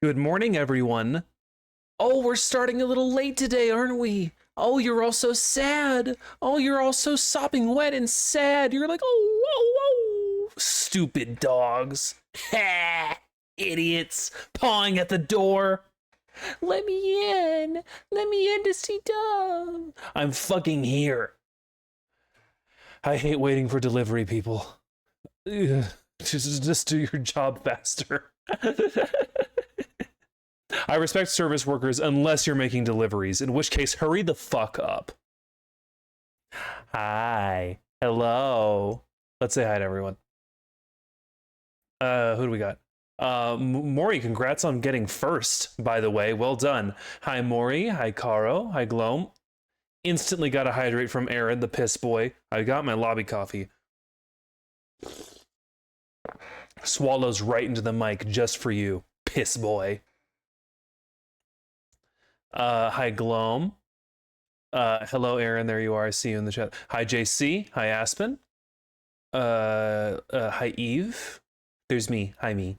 Good morning, everyone. Oh, we're starting a little late today, aren't we? Oh, you're all so sad. Oh, you're all so sopping wet and sad. You're like, oh, oh, oh. Stupid dogs. Ha! Idiots pawing at the door. Let me in. Let me in to see Dom. I'm fucking here. I hate waiting for delivery, people. Ugh. Just do your job faster. I respect service workers unless you're making deliveries, in which case, hurry the fuck up. Hi. Hello. Let's say hi to everyone. Who do we got? Maury, congrats on getting first, by the way. Well done. Hi, Maury. Hi, Caro. Hi, Gloam. Instantly got a hydrate from Aaron, the piss boy. I got my lobby coffee. Swallows right into the mic just for you, piss boy. Hi, Gloam. Hello, Aaron. There you are. I see you in the chat. Hi, JC. Hi, Aspen. Hi, Eve. There's me. Hi, me.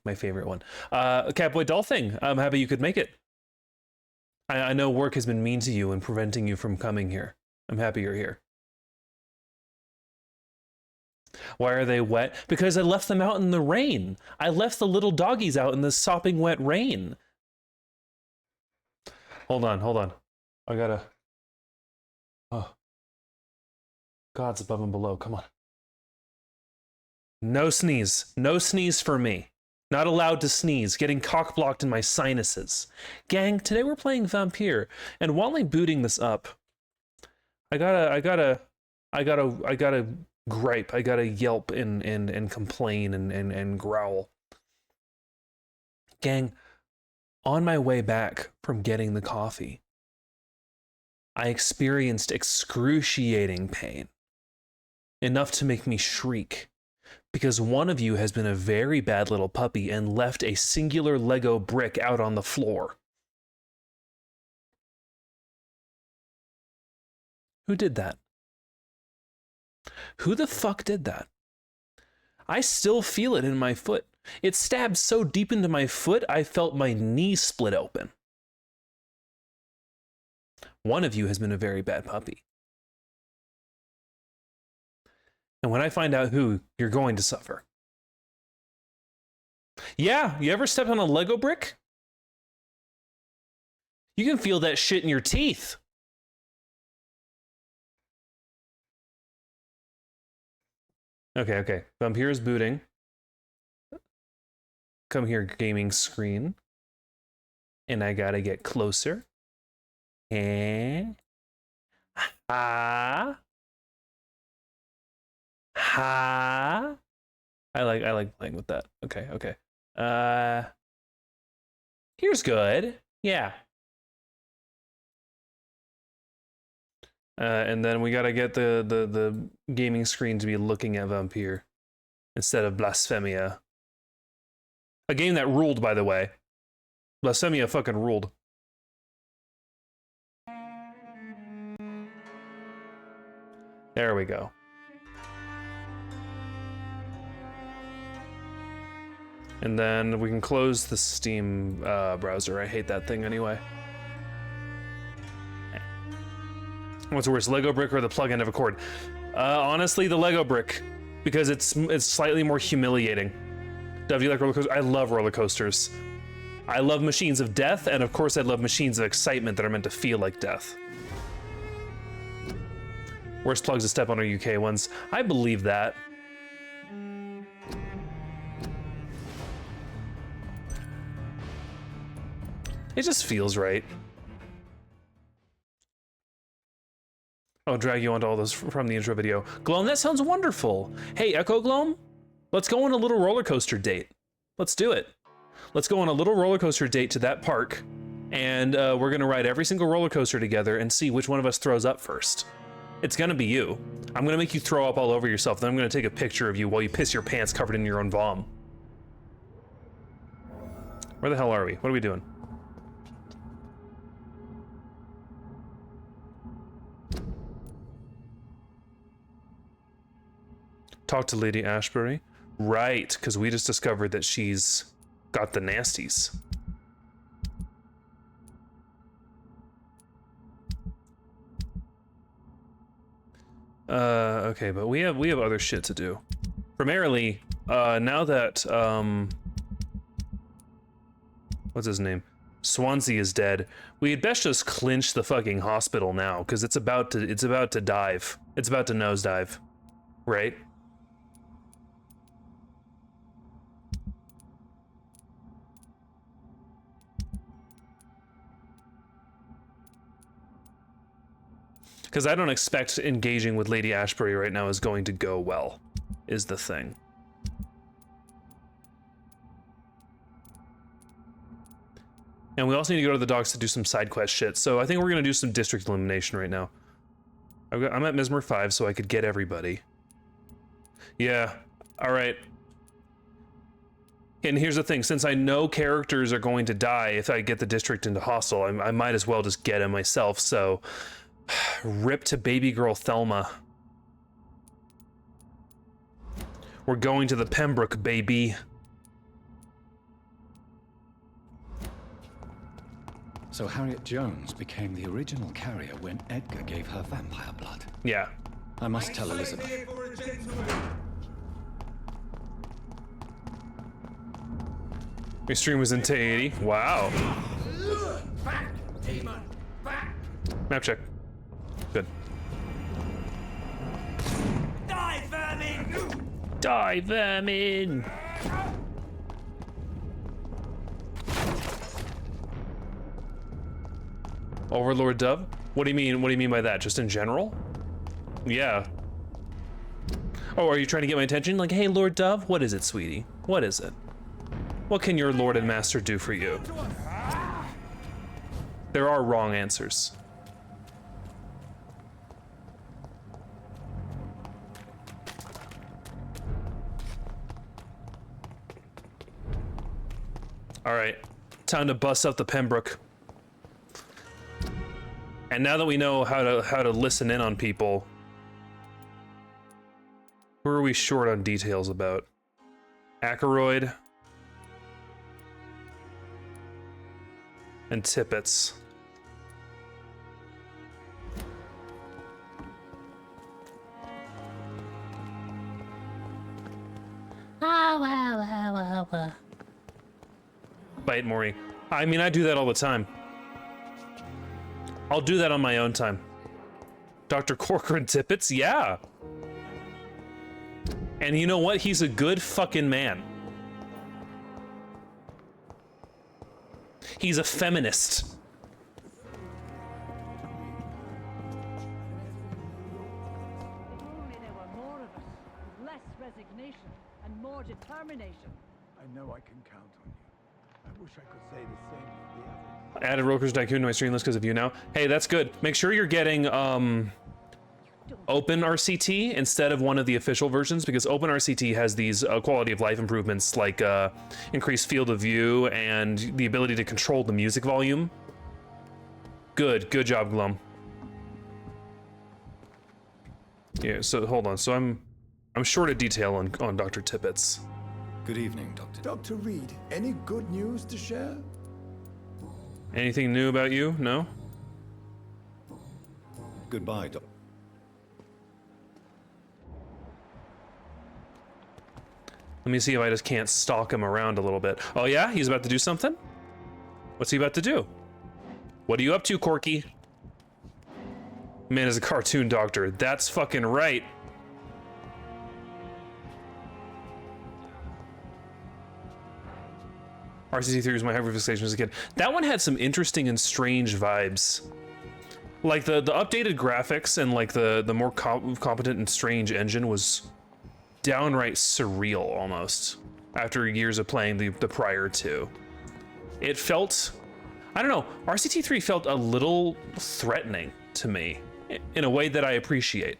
My favorite one. Catboy Dolphin. I'm happy you could make it. I know work has been mean to you and preventing you from coming here. I'm happy you're here. Why are they wet? Because I left them out in the rain. I left the little doggies out in the sopping wet rain. Hold on. I gotta... Oh. God's above and below, come on. No sneeze. No sneeze for me. Not allowed to sneeze. Getting cock-blocked in my sinuses. Gang, today we're playing Vampyr, and while I'm booting this up, I gotta gripe. I gotta yelp and complain and growl. Gang, on my way back from getting the coffee, I experienced excruciating pain. Enough to make me shriek. Because one of you has been a very bad little puppy and left a singular Lego brick out on the floor. Who did that? Who the fuck did that? I still feel it in my foot. It stabbed so deep into my foot, I felt my knee split open. One of you has been a very bad puppy. And when I find out who, you're going to suffer. Yeah, you ever stepped on a Lego brick? You can feel that shit in your teeth. Okay. Vampyr is booting. Come here, gaming screen. And I gotta get closer. And... Ha! I like playing with that. Okay. Here's good. Yeah. And then we gotta get the gaming screen to be looking at Vampyr instead of Blasphemia. A game that ruled, by the way. Blasphemia fucking ruled. There we go. And then we can close the Steam browser. I hate that thing anyway. What's worse, Lego brick or the plug-in of a cord? Honestly, the Lego brick, because it's slightly more humiliating. Do you like roller coasters? I love roller coasters. I love machines of death, and of course I love machines of excitement that are meant to feel like death. Worst plugs to step on are UK ones. I believe that. It just feels right. I'll drag you onto all those from the intro video. Gloam, that sounds wonderful. Hey, Echo Gloam, let's go on a little roller coaster date. Let's do it. Let's go on a little roller coaster date to that park, and we're gonna ride every single roller coaster together and see which one of us throws up first. It's gonna be you. I'm gonna make you throw up all over yourself, then I'm gonna take a picture of you while you piss your pants covered in your own vom. Where the hell are we? What are we doing? Talk to Lady Ashbury. Right, because we just discovered that she's got the nasties. Okay, but we have other shit to do. Primarily, now that what's his name? Swansea is dead. We had best just clinch the fucking hospital now, because it's about to dive. It's about to nosedive, right? Because I don't expect engaging with Lady Ashbury right now is going to go well, is the thing. And we also need to go to the docks to do some side quest shit, so I think we're gonna do some district elimination right now. I'm at Mesmer 5, so I could get everybody. Yeah, alright. And here's the thing, since I know characters are going to die if I get the district into hostile, I might as well just get him myself, so... Rip to baby girl Thelma. We're going to the Pembroke, baby. So Harriet Jones became the original carrier when Edgar gave her vampire blood. Yeah. I must tell Elizabeth. Your stream was in 1080. Wow. Map check. Good. Die, vermin! Die, vermin! Overlord Dove? What do you mean? What do you mean by that? Just in general? Yeah. Oh, are you trying to get my attention? Like, hey, Lord Dove, what is it, sweetie? What is it? What can your Lord and Master do for you? There are wrong answers. All right, time to bust up the Pembroke. And now that we know how to listen in on people, who are we short on details about? Ackroyd and Tippets. Bite Maury. I mean, I do that all the time. I'll do that on my own time. Dr. Corcoran Tippets, yeah. And you know what? He's a good fucking man. He's a feminist. Only there were more of us, with less resignation and more determination. I know I can count on you. I wish I could say the same for the others. Added Roker's Daikun to my stream list because of you now. Hey, that's good. Make sure you're getting Open RCT instead of one of the official versions, because Open RCT has these quality of life improvements like increased field of view and the ability to control the music volume. Good job, Glum. Yeah, so hold on. So I'm short of detail on Dr. Tippets. Good evening, Doctor. Dr. Reed, any good news to share? Anything new about you? No? Goodbye, Doc. Let me see if I just can't stalk him around a little bit. Oh yeah? He's about to do something? What's he about to do? What are you up to, Corky? Man is a cartoon doctor. That's fucking right. RCT3 was my hyperfixation as a kid. That one had some interesting and strange vibes. Like the updated graphics and like the more competent and strange engine was downright surreal almost after years of playing the prior two. It felt, I don't know, RCT3 felt a little threatening to me in a way that I appreciate.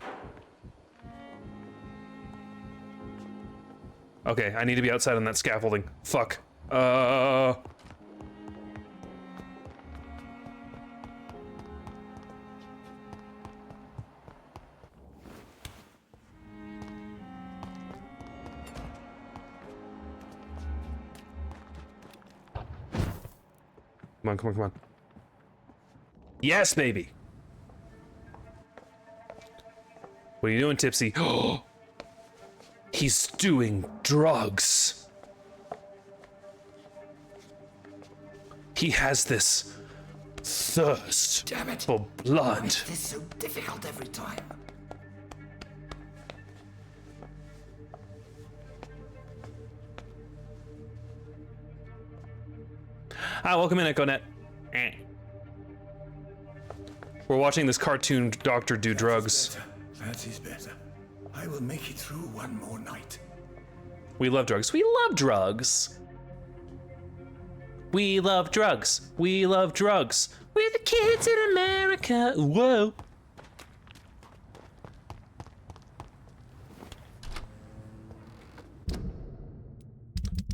Okay, I need to be outside on that scaffolding. Fuck. Come on. Yes, baby. What are you doing, Tipsy? He's doing drugs. He has this thirst Damn it. for blood. Why is this so difficult every time? Welcome in, EchoNet. We're watching this cartoon doctor do drugs. That is better. I will make it through one more night. We love drugs. We love drugs. We love drugs. We love drugs. We're the kids in America. Whoa.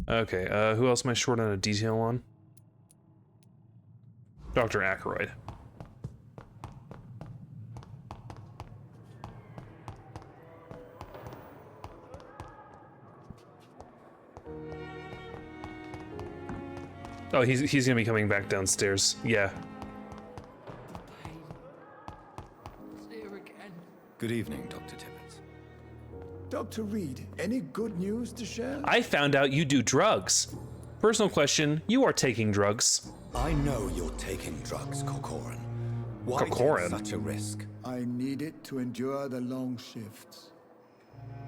Okay, who else am I short on a detail on? Dr. Aykroyd. Oh, he's gonna be coming back downstairs. Yeah. Good evening, Dr. Tibbets. Dr. Reed, any good news to share? I found out you do drugs. Personal question, you are taking drugs. I know you're taking drugs, Corcoran. Why Corcoran? take such a risk? I need it to endure the long shifts.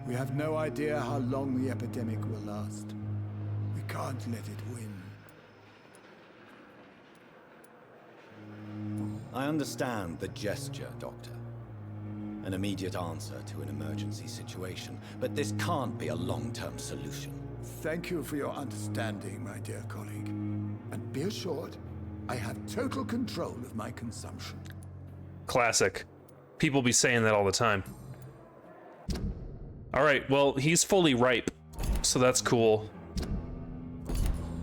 We have no idea how long the epidemic will last. We can't let it win. I understand the gesture, Doctor. An immediate answer to an emergency situation, but this can't be a long-term solution. Thank you for your understanding, my dear colleague. And be assured, I have total control of my consumption. Classic. People be saying that all the time. All right, well, he's fully ripe, so that's cool.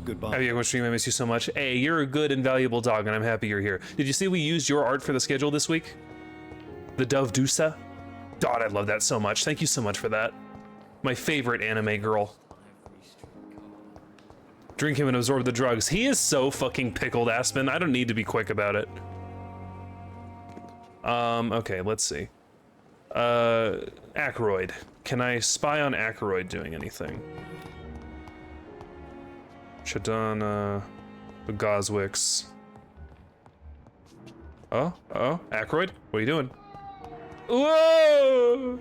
Goodbye. Happy Echo Stream, I miss you so much. Hey, you're a good and valuable dog, and I'm happy you're here. Did you see we used your art for the schedule this week? The Dove Dusa? God, I love that so much. Thank you so much for that. My favorite anime girl. Drink him and absorb the drugs. He is so fucking pickled, Aspen. I don't need to be quick about it. Okay, let's see. Aykroyd. Can I spy on Aykroyd doing anything? Shadana, the Goswicks. Oh, Aykroyd, what are you doing? Whoa!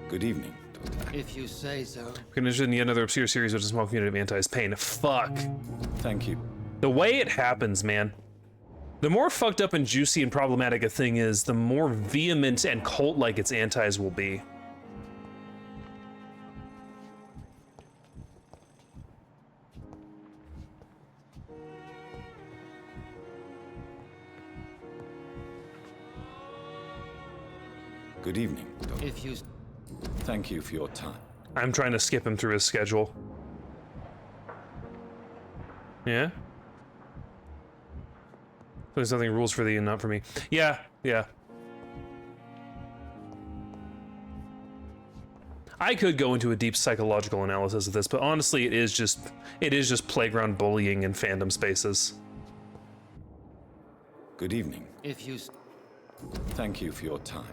Good evening, Doctor. If you say so. We're gonna do yet another obscure series with a small community of antis pain. Fuck. Thank you. The way it happens, man. The more fucked up and juicy and problematic a thing is, the more vehement and cult-like its antis will be. Good evening, Doctor. If you... Thank you for your time. I'm trying to skip him through his schedule. Yeah? There's nothing rules for thee and not for me. Yeah. I could go into a deep psychological analysis of this, but honestly, it is just playground bullying in fandom spaces. Good evening. If you... Thank you for your time.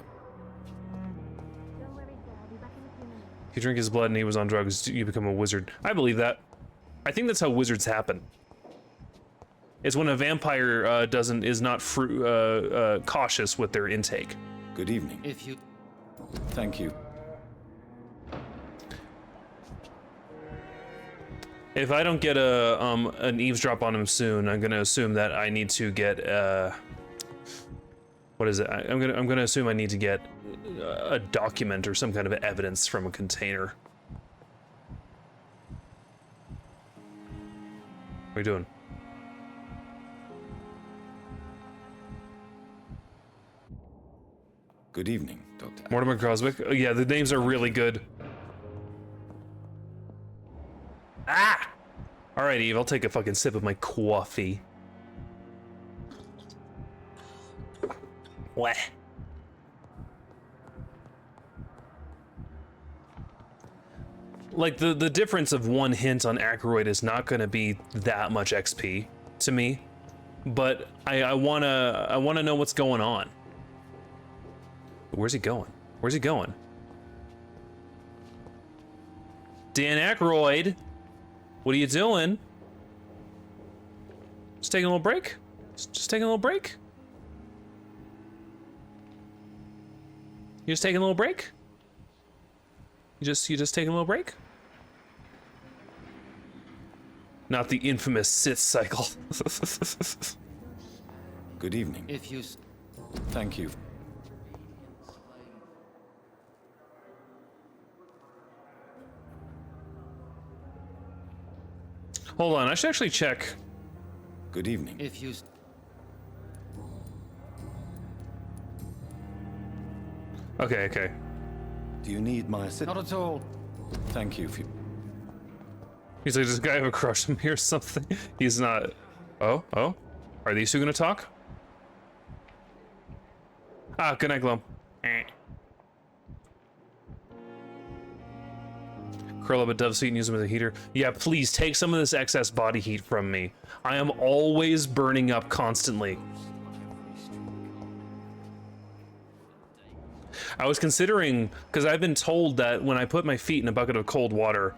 If you drink his blood and he was on drugs, you become a wizard. I believe that. I think that's how wizards happen. It's when a vampire is not cautious with their intake. Good evening. If you... Thank you. If I don't get an eavesdrop on him soon, I'm gonna assume that I need to get what is it? I'm gonna assume I need to get a document or some kind of evidence from a container. What are you doing? Good evening, Doctor. Mortimer Croswick? Oh, yeah, the names are really good. Ah! Alright, Eve, I'll take a fucking sip of my coffee. What? Like, the difference of one hint on Aykroyd is not gonna be that much XP to me, but I wanna know what's going on. Where's he going? Where's he going? Dan Aykroyd, what are you doing? Just taking a little break? Just taking a little break? You just taking a little break? You just taking a little break? Not the infamous Sith cycle. Good evening. If you... Thank you. Hold on, I should actually check. Good evening. If you... Okay, okay. Do you need my assistance? Not at all. Thank you for... He's like, does this guy have a crush on me or something? He's not. Oh, oh. Are these two gonna talk? Ah, good night, Glum. Curl up a dove seat and use them as a heater. Yeah, please take some of this excess body heat from me. I am always burning up constantly. I was considering, because I've been told that when I put my feet in a bucket of cold water,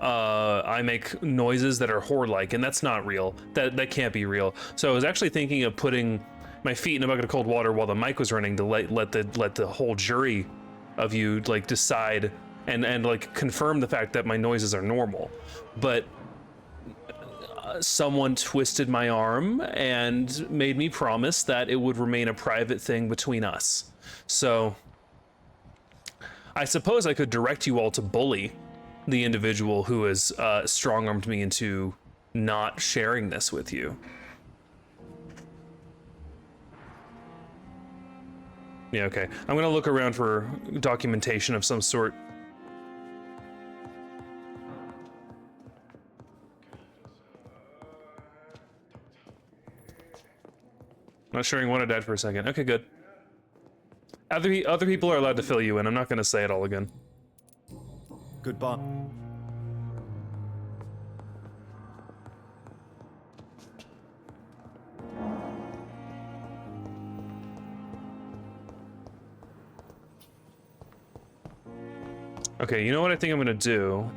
I make noises that are horde-like, and that's not real. That can't be real. So I was actually thinking of putting my feet in a bucket of cold water while the mic was running to let the whole jury of you like decide and like confirm the fact that my noises are normal. But someone twisted my arm and made me promise that it would remain a private thing between us. So I suppose I could direct you all to bully the individual who has strong-armed me into not sharing this with you. Yeah, okay. I'm gonna look around for documentation of some sort. Not sharing one, I died for a second. Okay, good. Other people are allowed to fill you in. I'm not gonna say it all again. Goodbye. Okay, you know what I think I'm gonna do?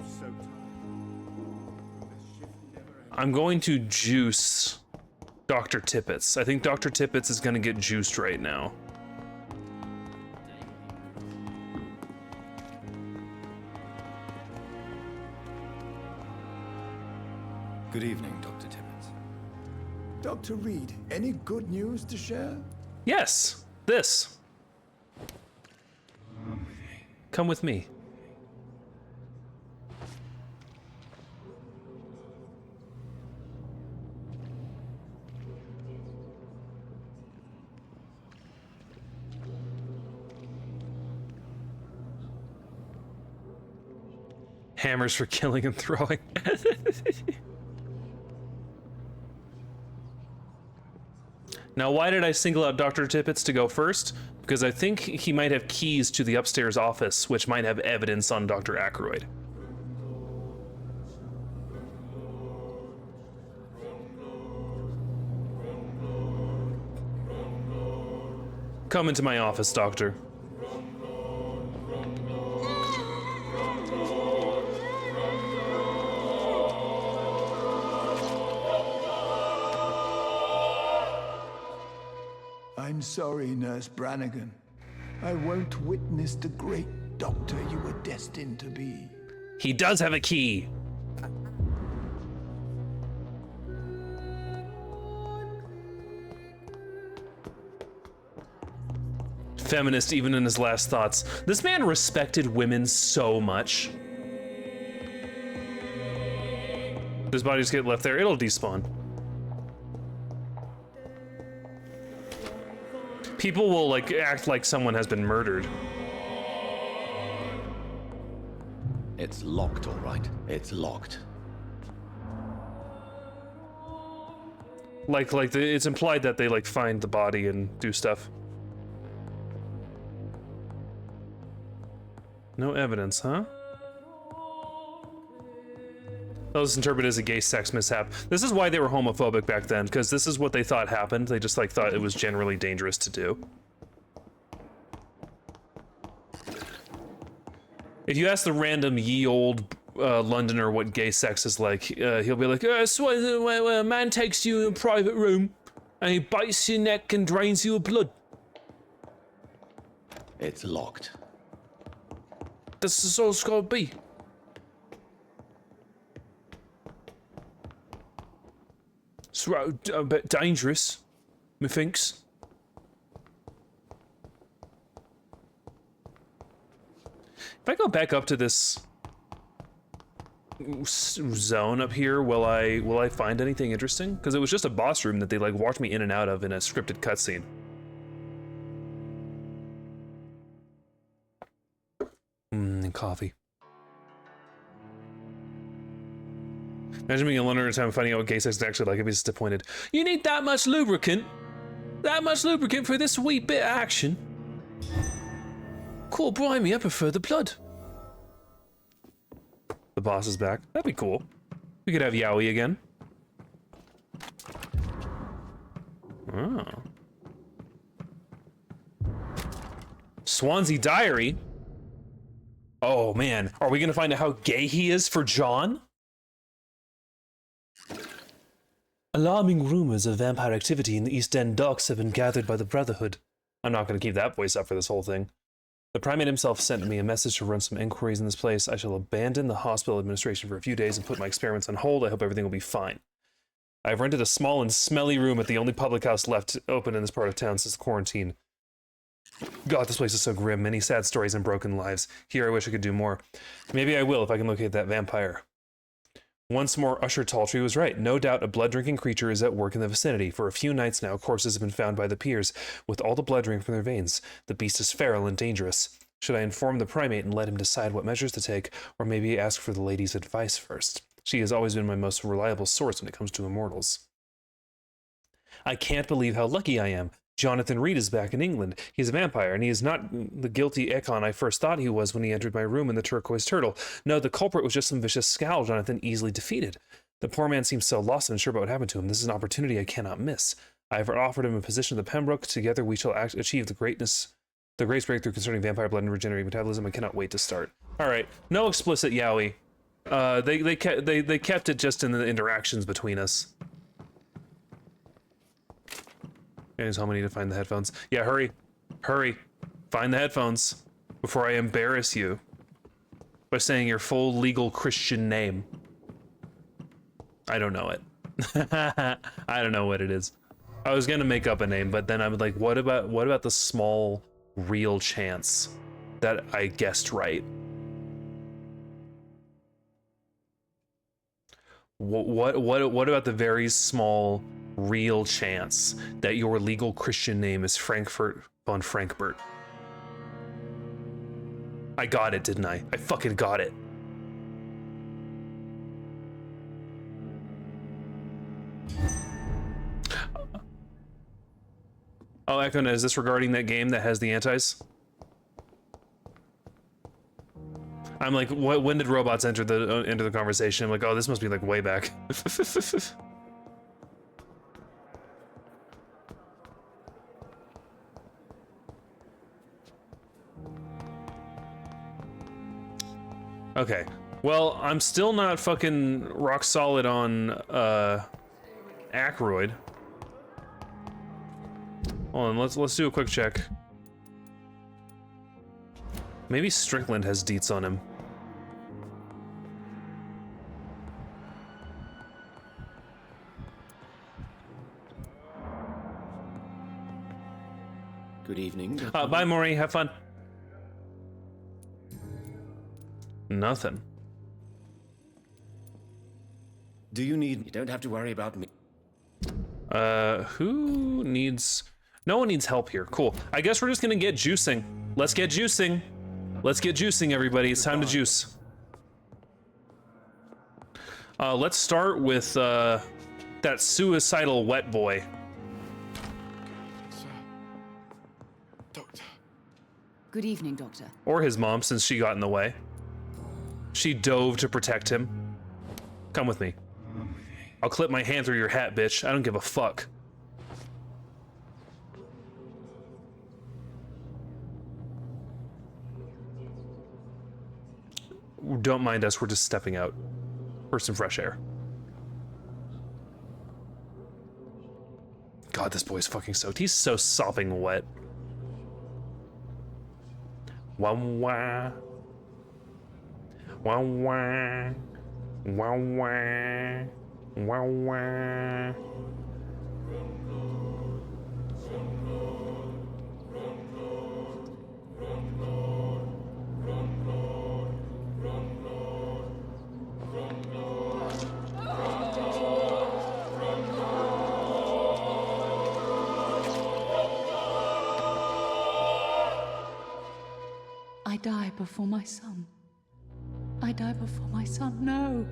I'm going to juice Dr. Tippets. I think Dr. Tippets is gonna get juiced right now. Good evening, Dr. Tippett. Dr. Reed, any good news to share? Yes, this. Come with me. Hammers for killing and throwing. Now, why did I single out Dr. Tippets to go first? Because I think he might have keys to the upstairs office, which might have evidence on Dr. Aykroyd. Come into my office, Doctor. I'm sorry, Nurse Brannigan. I won't witness the great doctor you were destined to be. He does have a key. Feminist even in his last thoughts. This man respected women so much. This body just get left there, it'll despawn. People will like act like someone has been murdered. It's locked, all right. It's locked. It's implied that they like find the body and do stuff. No evidence, huh? That was interpreted as a gay sex mishap. This is why they were homophobic back then, because this is what they thought happened. They just like thought it was generally dangerous to do. If you ask the random ye old Londoner what gay sex is like, he'll be like, it's when a man takes you in a private room and he bites your neck and drains you of blood. It's locked. This is all it's gotta be. It's a bit dangerous, methinks. If I go back up to this zone up here, will I find anything interesting? Because it was just a boss room that they like walked me in and out of in a scripted cutscene. Coffee. Imagine being a loner at a time and finding out what gay sex is actually like. I'd be disappointed. You need that much lubricant? That much lubricant for this wee bit of action? Cool, blimey, I prefer the blood. The boss is back. That'd be cool. We could have Yowie again. Oh. Swansea Diary? Oh man, are we gonna find out how gay he is for John? Alarming rumors of vampire activity in the East End docks have been gathered by the Brotherhood. I'm not gonna keep that voice up for this whole thing. The Primate himself sent me a message to run some inquiries in this place. I shall abandon the hospital administration for a few days and put my experiments on hold. I hope everything will be fine. I've rented a small and smelly room at the only public house left open in this part of town since quarantine. God, this place is so grim. Many sad stories and broken lives. Here, I wish I could do more. Maybe I will if I can locate that vampire. Once more, Usher Talltree was right. No doubt a blood-drinking creature is at work in the vicinity. For a few nights now, corpses have been found by the piers, with all the blood draining from their veins. The beast is feral and dangerous. Should I inform the Primate and let him decide what measures to take, or maybe ask for the lady's advice first? She has always been my most reliable source when it comes to immortals. I can't believe how lucky I am. Jonathan Reed is back in England. He's a vampire, and he is not the guilty icon I first thought he was when he entered my room in the turquoise turtle. No, the culprit was just some vicious scowl Jonathan easily defeated. The poor man seems so lost and unsure about what happened to him. This is an opportunity I cannot miss. I have offered him a position at the Pembroke. Together we shall achieve the greatest breakthrough concerning vampire blood and regenerating metabolism. I cannot wait to start. All right, no explicit yaoi. They kept it just in the interactions between us. He's home. I need to find the headphones. Yeah, hurry. Hurry. Find the headphones before I embarrass you by saying your full legal Christian name. I don't know it. I don't know what it is. I was gonna make up a name, but then I'm like, what about the small real chance that I guessed right? What about the very small real chance that your legal Christian name is Frankfurt von Frankbert? I got it, didn't I? I fucking got it. Oh, Ekona, is this regarding that game that has the antis? I'm like, when did robots enter the conversation? I'm like, oh, this must be like way back. Okay, well, I'm still not fucking rock solid on Ackroyd. Hold on, let's do a quick check. Maybe Strickland has deets on him. Good evening. Bye, Maury. Have fun. Nothing. Do you need... You don't have to worry about me. Who needs... No one needs help here. Cool. I guess we're just gonna get juicing. Let's get juicing. Let's get juicing, everybody. It's time to juice. Let's start with, that suicidal wet boy. Sir. Doctor. Good evening, Doctor. Or his mom, since she got in the way. She dove to protect him. Come with me. I'll clip my hand through your hat, bitch. I don't give a fuck. don't mind us, we're just stepping out for some fresh air. God, this boy's fucking soaked. He's so sopping wet. Wah wah. Wah wah. Wah wah. Wah wah. I die before my son. I die before my son. No.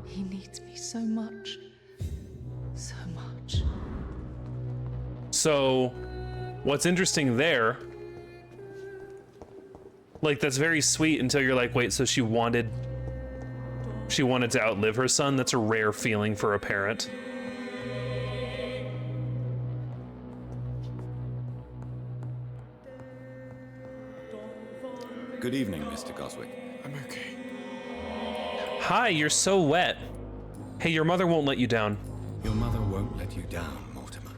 He needs me so much. So much. So, what's interesting there, like, that's very sweet until you're like, wait, so she wanted to outlive her son? That's a rare feeling for a parent. Good evening, Mr. Goswick. I'm okay. Hi, you're so wet. Hey, your mother won't let you down. Your mother won't let you down, Mortimer.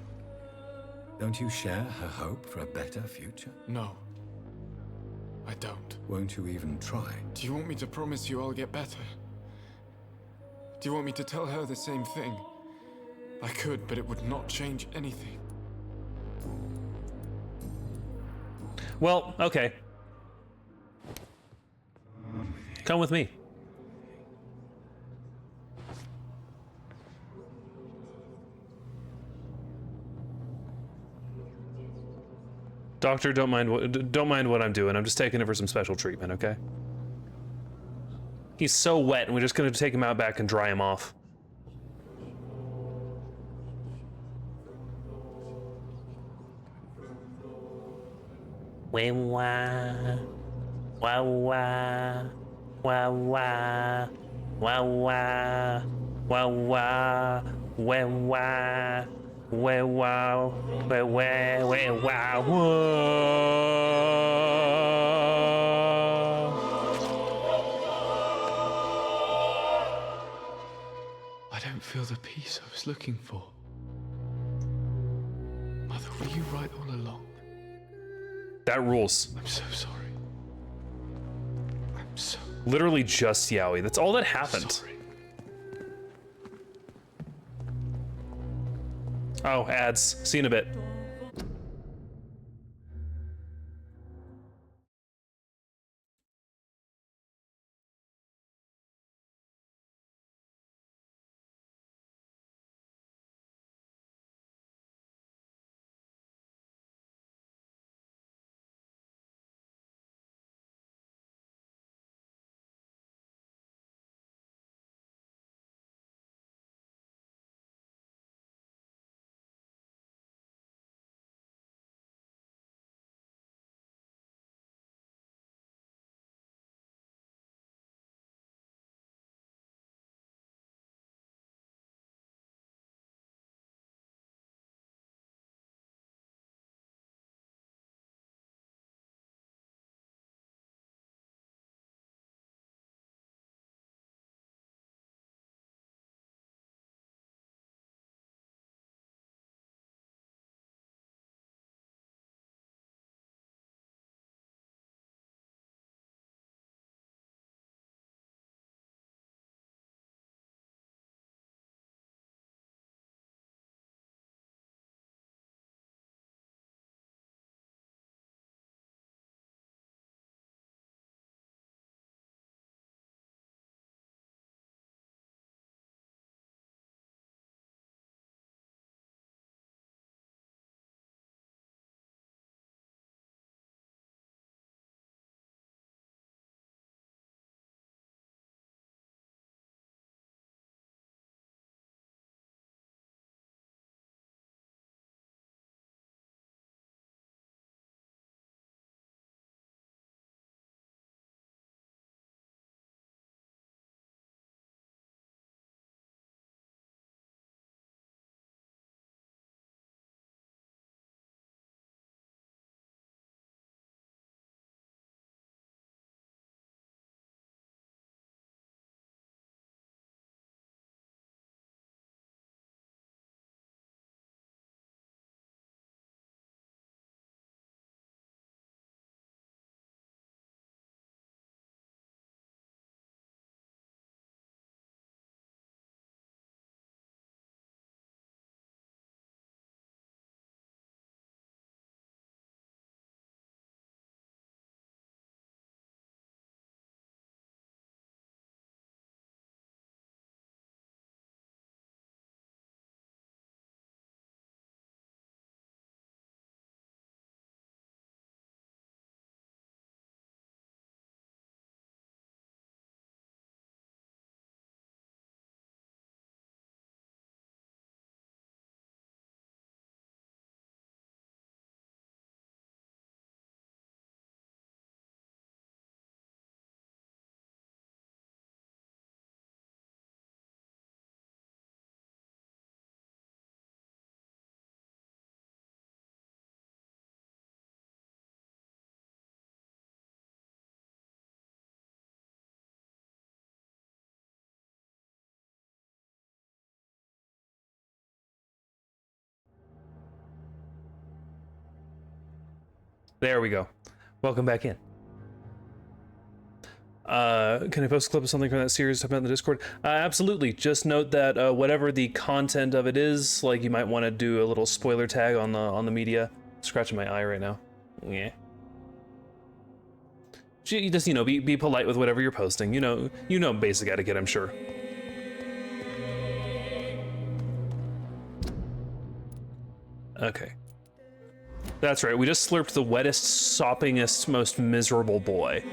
Don't you share her hope for a better future? No. I don't. Won't you even try? Do you want me to promise you I'll get better? Do you want me to tell her the same thing? I could, but it would not change anything. Well, okay. Come with me. Doctor, don't mind what I'm doing. I'm just taking him for some special treatment, okay? He's so wet, and we're just gonna take him out back and dry him off. Wah wah, wah wah, wah wah, wah wah, wah wah, wah wah. Wah wow, wah wah, wah wow, I don't feel the peace I was looking for. Mother, were you right all along? That rules. I'm so sorry. I'm so Literally just Yowie. That's all that happened. sorry. Oh, ads. See you in a bit. There we go. Welcome back in. Can I post a clip of something from that series about in the Discord? Absolutely. Just note that whatever the content of it is, like you might want to do a little spoiler tag on the media. Scratching my eye right now. Yeah. Just, you know, be polite with whatever you're posting. You know basic etiquette, I'm sure. Okay. That's right, we just slurped the wettest, soppingest, most miserable boy.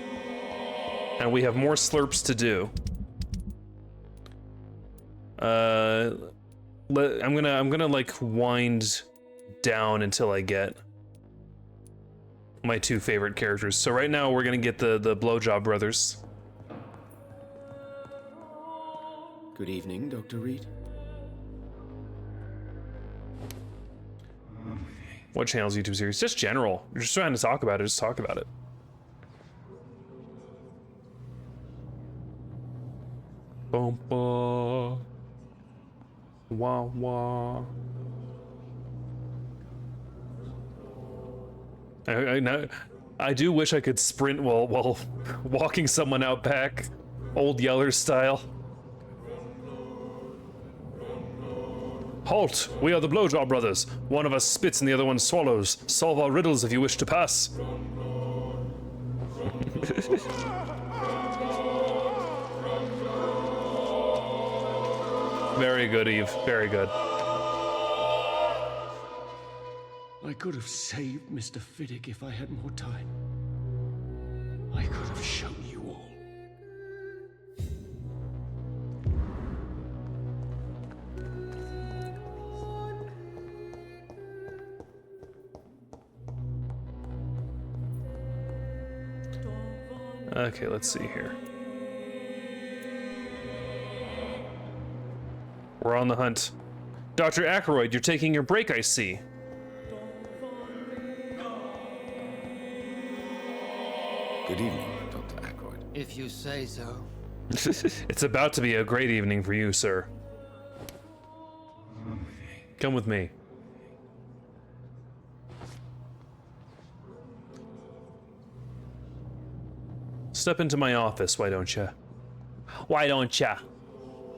And we have more slurps to do. I'm gonna like wind down until I get my two favorite characters. So right now we're gonna get the Blowjob brothers. Good evening, Dr. Reed. What channel's YouTube series? Just general. You're just trying to talk about it, just talk about it. Bumpa. Wah wah. I do wish I could sprint while walking someone out back, Old Yeller style. Halt! We are the Blowjob brothers. One of us spits and the other one swallows. Solve our riddles if you wish to pass. Very good, Eve. Very good. I could have saved Mr. Fiddick if I had more time. I could have shown you all. Okay, let's see here. We're on the hunt. Dr. Aykroyd, you're taking your break, I see. Good evening, Dr. Aykroyd. If you say so. It's about to be a great evening for you, sir. Come with me. Step into my office, why don't ya? Why don't ya?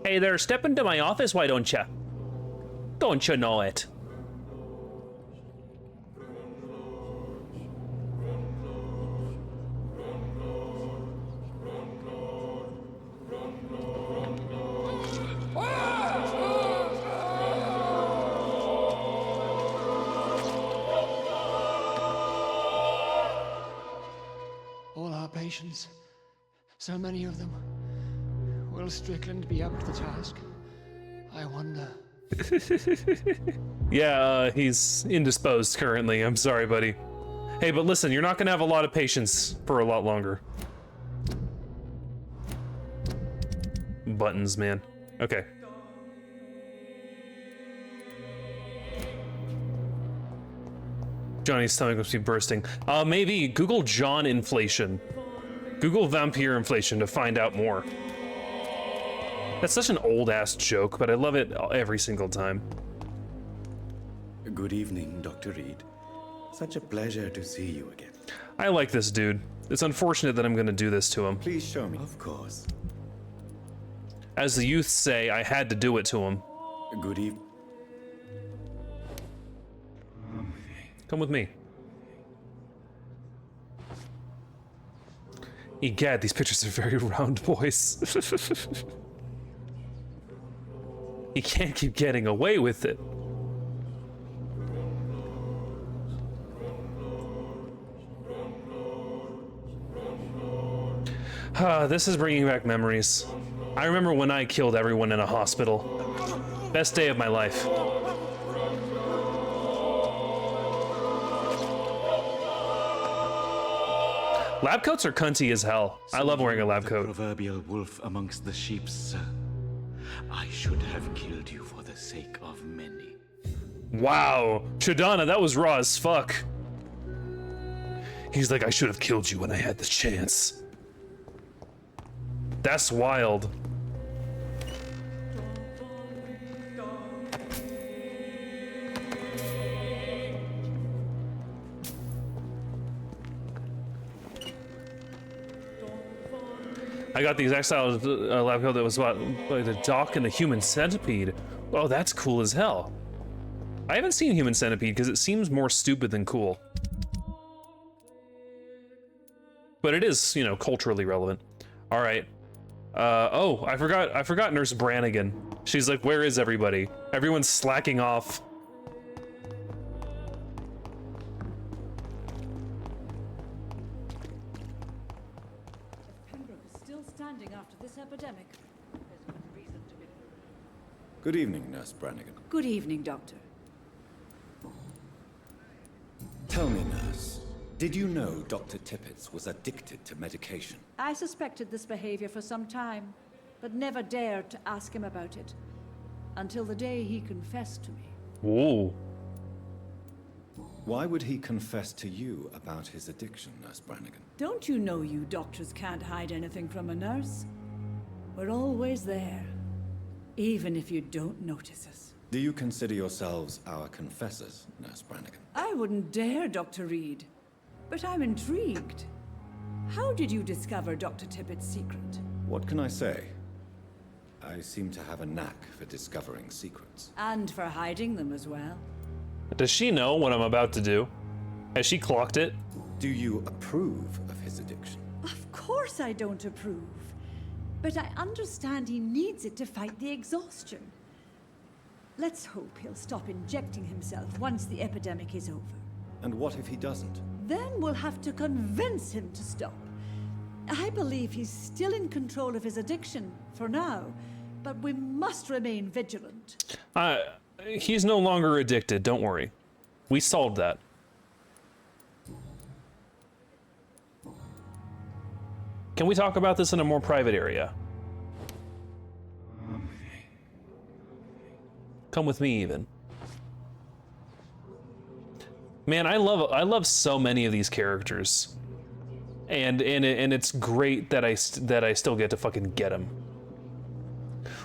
Hey there, step into my office, why don't ya? Don't you know it? All our patients, so many of them. Will Strickland be up to the task? I wonder. Yeah, he's indisposed currently. I'm sorry, buddy. Hey, but listen, you're not gonna have a lot of patience for a lot longer. Buttons, man. Okay. Johnny's stomach must be bursting. Maybe Google John inflation. Google Vampyr inflation to find out more. That's such an old-ass joke, but I love it every single time. Good evening, Dr. Reed. Such a pleasure to see you again. I like this dude. It's unfortunate that I'm gonna do this to him. Please show me. Of course. As the youth say, I had to do it to him. Good evening. Come with me. Egad, these pictures are very round, boys. He can't keep getting away with it. This is bringing back memories. I remember when I killed everyone in a hospital. Best day of my life. Lab coats are cunty as hell. I love wearing a lab coat. Proverbial wolf amongst the sheep, sir. I should have killed you for the sake of many. Wow, Chidana, that was raw as fuck. He's like, I should have killed you when I had the chance. That's wild. I got the exact style of lab coat that was about like the dock and the human centipede. Oh, that's cool as hell. I haven't seen human centipede because it seems more stupid than cool. But it is, you know, culturally relevant. All right. Oh, I forgot Nurse Brannigan. She's like, where is everybody? Everyone's slacking off. If Pembroke is still standing after this epidemic, there's good reason to be. Good evening, Nurse Brannigan. Good evening, Doctor. Tell me, Nurse, did you know Dr. Tippett was addicted to medication? I suspected this behavior for some time, but never dared to ask him about it. Until the day he confessed to me. Whoa. Why would he confess to you about his addiction, Nurse Brannigan? Don't you know you doctors can't hide anything from a nurse? We're always there, even if you don't notice us. Do you consider yourselves our confessors, Nurse Brannigan? I wouldn't dare, Dr. Reed. But I'm intrigued. How did you discover Dr. Tippett's secret? What can I say? I seem to have a knack for discovering secrets. And for hiding them as well. Does she know what I'm about to do? Has she clocked it? Do you approve of his addiction? Of course I don't approve. But I understand he needs it to fight the exhaustion. Let's hope he'll stop injecting himself once the epidemic is over. And what if he doesn't? Then we'll have to convince him to stop. I believe he's still in control of his addiction, for now, but we must remain vigilant. He's no longer addicted, don't worry. We solved that. Can we talk about this in a more private area? Come with me, even. Man, I love so many of these characters, and it's great that I still get to fucking get them.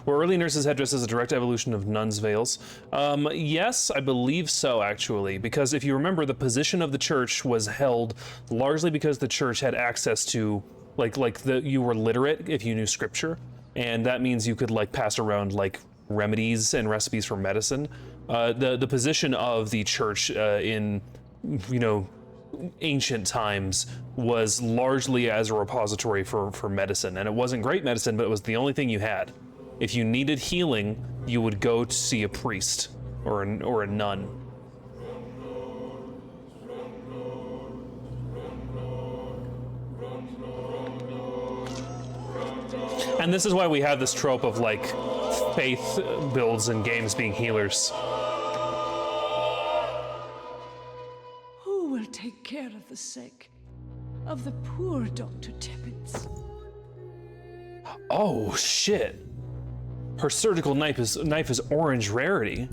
Were early nurses' headdresses a direct evolution of nuns' veils? Yes, I believe so, actually, because if you remember, the position of the church was held largely because the church had access to, you were literate if you knew scripture, and that means you could like pass around like remedies and recipes for medicine. The position of the church in, you know, ancient times was largely as a repository for medicine, and it wasn't great medicine, but it was the only thing you had. If you needed healing, you would go to see a priest or a nun. And this is why we have this trope of like faith builds in games being healers. Who will take care of the sick? Of the poor, Dr. Tippett? Oh shit. Her surgical knife is orange rarity.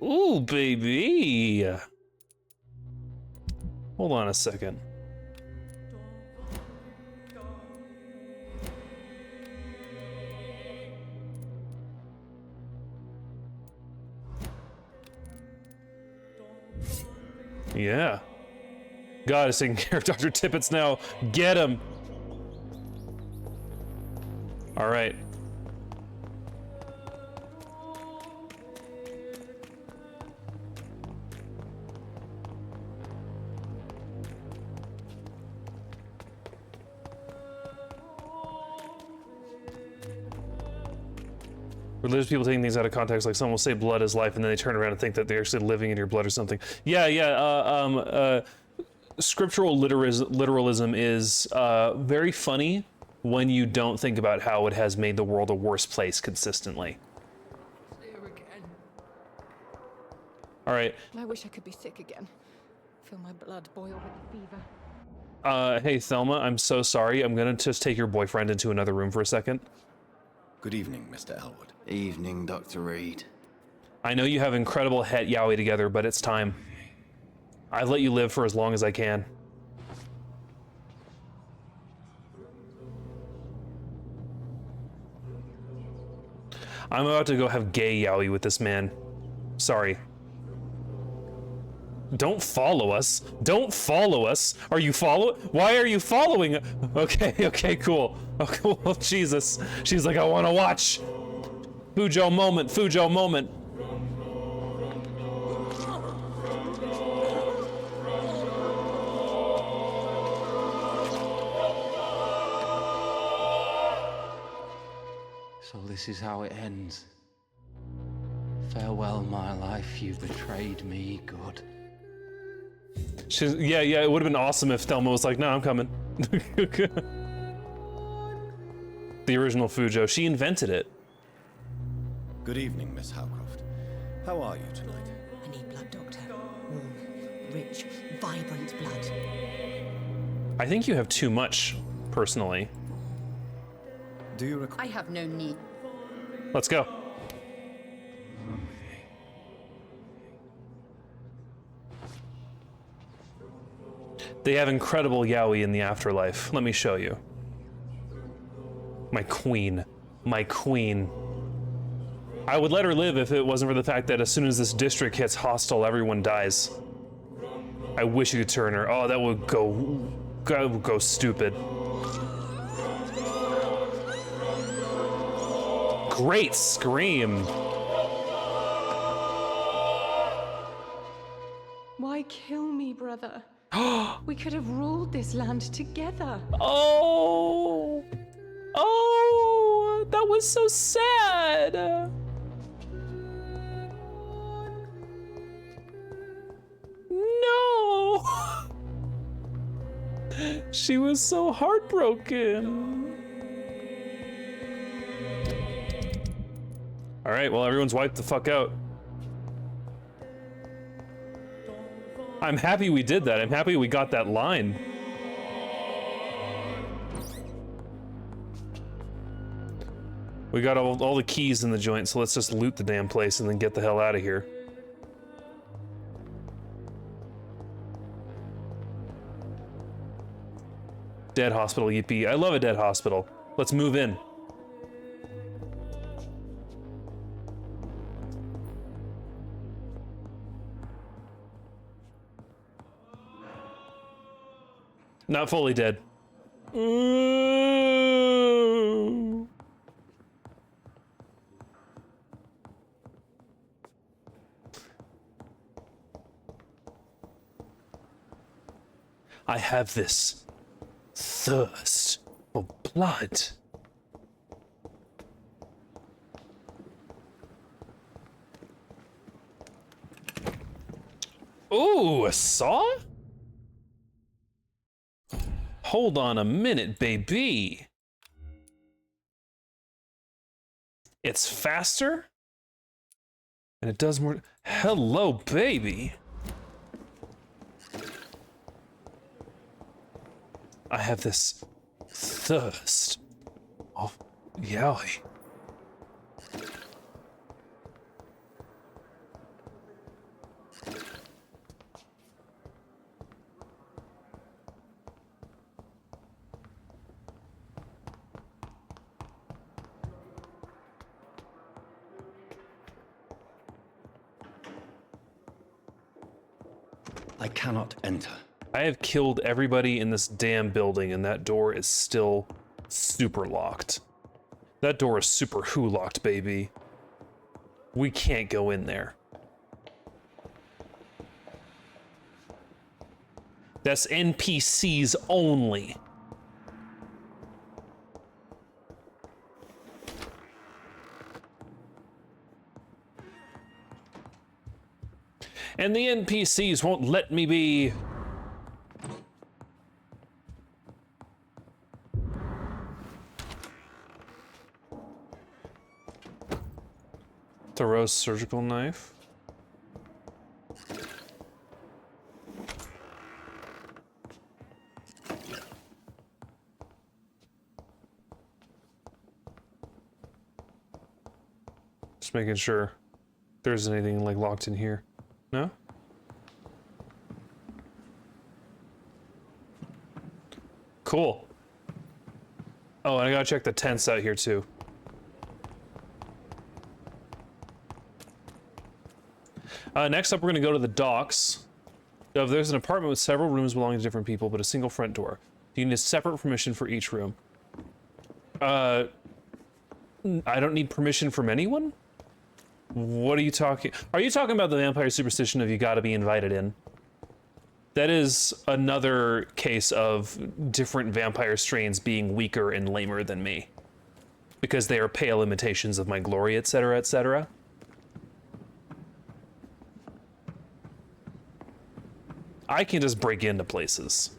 Ooh, baby. Hold on a second. Yeah. God is taking care of Dr. Tippett's now. Get him. All right. Religious people taking things out of context, like someone will say blood is life, and then they turn around and think that they're actually living in your blood or something. Yeah. Scriptural literalism is very funny when you don't think about how it has made the world a worse place consistently. Here again. All right. I wish I could be sick again. Feel my blood boil with fever. Hey, Thelma, I'm so sorry. I'm gonna just take your boyfriend into another room for a second. Good evening, Mr. Elwood. Evening, Dr. Reed. I know you have incredible het yaoi together, but it's time. I've let you live for as long as I can. I'm about to go have gay yaoi with this man. Sorry. Don't follow us. Don't follow us. Are you Why are you following? Okay, okay, cool. Oh, cool. Jesus. She's like, I want to watch. Fujo moment, Fujo moment. So this is how it ends. Farewell, my life. You betrayed me, God. Yeah, it would have been awesome if Thelma was like, no, I'm coming. The original Fujo, she invented it. Good evening, Miss Howcroft. How are you tonight? I need blood, Doctor. Warm, rich, vibrant blood. I think you have too much, personally. Do you recall? I have no need. Let's go. They have incredible yaoi in the afterlife. Let me show you. My queen. My queen. I would let her live if it wasn't for the fact that as soon as this district hits hostile, everyone dies. I wish you could turn her. Oh, that would go stupid. Great scream. Why kill me, brother? We could have ruled this land together. Oh! Oh! That was so sad! No! She was so heartbroken. Alright, well, everyone's wiped the fuck out. I'm happy we did that. I'm happy we got that line. We got all the keys in the joint, so let's just loot the damn place and then get the hell out of here. Dead hospital, yippee. I love a dead hospital. Let's move in. Not fully dead. Ooh. I have this thirst for blood. Ooh, a saw? Hold on a minute, baby. It's faster? And it does more. Hello, baby. I have this thirst of yaoi. I cannot enter. I have killed everybody in this damn building and that door is still super locked. That door is super who locked, baby. We can't go in there. That's NPCs only. And the NPCs won't let me be. Thoreau's surgical knife. Just making sure if there's anything like locked in here. No? Cool. Oh, and I gotta check the tents out here too. Next up, we're gonna go to the docks. There's an apartment with several rooms belonging to different people, but a single front door. You need a separate permission for each room. I don't need permission from anyone? What are you talking? Are you talking about the vampire superstition of you gotta be invited in? That is another case of different vampire strains being weaker and lamer than me. Because they are pale imitations of my glory, etc., etc. I can just break into places.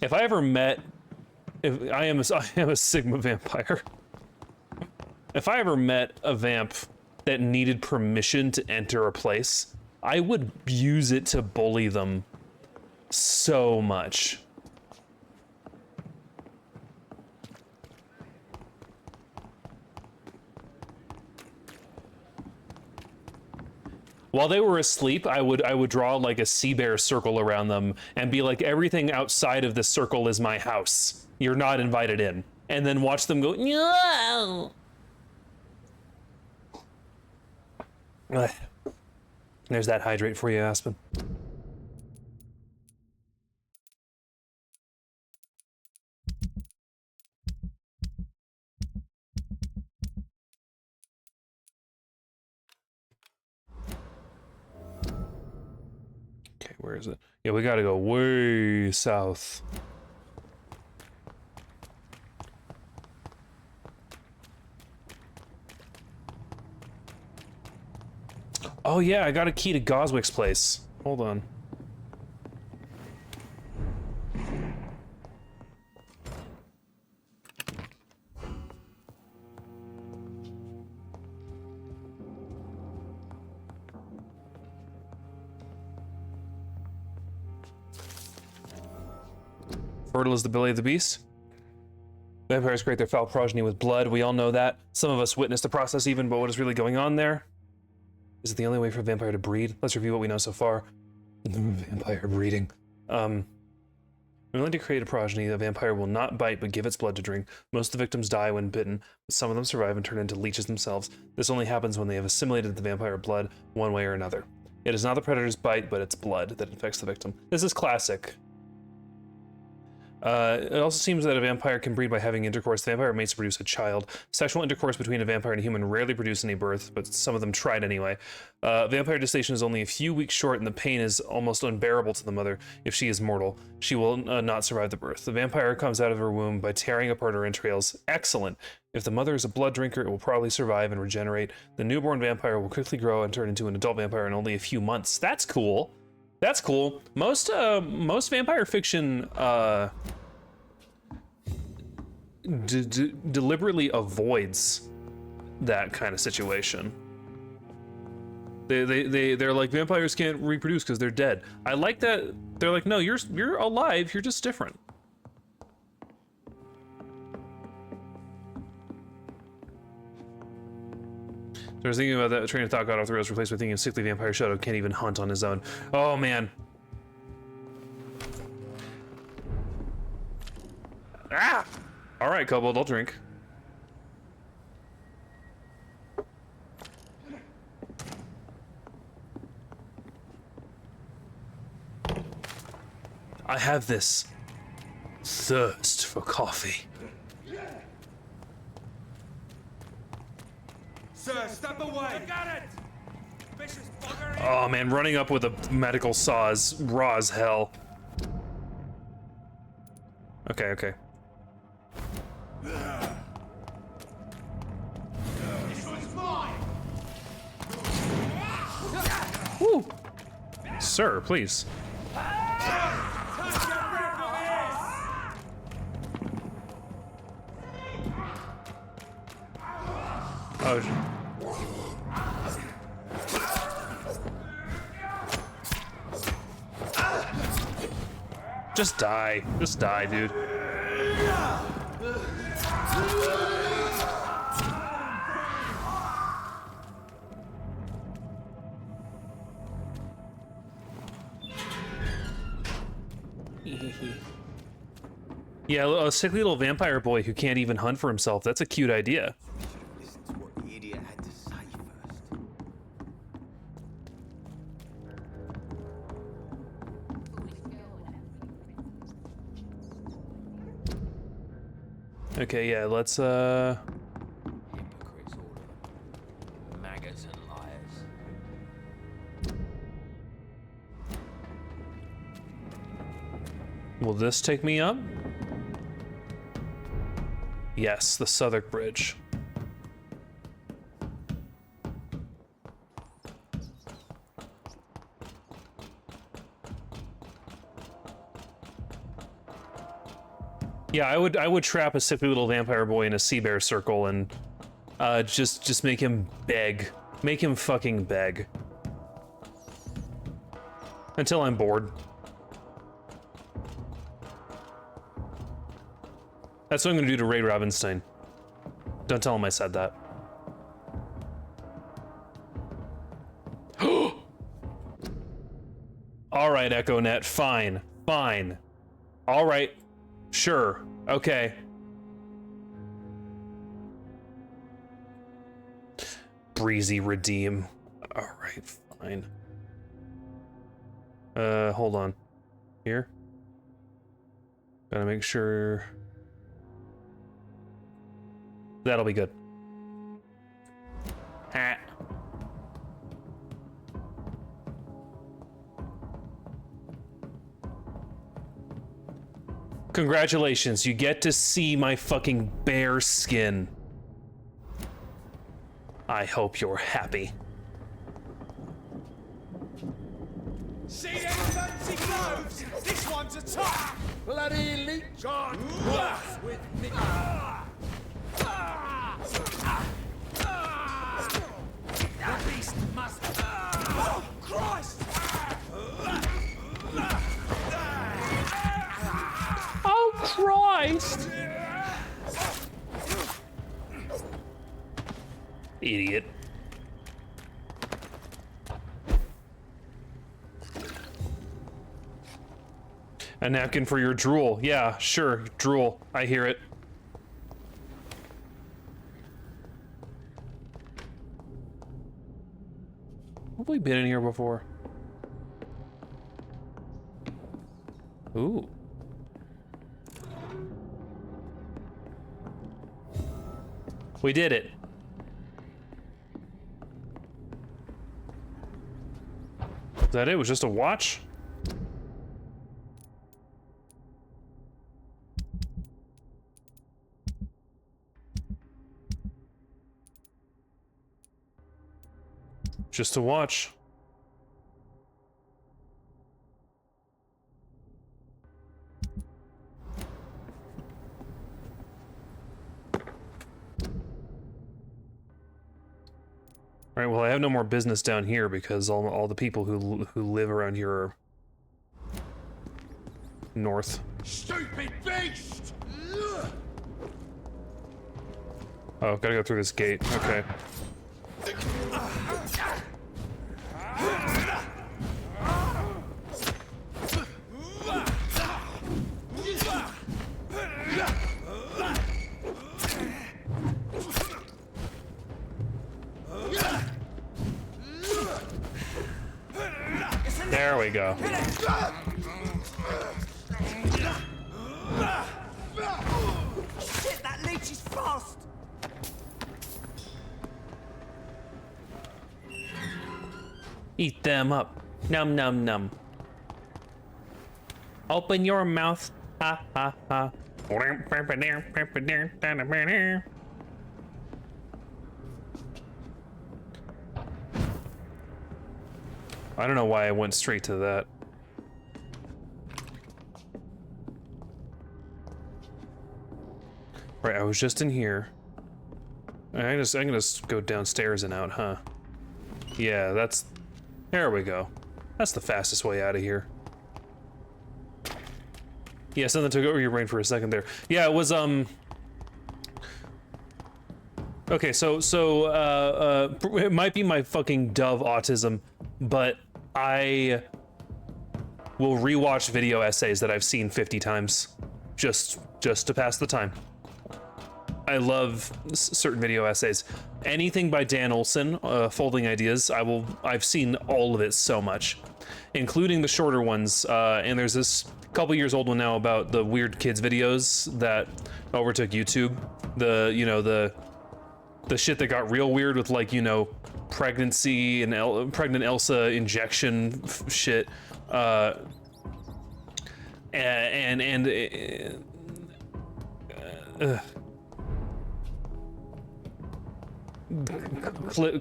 If I ever met... I am a Sigma vampire. If I ever met a vamp that needed permission to enter a place, I would use it to bully them so much. While they were asleep, I would draw like a sea bear circle around them and be like, everything outside of this circle is my house. You're not invited in. And then watch them go, no. There's that hydrate for you, Aspen. Okay, where is it? Yeah, we gotta go way south. Oh yeah, I got a key to Goswick's place. Hold on. Fertile is the belly of the beast. Vampires create their foul progeny with blood. We all know that. Some of us witnessed the process even, but what is really going on there? Is it the only way for a vampire to breed? Let's review what we know so far. Vampire breeding. When willing to create a progeny, a vampire will not bite but give its blood to drink. Most of the victims die when bitten, but some of them survive and turn into leeches themselves. This only happens when they have assimilated the vampire blood one way or another. It is not the predator's bite, but its blood that infects the victim. This is classic. It also seems that a vampire can breed by having intercourse. The vampire mates to produce a child. Sexual intercourse between a vampire and a human rarely produce any birth, but some of them tried anyway. Vampire gestation is only a few weeks short, and the pain is almost unbearable to the mother. If she is mortal, she will not survive the birth. The vampire comes out of her womb by tearing apart her entrails. Excellent. If the mother is a blood drinker, it will probably survive and regenerate. The newborn vampire will quickly grow and turn into an adult vampire in only a few months. That's cool. That's cool. Most vampire fiction deliberately avoids that kind of situation. They're like, vampires can't reproduce because they're dead. I like that. They're like, no, you're alive. You're just different. So I was thinking about that train of thought got off the rails, replaced by thinking of sickly vampire Shadow can't even hunt on his own. Oh man. Ah! All right, Kobold, I'll drink. I have this thirst for coffee. Sir, step away! I got it! Vicious bugger! Oh man, running up with a medical saw is raw as hell. Okay, okay. This one's mine! Woo! Sir, please. Oh. Just die. Just die, dude. Yeah, a sickly little vampire boy who can't even hunt for himself. That's a cute idea. Listen to what the idiot had to say first. Okay, yeah, let's Hypocrites, all of them. Maggots and liars. Will this take me up? Yes, the Southwark Bridge. Yeah, I would trap a sickly little vampire boy in a sea bear circle and just make him beg. Make him fucking beg. Until I'm bored. That's what I'm gonna do to Ray Robinstein. Don't tell him I said that. Alright, EchoNet, fine. Fine. Alright. Sure. Okay. Breezy redeem. Alright, fine. Hold on. Here? Gotta make sure... That'll be good. Ha. Congratulations, you get to see my fucking bear skin. I hope you're happy. See them fancy clothes? This one's a top! Bloody elite guard works with me! The beast must... Oh, Christ! Oh, Christ! Idiot. A napkin for your drool. Yeah, sure, drool. I hear it. Have we been in here before? Ooh. We did it. Is that it? It was just a watch? Just a watch. All right, well, I have no more business down here because all the people who live around here are north. Stupid beast! Oh, gotta go through this gate. Okay. There we go. Shit, that leech is fast! Eat them up. Num num num. Open your mouth. Ha ha ha. I don't know why I went straight to that. Right, I was just in here. I'm gonna just go downstairs and out, huh? Yeah, that's... There we go. That's the fastest way out of here. Yeah, something took over your brain for a second there. Yeah, it was, Okay, so it might be my fucking dove autism, but I will rewatch video essays that I've seen 50 times just to pass the time. I love certain video essays. Anything by Dan Olson, Folding Ideas, I've seen all of it so much, including the shorter ones. And there's this couple years old one now about the weird kids videos that overtook YouTube. The, you know, the shit that got real weird with, like, you know, pregnancy and pregnant Elsa injection shit.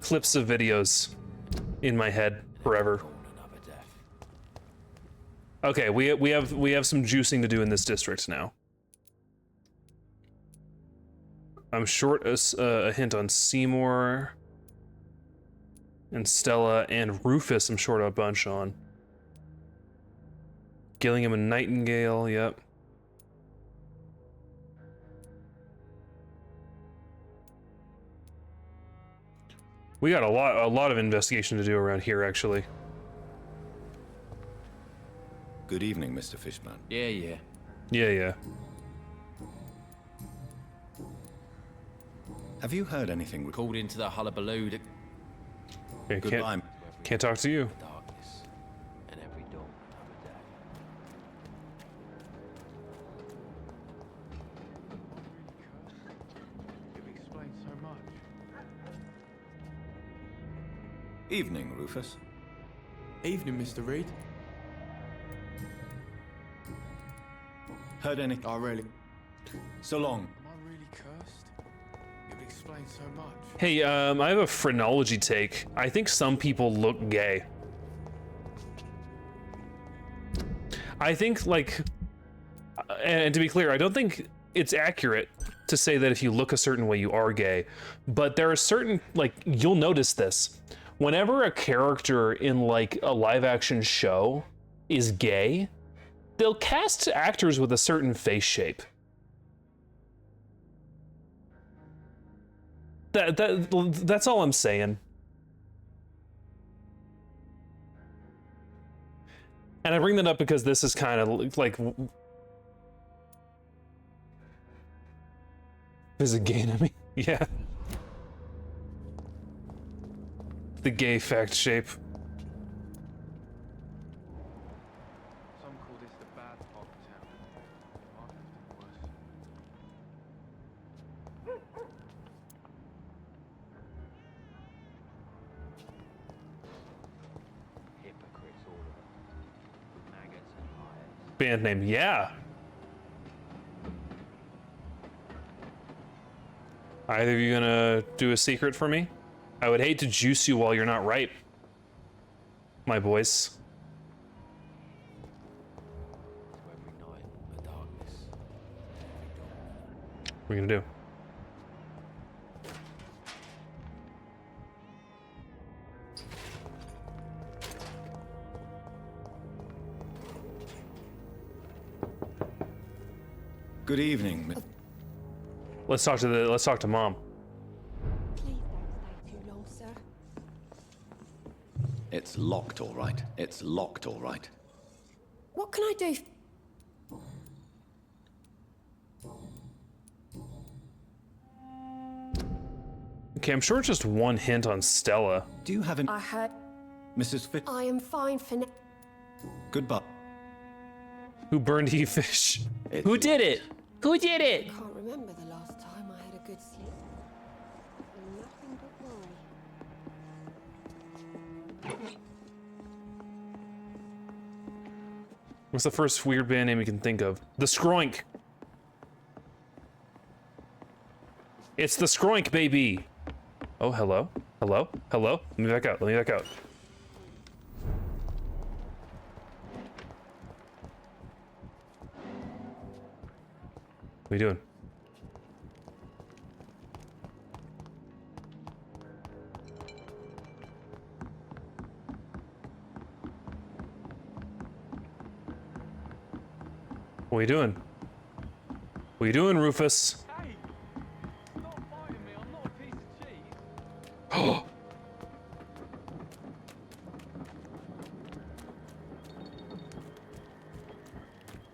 Clips of videos in my head forever. Okay, we have some juicing to do in this district now. I'm short a hint on Seymour and Stella and Rufus. I'm short a bunch on. Gillingham and Nightingale. Yep. We got a lot of investigation to do around here, actually. Good evening, Mr. Fishman. Yeah. Yeah. Have you heard anything? Called into the hullabaloo that... Okay, Goodbye. Can't talk to you. Darkness and every dawn another day. You've explained so much. Evening, Rufus. Evening, Mr. Reed. Heard anything? Oh, really? So long. Am I really cursed? You've explained so much. Hey, I have a phrenology take. I think some people look gay. I think, like, and to be clear, I don't think it's accurate to say that if you look a certain way, you are gay. But there are certain, like, you'll notice this. Whenever a character in, like, a live-action show is gay, they'll cast actors with a certain face shape. That's all I'm saying. And I bring that up because this is kind of like... Is it gay enemy? Yeah. The gay fact shape. Some call this the bad part of town. I've lived in worse. Hypocrites, all of them. Maggots and liars. Band name, yeah. Either of you gonna do a secret for me? I would hate to juice you while you're not ripe, my boys. Every night, the darkness. What are you gonna do? Good evening. Let's talk to Mom. Please don't stay too long, sir. It's locked, all right. It's locked, all right. What can I do? Okay, I'm sure it's just one hint on Stella. Do you have an... I heard... Mrs. Fit... I am fine for now. Goodbye. Who burned you fish? Who did it? Who did it? I can't remember the last time I had a good sleep. Nothing but worry. What's the first weird band name you can think of? The Skroink. It's the Skroink, baby. Oh, hello? Hello? Hello? Let me back out. Let me back out. What are you doing? What are you doing? What are you doing, Rufus? Hey! Stop fighting me, I'm not a piece of cheese. Oh!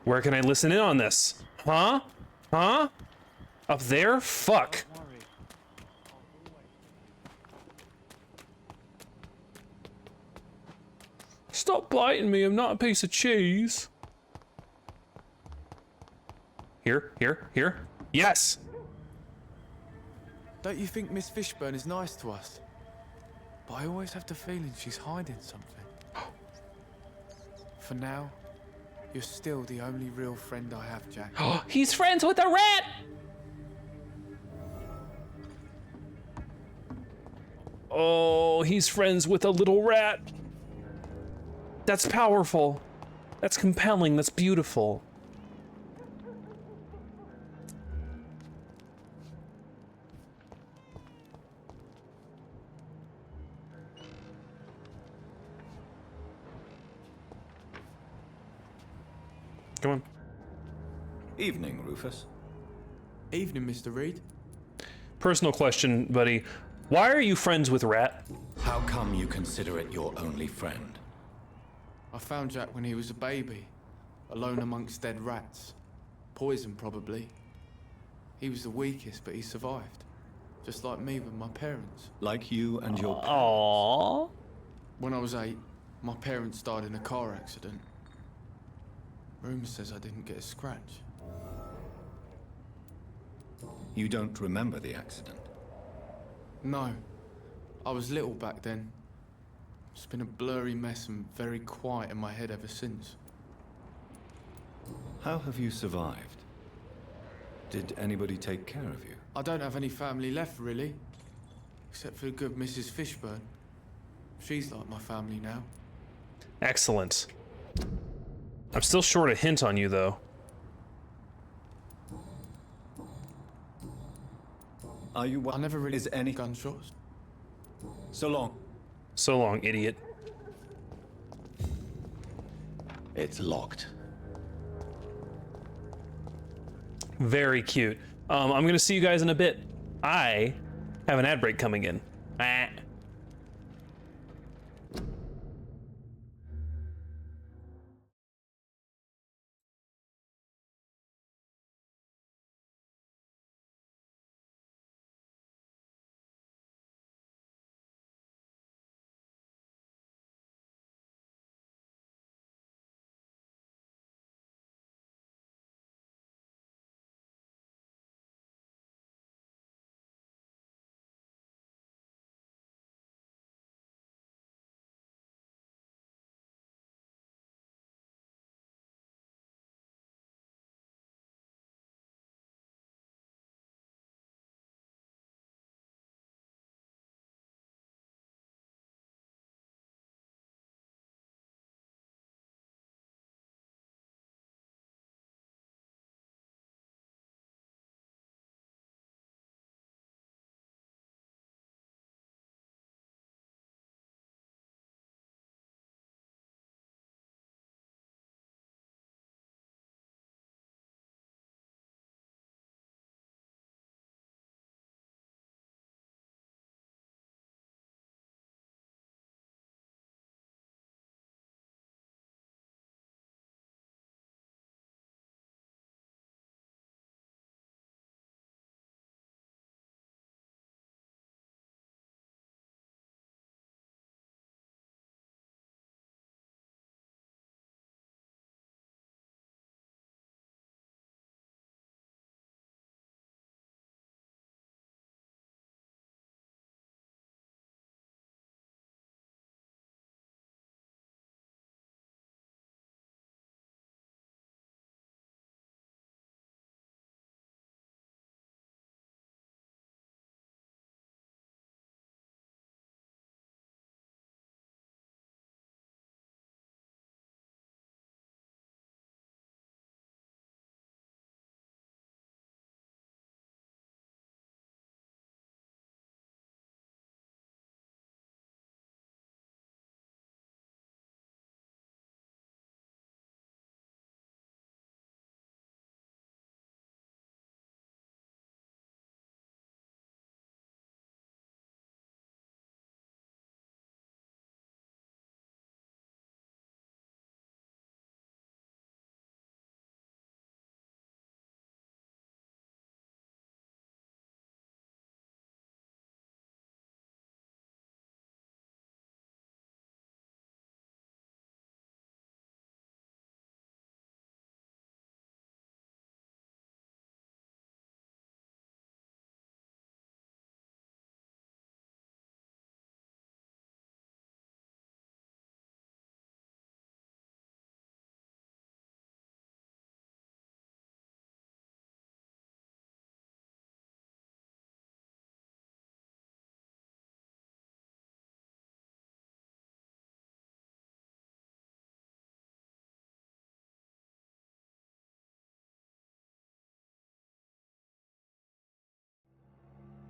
Where can I listen in on this? Huh? Huh? Up there? Fuck. Stop biting me, I'm not a piece of cheese. Here. Yes! Don't you think Miss Fishburne is nice to us? But I always have the feeling she's hiding something. For now, you're still the only real friend I have, Jack. He's friends with a rat! Oh, he's friends with a little rat. That's powerful. That's compelling. That's beautiful. Come on. Evening, Rufus. Evening, Mr. Reed. Personal question, buddy. Why are you friends with Rat? How come you consider it your only friend? I found Jack when he was a baby, alone amongst dead rats. Poison, probably. He was the weakest, but he survived. Just like me with my parents. Like you and your parents? Aww. When I was 8, my parents died in a car accident. Rumour says I didn't get a scratch. You don't remember the accident? No. I was little back then. It's been a blurry mess and very quiet in my head ever since. How have you survived? Did anybody take care of you? I don't have any family left, really. Except for the good Mrs. Fishburne. She's like my family now. Excellent. I'm still short a hint on you, though. Are you? I never really is any gunshots. So long. So long, idiot. It's locked. Very cute. I'm gonna see you guys in a bit. I have an ad break coming in.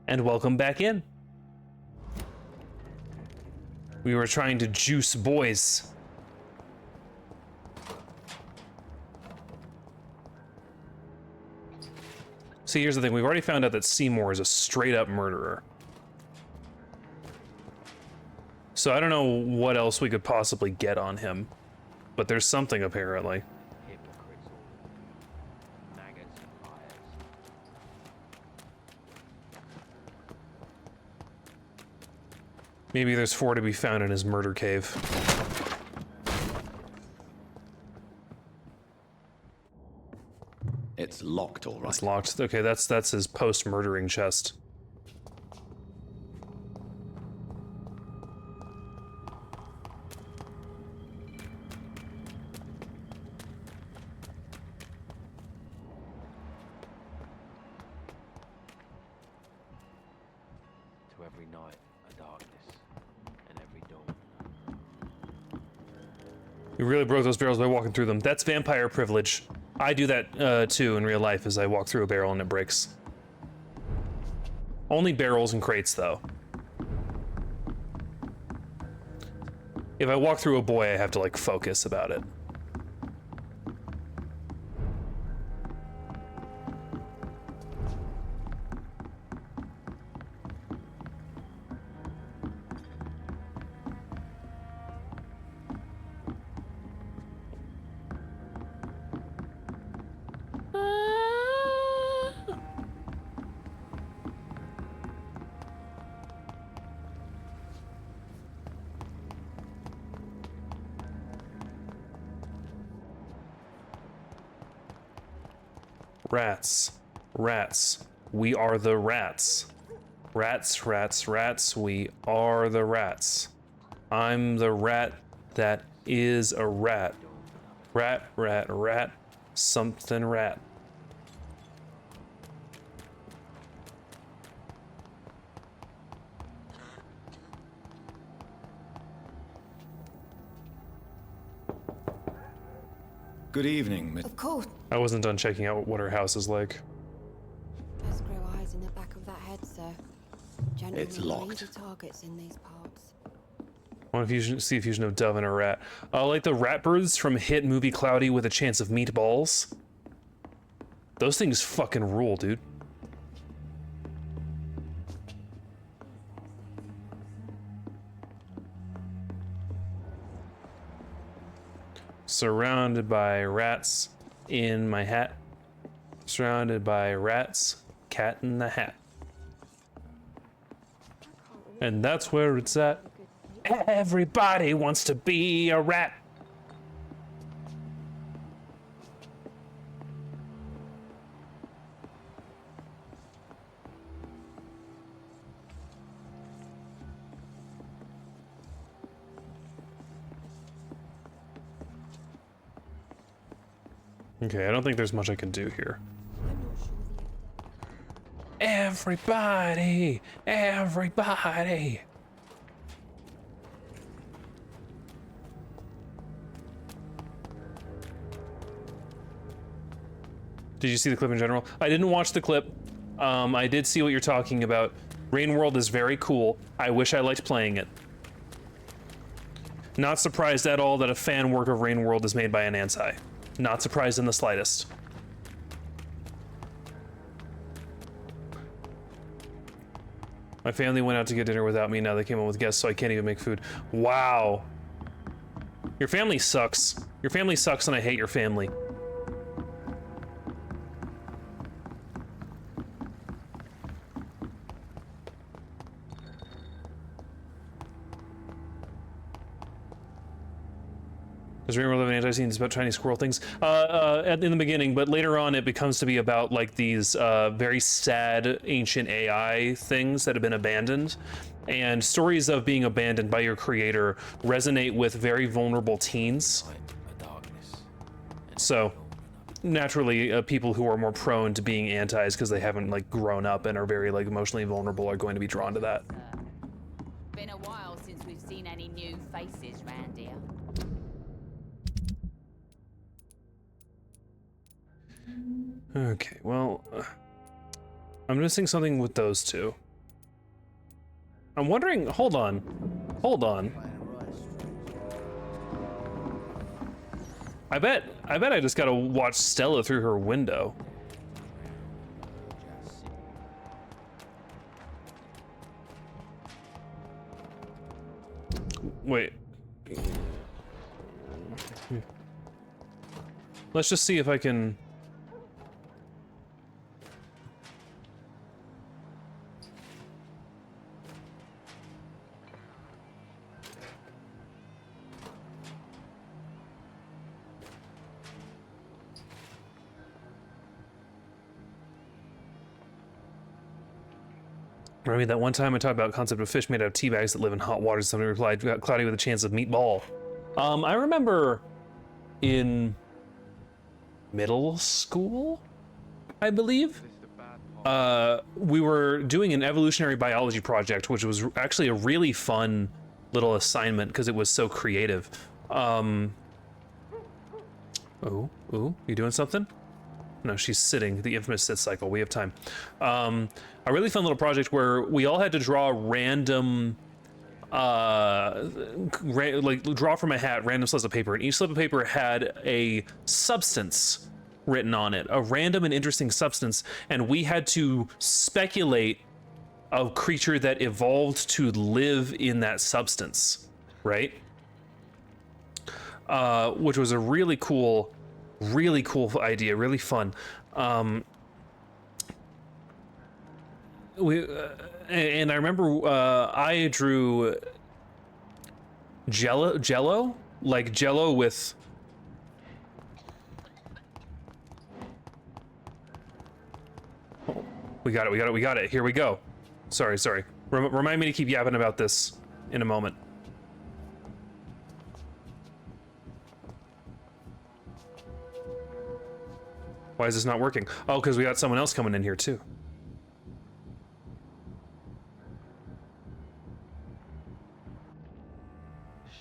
And welcome back in. We were trying to juice boys. See, here's the thing. We've already found out that Seymour is a straight-up murderer. So I don't know what else we could possibly get on him. But there's something, apparently. Maybe there's 4 to be found in his murder cave. It's locked, all right. It's locked. Okay, that's his post-murdering chest. To every night a darkness, and every dawn. You really broke those barrels by walking through them. That's vampire privilege. I do that too in real life as I walk through a barrel and it breaks. Only barrels and crates though. If I walk through a boy, I have to like focus about it. Rats. Rats. We are the rats. Rats, rats, rats. We are the rats. I'm the rat that is a rat. Rat, rat, rat. Something rat. Good evening, Miss. Of course. I wasn't done checking out what her house is like. Those grow eyes in the back of that head, sir. Gentlemen It's are locked. easy targets in these parts. I want to see a fusion of dove and a rat. Like the rat birds from hit movie Cloudy with a Chance of Meatballs. Those things fucking rule, dude. Surrounded by rats in my hat. Surrounded by rats, cat in the hat. And that's where it's at. Everybody wants to be a rat. Okay, I don't think there's much I can do here. Everybody! Everybody! Did you see the clip in general? I didn't watch the clip. I did see what you're talking about. Rain World is very cool. I wish I liked playing it. Not surprised at all that a fan work of Rain World is made by an anti. Not surprised in the slightest. My family went out to get dinner without me. Now they came home with guests, so I can't even make food. Wow. Your family sucks. Your family sucks and I hate your family. Does Rain World have an anti-scene about Chinese squirrel things? In the beginning, but later on it becomes to be about like these very sad ancient AI things that have been abandoned. And stories of being abandoned by your creator resonate with very vulnerable teens. So naturally, people who are more prone to being antis because they haven't like grown up and are very like emotionally vulnerable are going to be drawn to that. Been a while since we've seen any new faces round here. Okay, well, I'm missing something with those two. I'm wondering, hold on. I bet I just gotta watch Stella through her window. Wait. Let's just see if I can... Remember that one time I talked about concept of fish made out of tea bags that live in hot water? Somebody replied, "Got cloudy with a chance of meatball." I remember in middle school, I believe, we were doing an evolutionary biology project, which was actually a really fun little assignment because it was so creative. Oh, you doing something? No, she's sitting. The infamous sit cycle. We have time. A really fun little project where we all had to draw random, like draw from a hat random slips of paper, and each slip of paper had a substance written on it, a random and interesting substance, and we had to speculate a creature that evolved to live in that substance, right? Which was a really cool idea, really fun. And I remember I drew Jello, like Jello with. Oh, we got it. Here we go. Sorry. Remind me to keep yapping about this in a moment. Why is this not working? Oh, because we got someone else coming in here too.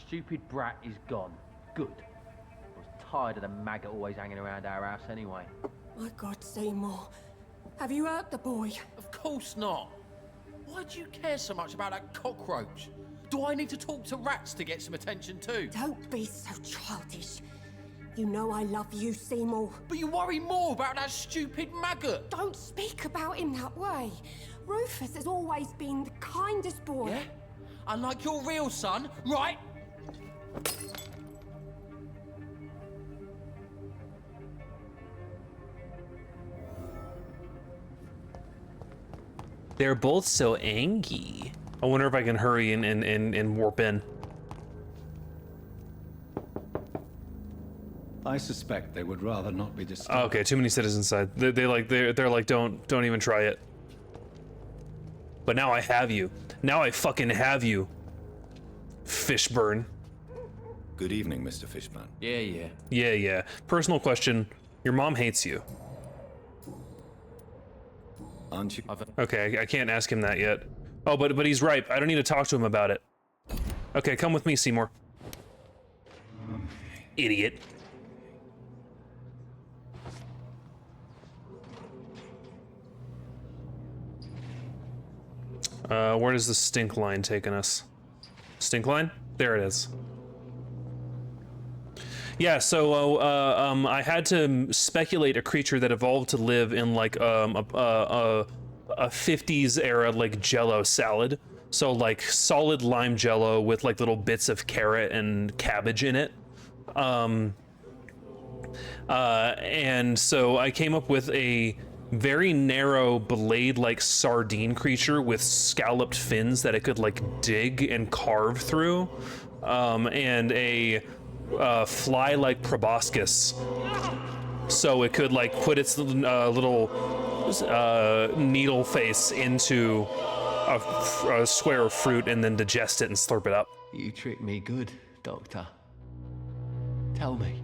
Stupid brat is gone. Good. I was tired of the maggot always hanging around our house anyway. My God, Seymour. Have you hurt the boy? Of course not. Why do you care so much about that cockroach? Do I need to talk to rats to get some attention too? Don't be so childish. You know I love you, Seymour. But you worry more about that stupid maggot. Don't speak about him that way. Rufus has always been the kindest boy. Yeah? Unlike your real son, right? They're both so angry. I wonder if I can hurry and warp in. I suspect they would rather not be disturbed. Oh, okay, too many citizens inside. They're like, don't even try it. But now I have you. Now I fucking have you. Fishburne. Good evening, Mr. Fishburne. Yeah. Personal question. Your mom hates you. Aren't you? Okay, I can't ask him that yet. Oh, but he's ripe. I don't need to talk to him about it. Okay, come with me, Seymour. Idiot. Where does the stink line taking us? Stink line? There it is. Yeah, so I had to speculate a creature that evolved to live in like a 50s era like Jello salad. So like solid lime Jello with like little bits of carrot and cabbage in it. And so I came up with a very narrow blade-like sardine creature with scalloped fins that it could like dig and carve through, and a fly-like proboscis, so it could like put its little needle face into a square of fruit and then digest it and slurp it up. You tricked me good, Doctor. Tell me,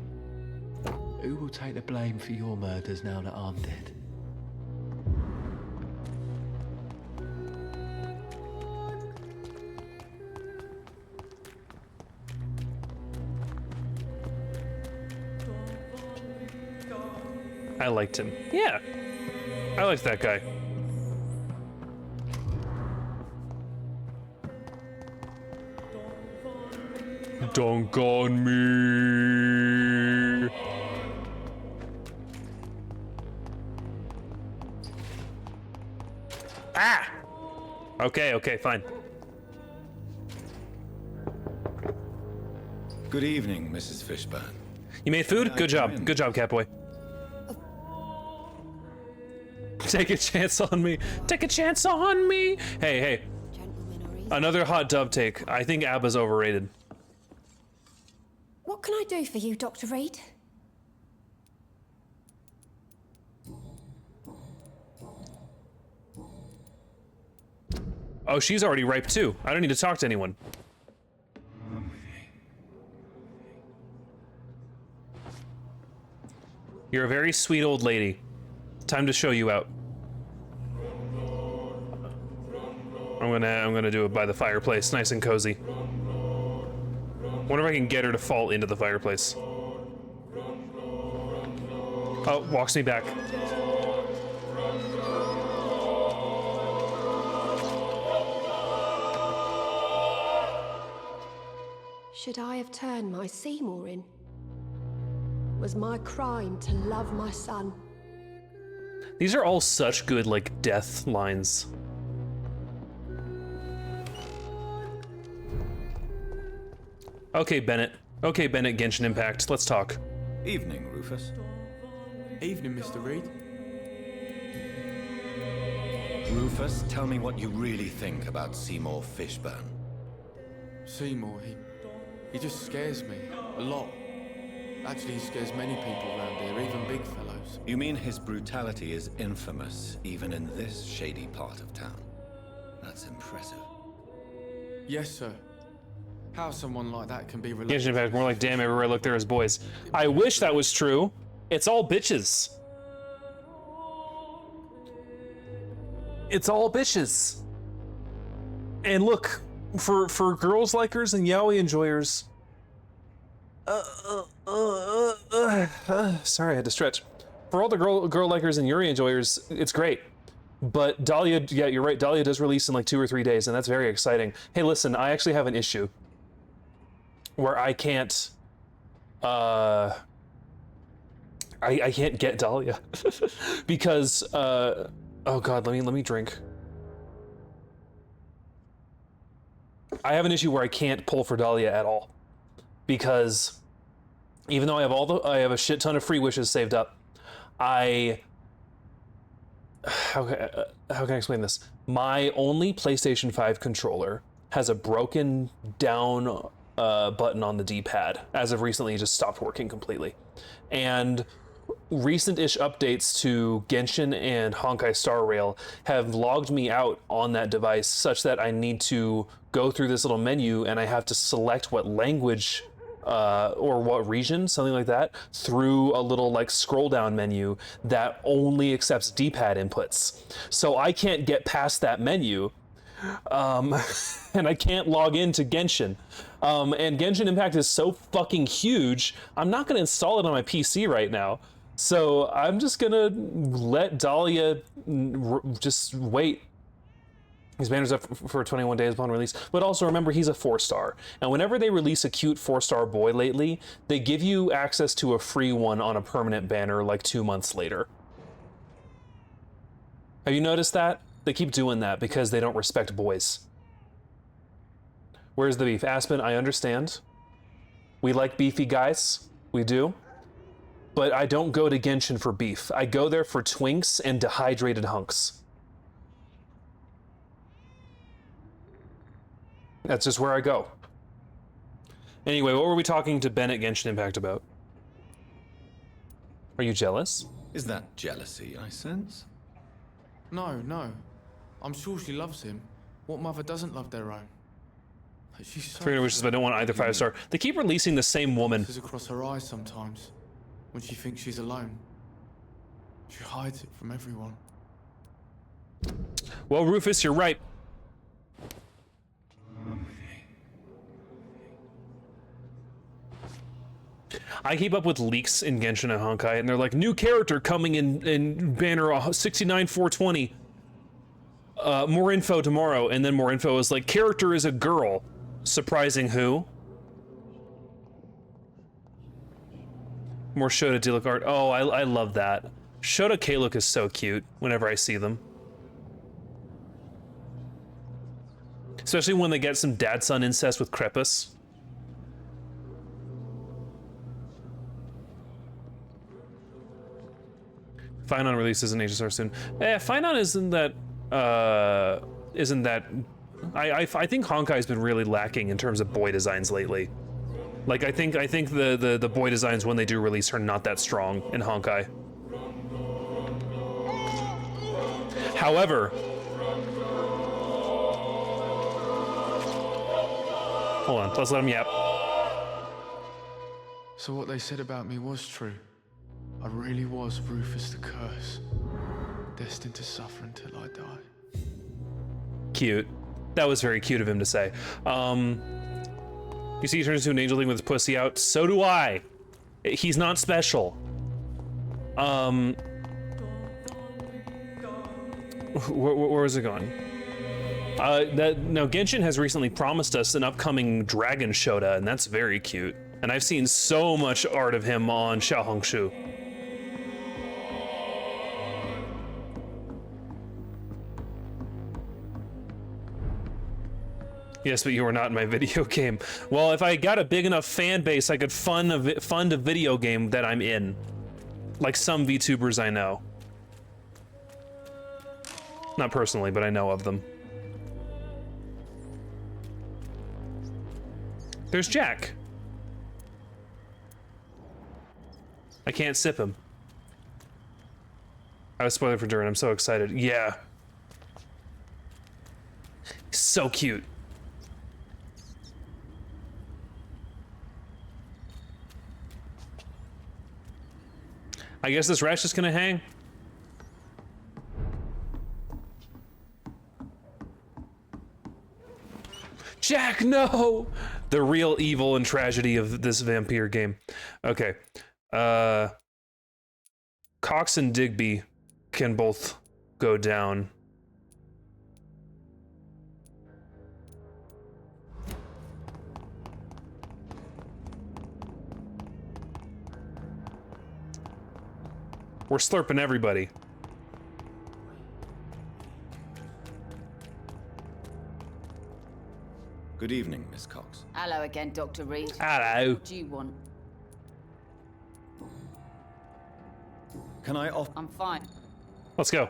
who will take the blame for your murders now that I'm dead? I liked him. Yeah, I liked that guy. dunk on me. Ah! Okay, fine. Good evening, Mrs. Fishburne. You made food? Good job, Catboy. Take a chance on me. Take a chance on me. Hey. Another hot dub take. I think ABBA's overrated. What can I do for you, Dr. Reed? Oh, she's already ripe too. I don't need to talk to anyone. You're a very sweet old lady. Time to show you out. I'm gonna do it by the fireplace, nice and cozy. Wonder if I can get her to fall into the fireplace. Oh, walks me back. Should I have turned my Seymour in? Was my crime to love my son? These are all such good, like, death lines. Okay, Bennett, Genshin Impact. Let's talk. Evening, Rufus. Evening, Mr. Reed. Rufus, tell me what you really think about Seymour Fishburne. Seymour, he just scares me. A lot. Actually, he scares many people around here, even big fellows. You mean his brutality is infamous, even in this shady part of town? That's impressive. Yes, sir. How someone like that can be Genshin related. Impact, more like, damn, everywhere I look there is boys. I wish that was true. It's all bitches. It's all bitches. And look, for girls likers and yaoi enjoyers. Sorry, I had to stretch. For all the girl likers and Yuri enjoyers, it's great. But Dahlia, yeah, you're right. Dahlia does release in like 2 or 3 days, and that's very exciting. Hey, listen, I actually have an issue where I can't, I can't get Dahlia because, oh God, let me drink. I have an issue where I can't pull for Dahlia at all because even though I have a shit ton of free wishes saved up, how can I explain this? My only PlayStation 5 controller has a broken down button on the D-pad. As of recently, it just stopped working completely. And recent-ish updates to Genshin and Honkai Star Rail have logged me out on that device such that I need to go through this little menu and I have to select what language or what region, something like that, through a little like scroll down menu that only accepts D-pad inputs. So I can't get past that menu, and I can't log into Genshin. And Genshin Impact is so fucking huge, I'm not gonna install it on my PC right now. So I'm just gonna let Dahlia just wait. His banner's up for 21 days upon release, but also remember he's a 4-star. And whenever they release a cute 4-star boy lately, they give you access to a free one on a permanent banner like 2 months later. Have you noticed that? They keep doing that because they don't respect boys. Where's the beef? Aspen, I understand. We like beefy guys, we do. But I don't go to Genshin for beef. I go there for twinks and dehydrated hunks. That's just where I go. Anyway, what were we talking to Ben at Genshin Impact about? Are you jealous? Is that jealousy I sense? No. I'm sure she loves him. What mother doesn't love their own? She's so... 300 wishes, but I don't want either 5-star. They keep releasing the same woman. Across her eyes sometimes, when she thinks she's alone. She hides it from everyone. Well, Rufus, you're right. I keep up with leaks in Genshin and Honkai, and they're like, new character coming in banner 69-420. More info tomorrow, and then more info is like, character is a girl. Surprising who? More Shota Diluc art. Oh, I love that. Shota Kaluk is so cute whenever I see them. Especially when they get some dad-son incest with Krepus. Finon releases an Asian Star soon. Finon isn't that I think Honkai's been really lacking in terms of boy designs lately. Like I think the boy designs when they do release are not that strong in Honkai. However, hold on, let's let him yap. So what they said about me was true. I really was Rufus the Curse, destined to suffer until I die. Cute. That was very cute of him to say. You see he turns into an angeling with his pussy out? So do I. He's not special. Where was it going? Now Genshin has recently promised us an upcoming Dragon Shota, and that's very cute. And I've seen so much art of him on Xiaohongshu. Yes, but you were not in my video game. Well, if I got a big enough fan base, I could fund a video game that I'm in. Like some VTubers I know. Not personally, but I know of them. There's Jack. I can't sip him. I was spoiling for Durin. I'm so excited. Yeah. So cute. I guess this rat's just gonna hang. Jack, no! The real evil and tragedy of this Vampyr game. Okay. Cox and Digby can both go down. We're slurping everybody. Good evening, Miss Cox. Hello again, Dr. Reed. Hello. What do you want? Can I off? I'm fine. Let's go.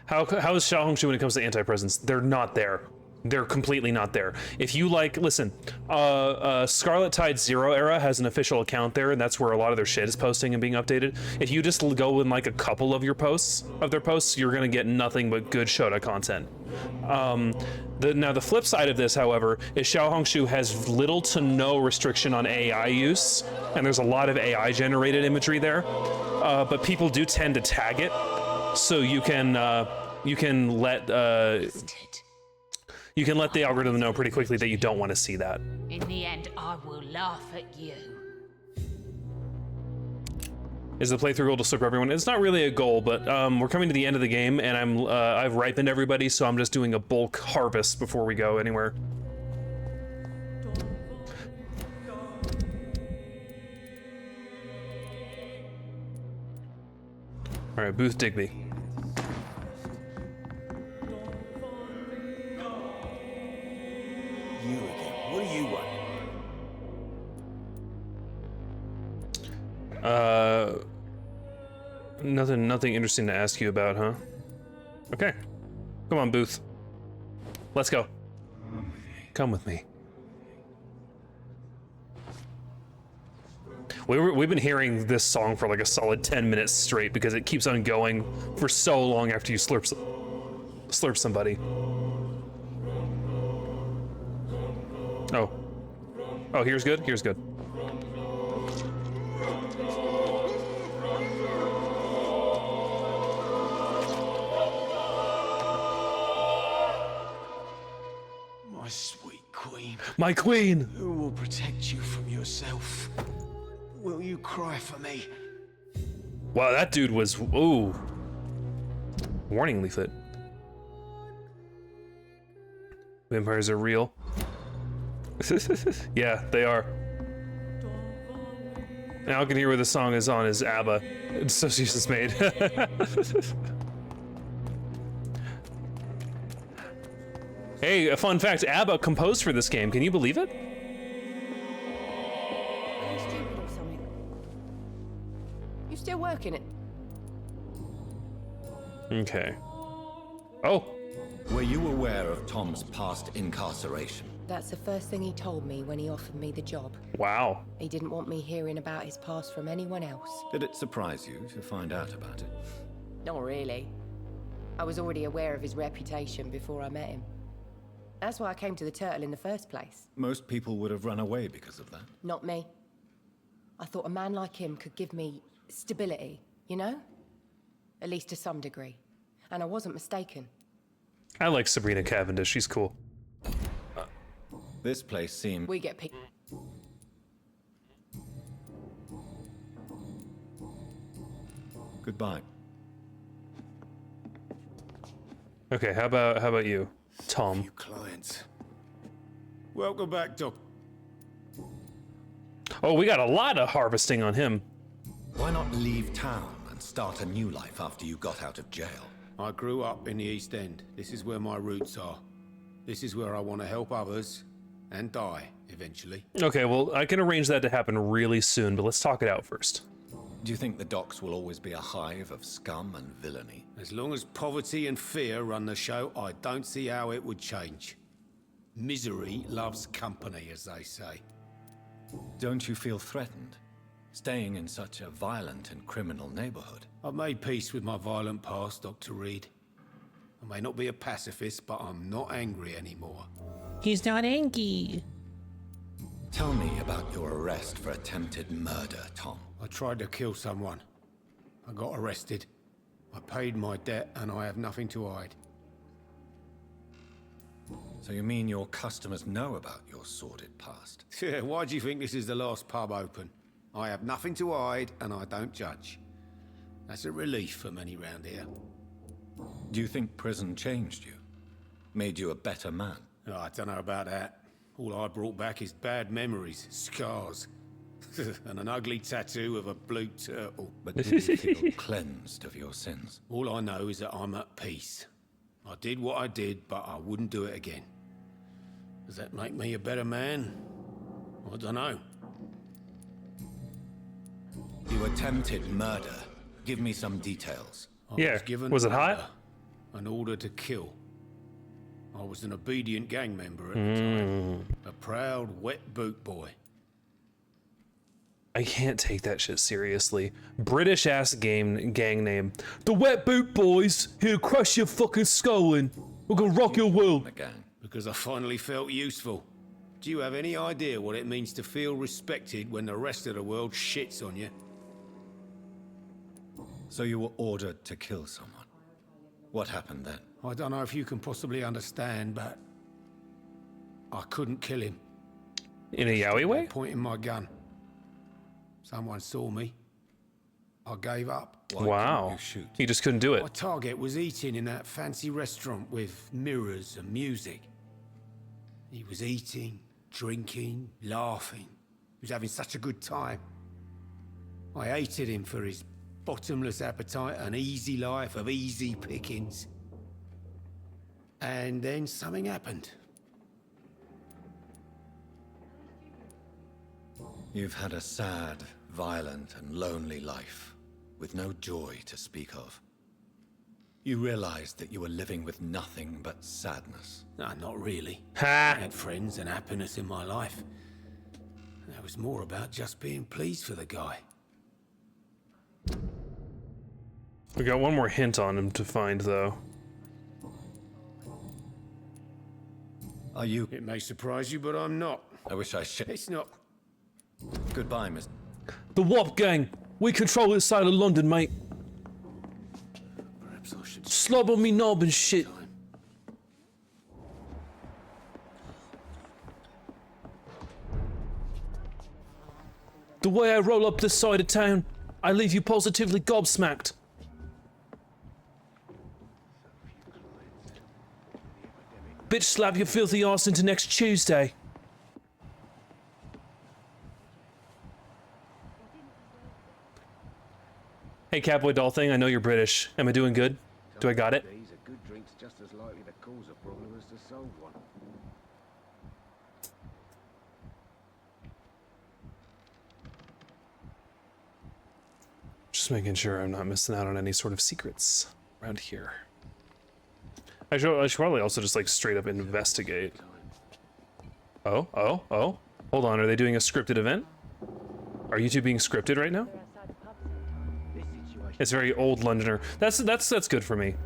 How is Xiaohongshu when it comes to antipresents? They're not there. They're completely not there. If you like, listen, Scarlet Tide Zero Era has an official account there, and that's where a lot of their shit is posting and being updated. If you just go in like a couple of their posts, you're gonna get nothing but good Shota content. Now the flip side of this, however, is Xiaohongshu has little to no restriction on AI use, and there's a lot of AI generated imagery there. But people do tend to tag it, so you can let the algorithm know pretty quickly that you don't want to see that. In the end, I will laugh at you. Is the playthrough goal to slip everyone? It's not really a goal, but we're coming to the end of the game, and I've ripened everybody, so I'm just doing a bulk harvest before we go anywhere. All right, Booth Digby. You again. What do you want? Nothing interesting to ask you about, huh? Okay. Come on, Booth. Let's go. Come with me. We've been hearing this song for like a solid 10 minutes straight because it keeps on going for so long after you slurp somebody. Oh, here's good? Here's good. My sweet queen. My queen! Who will protect you from yourself? Will you cry for me? Wow, that dude was, ooh. Warning leaflet. Vampires are real. Yeah, they are. Now I can hear where the song is on is ABBA. Associations made. Hey, a fun fact, ABBA composed for this game. Can you believe it? Are you stupid or something? You still working it? Okay. Oh. Were you aware of Tom's past incarceration? That's the first thing he told me when he offered me the job. Wow. He didn't want me hearing about his past from anyone else. Did it surprise you to find out about it? Not really. I was already aware of his reputation before I met him. That's why I came to the Turtle in the first place. Most people would have run away because of that. Not me. I thought a man like him could give me stability, you know? At least to some degree. And I wasn't mistaken. I like Sabrina Cavendish. She's cool. This place seemed... We get picked. Goodbye. Okay, how about you, Tom? Few clients. Welcome back, Doc. Oh, we got a lot of harvesting on him. Why not leave town and start a new life after you got out of jail? I grew up in the East End. This is where my roots are. This is where I want to help others and die eventually. Okay, well, I can arrange that to happen really soon, but let's talk it out first. Do you think the docks will always be a hive of scum and villainy? As long as poverty and fear run the show, I don't see how it would change. Misery loves company, as they say. Don't you feel threatened, staying in such a violent and criminal neighborhood? I've made peace with my violent past, Dr. Reed. I may not be a pacifist, but I'm not angry anymore. He's not angry. Tell me about your arrest for attempted murder, Tom. I tried to kill someone. I got arrested. I paid my debt, and I have nothing to hide. So you mean your customers know about your sordid past? Yeah, why do you think this is the last pub open? I have nothing to hide, and I don't judge. That's a relief for many round here. Do you think prison changed you? Made you a better man? Oh, I don't know about that. All I brought back is bad memories, scars, and an ugly tattoo of a blue turtle. But did you feel cleansed of your sins? All I know is that I'm at peace. I did what I did, but I wouldn't do it again. Does that make me a better man? I don't know. You attempted murder. Give me some details. Yeah, was given was it hot? An order to kill. I was an obedient gang member at the time. A proud, wet boot boy. I can't take that shit seriously. British ass gang name. The Wet Boot Boys, here to crush your fucking skull in. We're gonna rock your world. Because I finally felt useful. Do you have any idea what it means to feel respected when the rest of the world shits on you? So you were ordered to kill someone. What happened then? I don't know if you can possibly understand, but I couldn't kill him. In a yaoi way? Pointing my gun. Someone saw me. I gave up. Wow. He just couldn't do it. My target was eating in that fancy restaurant with mirrors and music. He was eating, drinking, laughing. He was having such a good time. I hated him for his bottomless appetite and easy life of easy pickings. And then something happened. You've had a sad, violent, and lonely life, with no joy to speak of. You realized that you were living with nothing but sadness. No, not really. Ha! I had friends and happiness in my life. That was more about just being pleased for the guy. We got one more hint on him to find, though. Are you? It may surprise you, but I'm not. I wish I should. It's not. Goodbye, Miss. The WAP gang. We control this side of London, mate. Perhaps I should slob on me knob and shit. The way I roll up this side of town, I leave you positively gobsmacked. Bitch slap your filthy ass into next Tuesday. Hey, Cowboy Doll thing, I know you're British. Am I doing good? Do I got it? These a good drink's just as likely to cause a problem as to solve one. Just making sure I'm not missing out on any sort of secrets around here. I should probably also just like straight up investigate. Oh. Hold on, are they doing a scripted event? Are you two being scripted right now? It's very old Londoner. That's good for me.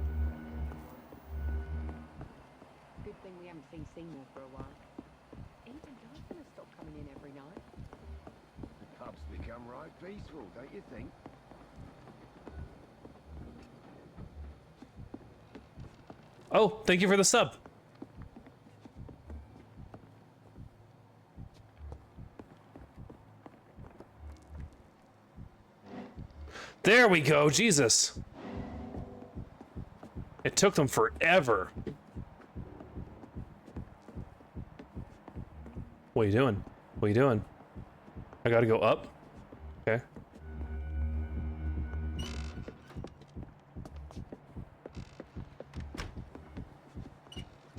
Good thing we haven't seen Seymour for a while. Even God's gonna stop coming in every night. The pub's become right peaceful, don't you think? Oh, thank you for the sub. There we go, Jesus. It took them forever. What are you doing? What are you doing? I gotta go up? Okay.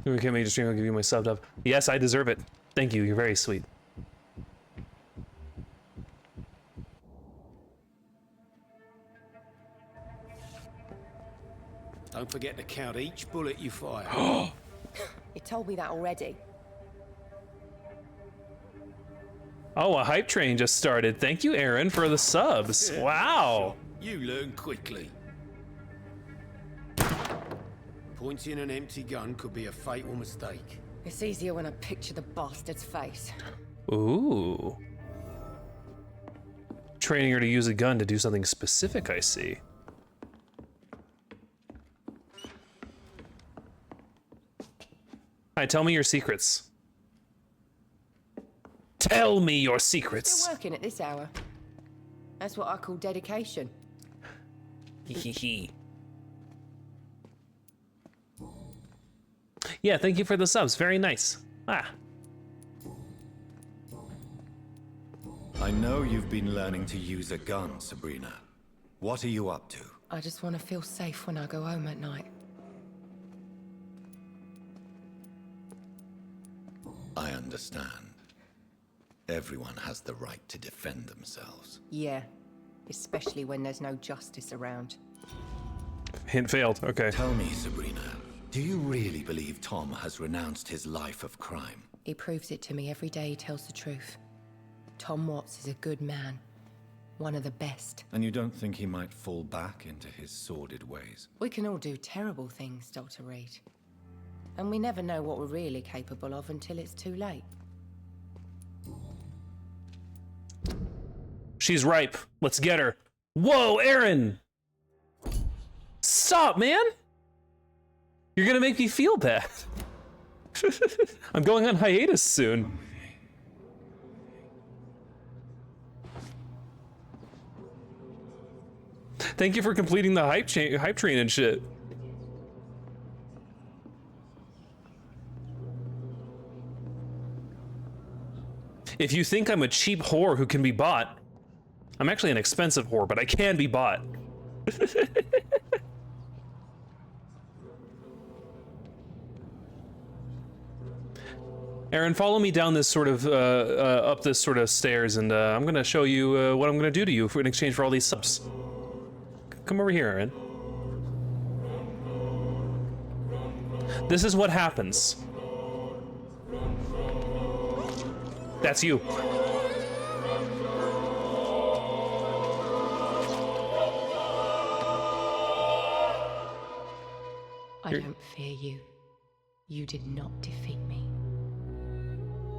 You can't make a stream, I'll give you my sub dub. Yes, I deserve it. Thank you, you're very sweet. Don't forget to count each bullet you fire. You told me that already. Oh, a hype train just started. Thank you, Aaron, for the subs. Yeah, wow. You learn quickly. Pointing an empty gun could be a fatal mistake. It's easier when I picture the bastard's face. Ooh. Training her to use a gun to do something specific, I see. Hi, tell me your secrets. Tell me your secrets. Still working at this hour. That's what I call dedication. Yeah, thank you for the subs. Very nice. Ah. I know you've been learning to use a gun, Sabrina. What are you up to? I just want to feel safe when I go home at night. I understand. Everyone has the right to defend themselves. Yeah, especially when there's no justice around. Hint failed. Okay. Tell me, Sabrina, do you really believe Tom has renounced his life of crime? He proves it to me every day he tells the truth. Tom Watts is a good man. One of the best. And you don't think he might fall back into his sordid ways? We can all do terrible things, Dr. Reed. And we never know what we're really capable of until it's too late. She's ripe. Let's get her. Whoa, Aaron! Stop, man! You're gonna make me feel bad. I'm going on hiatus soon. Thank you for completing the hype train and shit. If you think I'm a cheap whore who can be bought, I'm actually an expensive whore, but I can be bought. Aaron, follow me down this sort of, up this sort of stairs, and I'm gonna show you what I'm gonna do to you in exchange for all these subs. Come over here, Aaron. This is what happens. That's you. I don't fear you. You did not defeat me.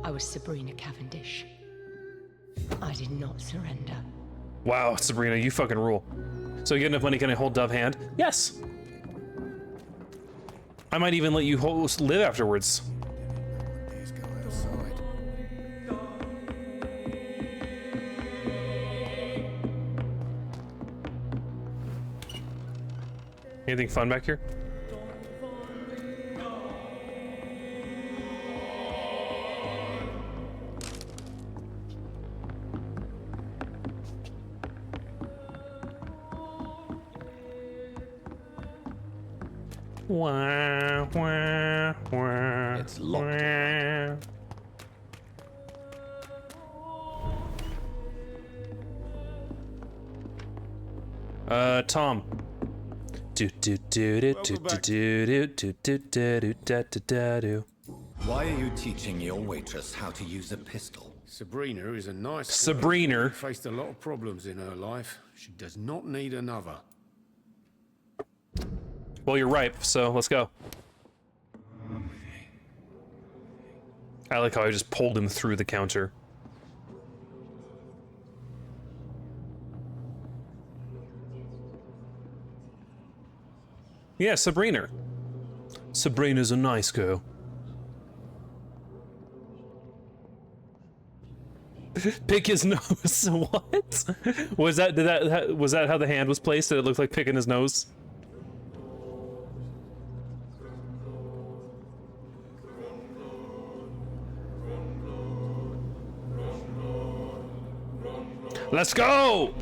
I was Sabrina Cavendish. I did not surrender. Wow, Sabrina, you fucking rule. So you get enough money, can I hold Dove hand? Yes. I might even let you live afterwards. Anything fun back here? Wah, wah, wah, It's locked. wah. Tom. Do do do do do do do do do do do do do. Why are you teaching your waitress how to use a pistol? Sabrina is a nice girl. Sabrina. Faced a lot of problems in her life. She does not need another. Well, you're ripe, so let's go. I like how I just pulled him through the counter. Yeah, Sabrina. Sabrina's a nice girl. Pick his nose. What? Was that was that how the hand was placed? That it looked like picking his nose? Let's go!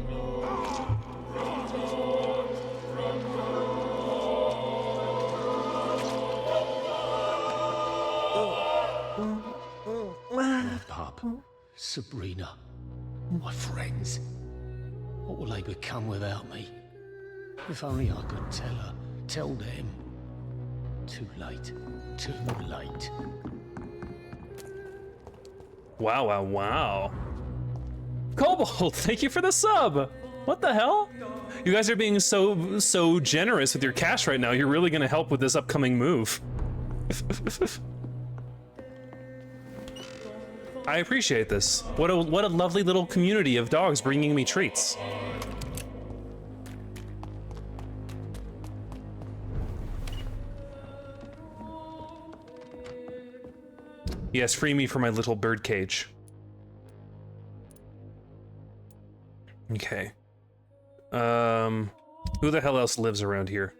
Pup, Sabrina, my friends. What will they become without me? If only I could tell her, tell them. Too late, too late. Wow, wow, wow. Cobalt, thank you for the sub. What the hell? You guys are being so generous with your cash right now. You're really gonna help with this upcoming move. I appreciate this. What a lovely little community of dogs bringing me treats. Yes, free me from my little bird cage. Okay. Who the hell else lives around here?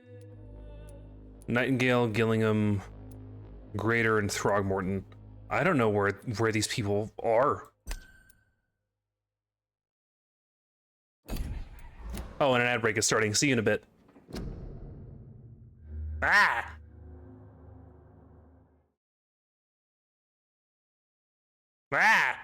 Nightingale, Gillingham, Greater, and Throgmorton. I don't know where these people are. Oh, and an ad break is starting. See you in a bit. Ah! Ah!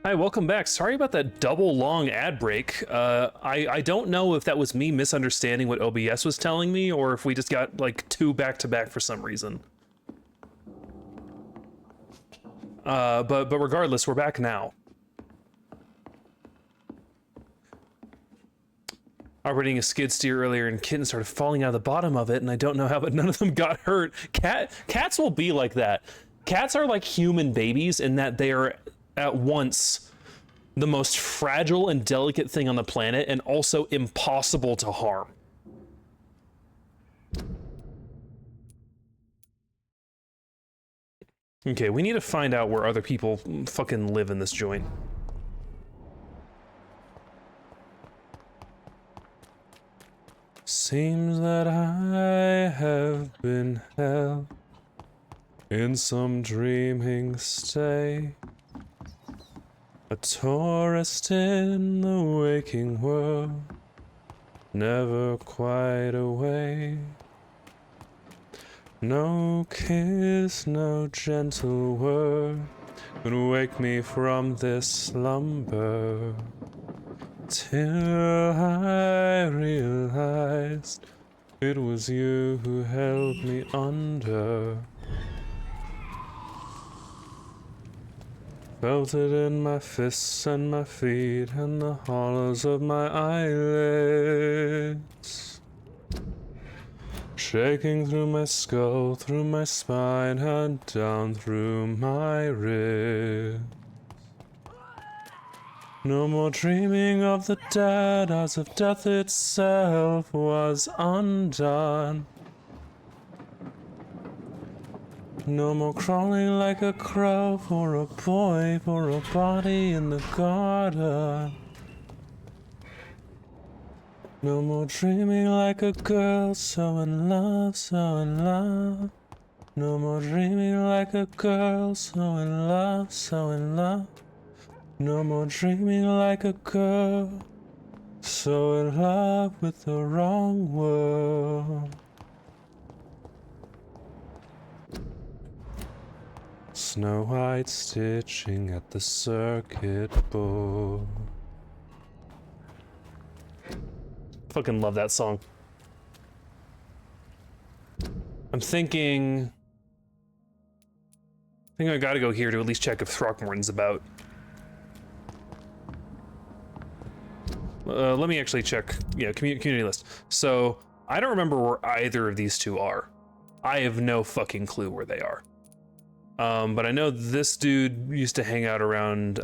Hi, welcome back. Sorry about that double long ad break. I don't know if that was me misunderstanding what OBS was telling me or if we just got like 2 back-to-back for some reason. But regardless, we're back now. Operating a skid steer earlier and kittens started falling out of the bottom of it, and I don't know how, but none of them got hurt. Cats will be like that. Cats are like human babies in that they are at once the most fragile and delicate thing on the planet and also impossible to harm. Okay, we need to find out where other people fucking live in this joint. Seems that I have been held in some dreaming state, a tourist in the waking world, never quite awake. No kiss, no gentle word could wake me from this slumber, till I realized it was you who held me under. Felt it in my fists and my feet and the hollows of my eyelids, shaking through my skull, through my spine, and down through my ribs. No more dreaming of the dead, as if death itself was undone. No more crawling like a crow for a boy, for a body in the garden. No more dreaming like a girl, so in love, so in love. No more dreaming like a girl, so in love, so in love. No more dreaming like a girl, so in love with the wrong world. Snow White stitching at the circuit board. Fucking love that song. I'm thinking... I think I gotta go here to at least check if Throckmorton's about. Let me actually check, yeah, community list. So, I don't remember where either of these two are. I have no fucking clue where they are. But I know this dude used to hang out around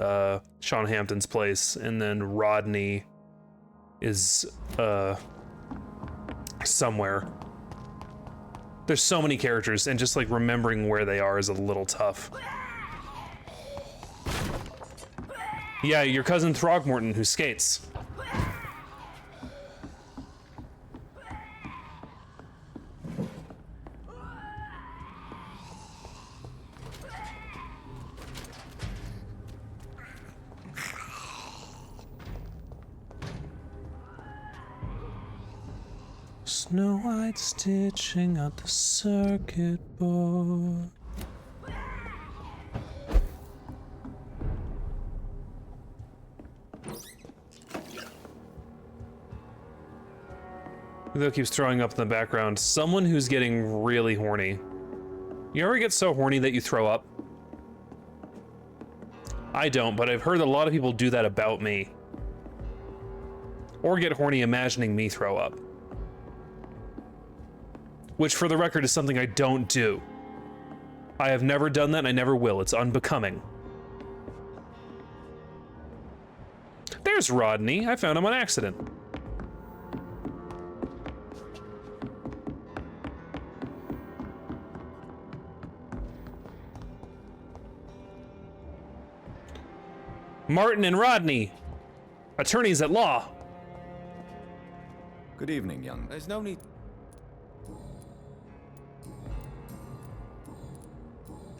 Sean Hampton's place, and then Rodney is somewhere. There's so many characters, and just like remembering where they are is a little tough. Yeah, your cousin Throckmorton who skates. Snow White stitching out the circuit board. Though keeps throwing up in the background. Someone who's getting really horny. You ever get so horny that you throw up? I don't, but I've heard a lot of people do that about me. Or get horny imagining me throw up. Which, for the record, is something I don't do. I have never done that and I never will. It's unbecoming. There's Rodney. I found him on accident. Martin and Rodney, attorneys at law. Good evening, young. There's no need.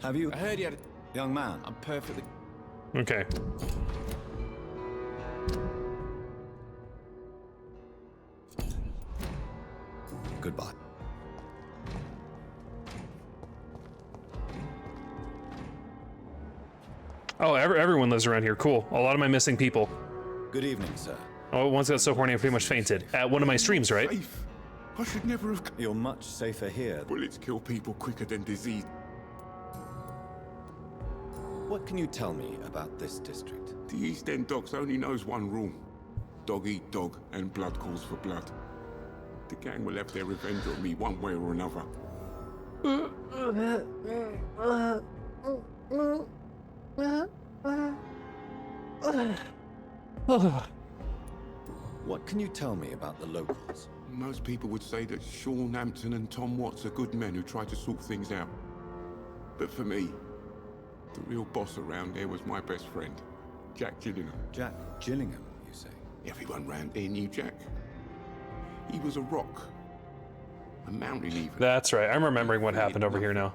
Have you? I heard you had a... Young man. I'm perfectly... Okay. Goodbye. Oh, everyone lives around here. Cool. A lot of my missing people. Good evening, sir. Oh, once got so horny I pretty much fainted. At one of my streams, right? Safe. I should never have... You're much safer here. Bullets kill people quicker than disease. What can you tell me about this district? The East End Docks only knows one rule. Dog eat dog, and blood calls for blood. The gang will have their revenge on me one way or another. What can you tell me about the locals? Most people would say that Sean Hampton and Tom Watts are good men who try to sort things out. But for me, the real boss around there was my best friend, Jack Gillingham. Jack Gillingham, you say? Everyone round there knew Jack. He was a rock. A mountain even. That's right. I'm remembering what happened over here now.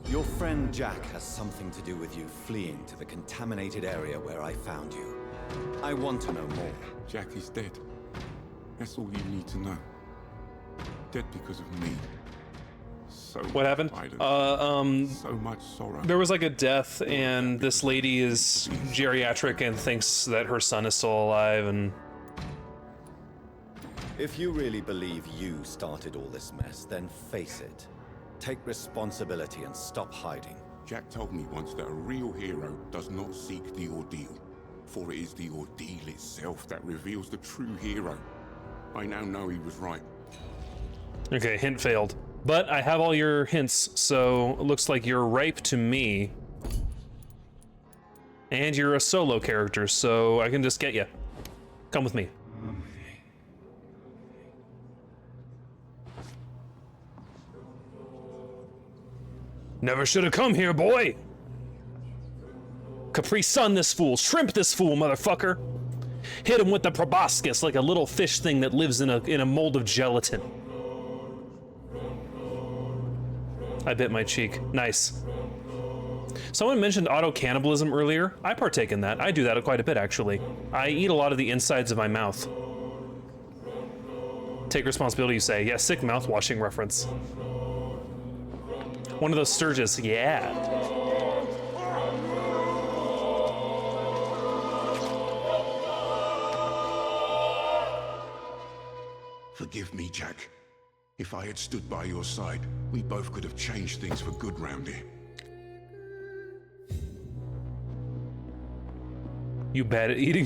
Your friend Jack has something to do with you fleeing to the contaminated area where I found you. I want to know more. Jack is dead. That's all you need to know. Dead because of me. So what happened? So much sorrow. There was like a death, and this lady is geriatric and thinks that her son is still alive, and... If you really believe you started all this mess, then face it. Take responsibility and stop hiding. Jack told me once that a real hero does not seek the ordeal, for it is the ordeal itself that reveals the true hero. I now know he was right. Okay, hint failed. But I have all your hints, so it looks like you're ripe to me. And you're a solo character, so I can just get you. Come with me. Never should have come here, boy! Capri Sun this fool, shrimp this fool, motherfucker! Hit him with the proboscis like a little fish thing that lives in a mold of gelatin. I bit my cheek. Nice. Someone mentioned auto-cannibalism earlier. I partake in that. I do that quite a bit, actually. I eat a lot of the insides of my mouth. Take responsibility, you say. Yeah, sick mouth-washing reference. One of those Sturgis, yeah. Forgive me, Jack. If I had stood by your side, we both could have changed things for good round here. You bad at eating?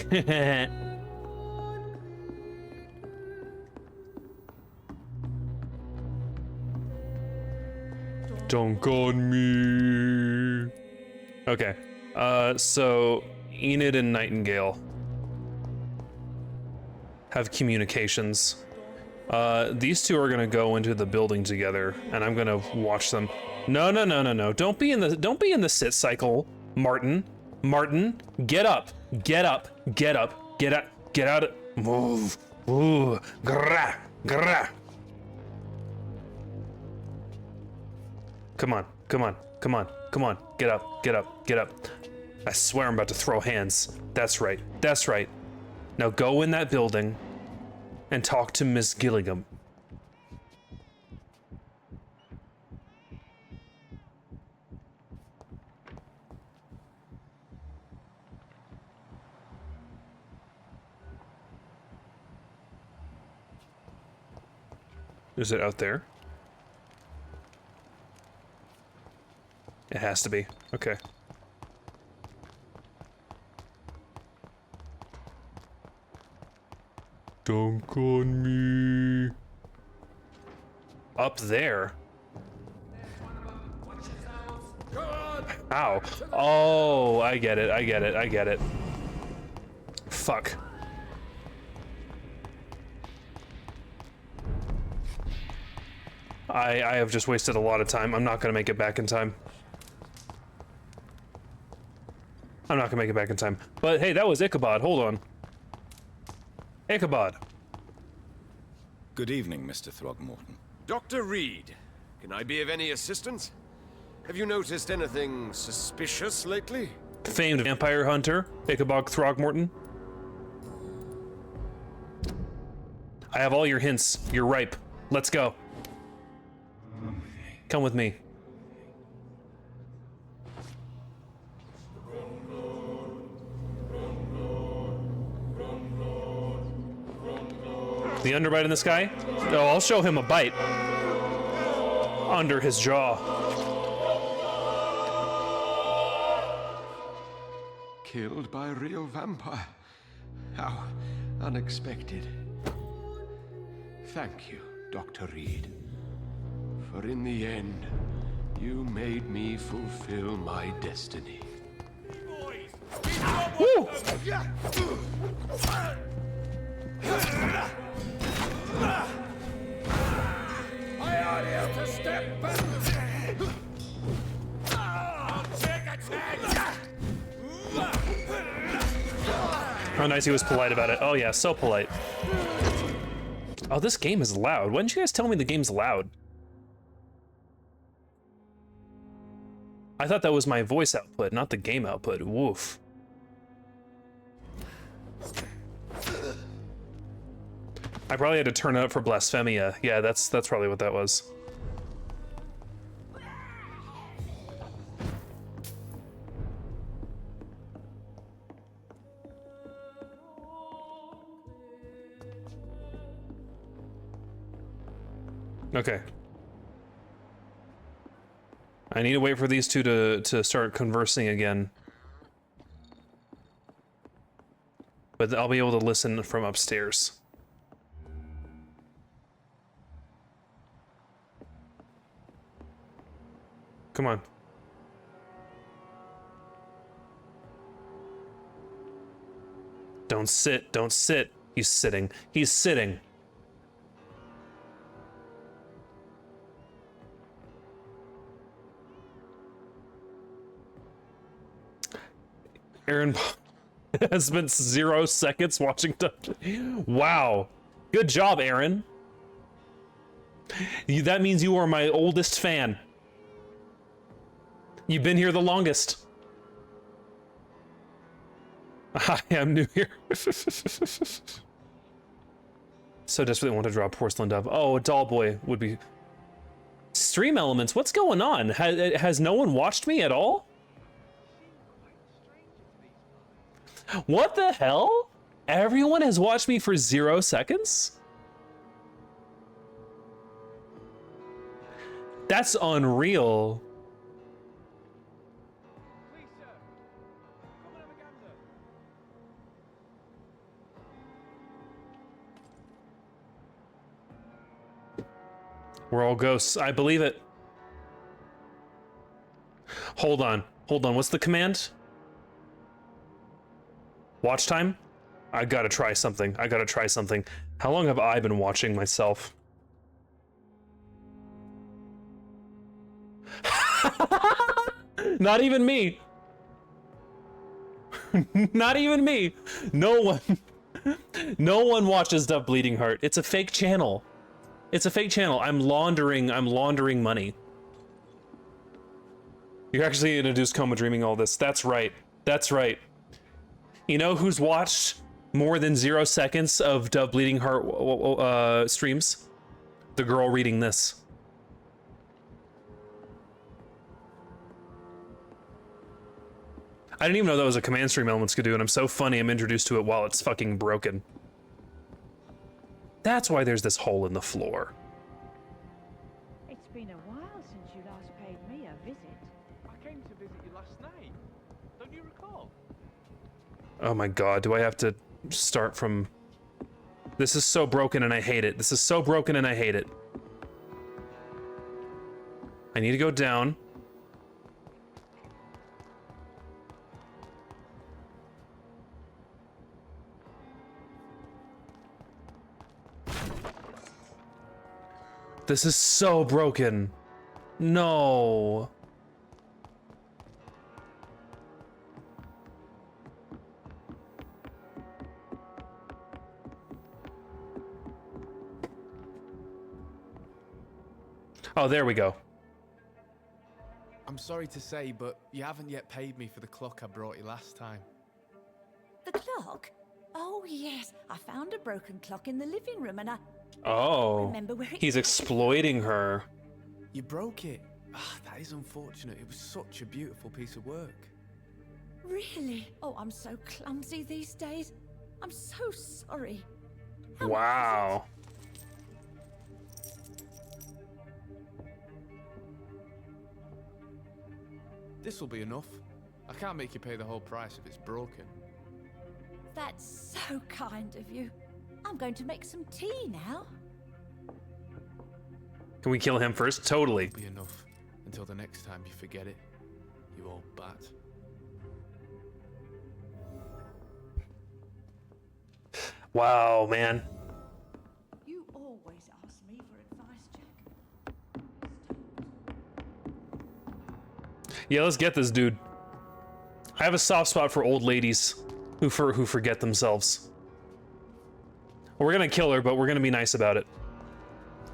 Dunk on me. Okay. So Enid and Nightingale have communications. These two are gonna go into the building together, and I'm gonna watch them. No. Don't be in the sit cycle, Martin. Martin, get up. Get out. Move. Ooh. Grah. Come on. Get up. I swear I'm about to throw hands. That's right. Now go in that building and talk to Miss Gillingham. Is it out there? It has to be. Okay. Dunk on me. Up there? Ow. Oh, I get it. Fuck. I have just wasted a lot of time. I'm not gonna make it back in time. But hey, that was Ichabod. Hold on. Ichabod. Good evening, Mr. Throgmorton. Dr. Reed, can I be of any assistance? Have you noticed anything suspicious lately? Famed vampire hunter, Ichabod Throgmorton. I have all your hints. You're ripe. Let's go. Come with me. The underbite in this guy? Oh, I'll show him a bite. Under his jaw. Killed by a real vampire. How unexpected. Thank you, Dr. Reed. For in the end, you made me fulfill my destiny. Woo! I ought you to step back. I'll take a chance. How nice he was polite about it. Oh yeah, so polite. Oh, this game is loud. Why didn't you guys tell me the game's loud? I thought that was my voice output, not the game output. Woof. I probably had to turn it up for blasphemia. Yeah, that's probably what that was. Okay. I need to wait for these two to start conversing again. But I'll be able to listen from upstairs. Come on. Don't sit, don't sit. He's sitting. He's sitting. Aaron has spent 0 seconds watching. Wow. Good job, Aaron. That means you are my oldest fan. You've been here the longest. Hi, I'm new here. So desperately want to draw a porcelain dove. Oh, a doll boy would be... Stream elements, what's going on? Has no one watched me at all? What the hell? Everyone has watched me for 0 seconds? That's unreal. We're all ghosts. I believe it. Hold on. Hold on. What's the command? Watch time? I gotta try something. I gotta try something. How long have I been watching myself? Not even me. Not even me. No one. No one watches Dove Bleeding Heart. It's a fake channel. It's a fake channel. I'm laundering money. You're actually introduced Coma Dreaming all this. That's right. That's right. You know who's watched more than 0 seconds of Dove Bleeding Heart streams? The girl reading this. I didn't even know that was a command stream elements could do, and I'm so funny I'm introduced to it while it's fucking broken. That's why there's this hole in the floor. It's been a while since you last paid me a visit. I came to visit you last night. Don't you recall? Oh my god, do I have to start from... This is so broken and I hate it. This is so broken and I hate it. I need to go down. This is so broken. No. Oh, there we go. I'm sorry to say, but you haven't yet paid me for the clock I brought you last time. The clock? Oh, yes. I found a broken clock in the living room and I... Oh, remember where it he's exploiting her. You broke it. Ah, that is unfortunate. It was such a beautiful piece of work. Really? Oh, I'm so clumsy these days. I'm so sorry. Wow. This'll be enough. I can't make you pay the whole price if it's broken. That's so kind of you. I'm going to make some tea now. Can we kill him first? Totally. It'll be enough until the next time you forget it, you old bat. Wow, man. You always ask me for advice, Jack. Yeah, let's get this dude. I have a soft spot for old ladies who forget themselves. We're gonna kill her, but we're gonna be nice about it.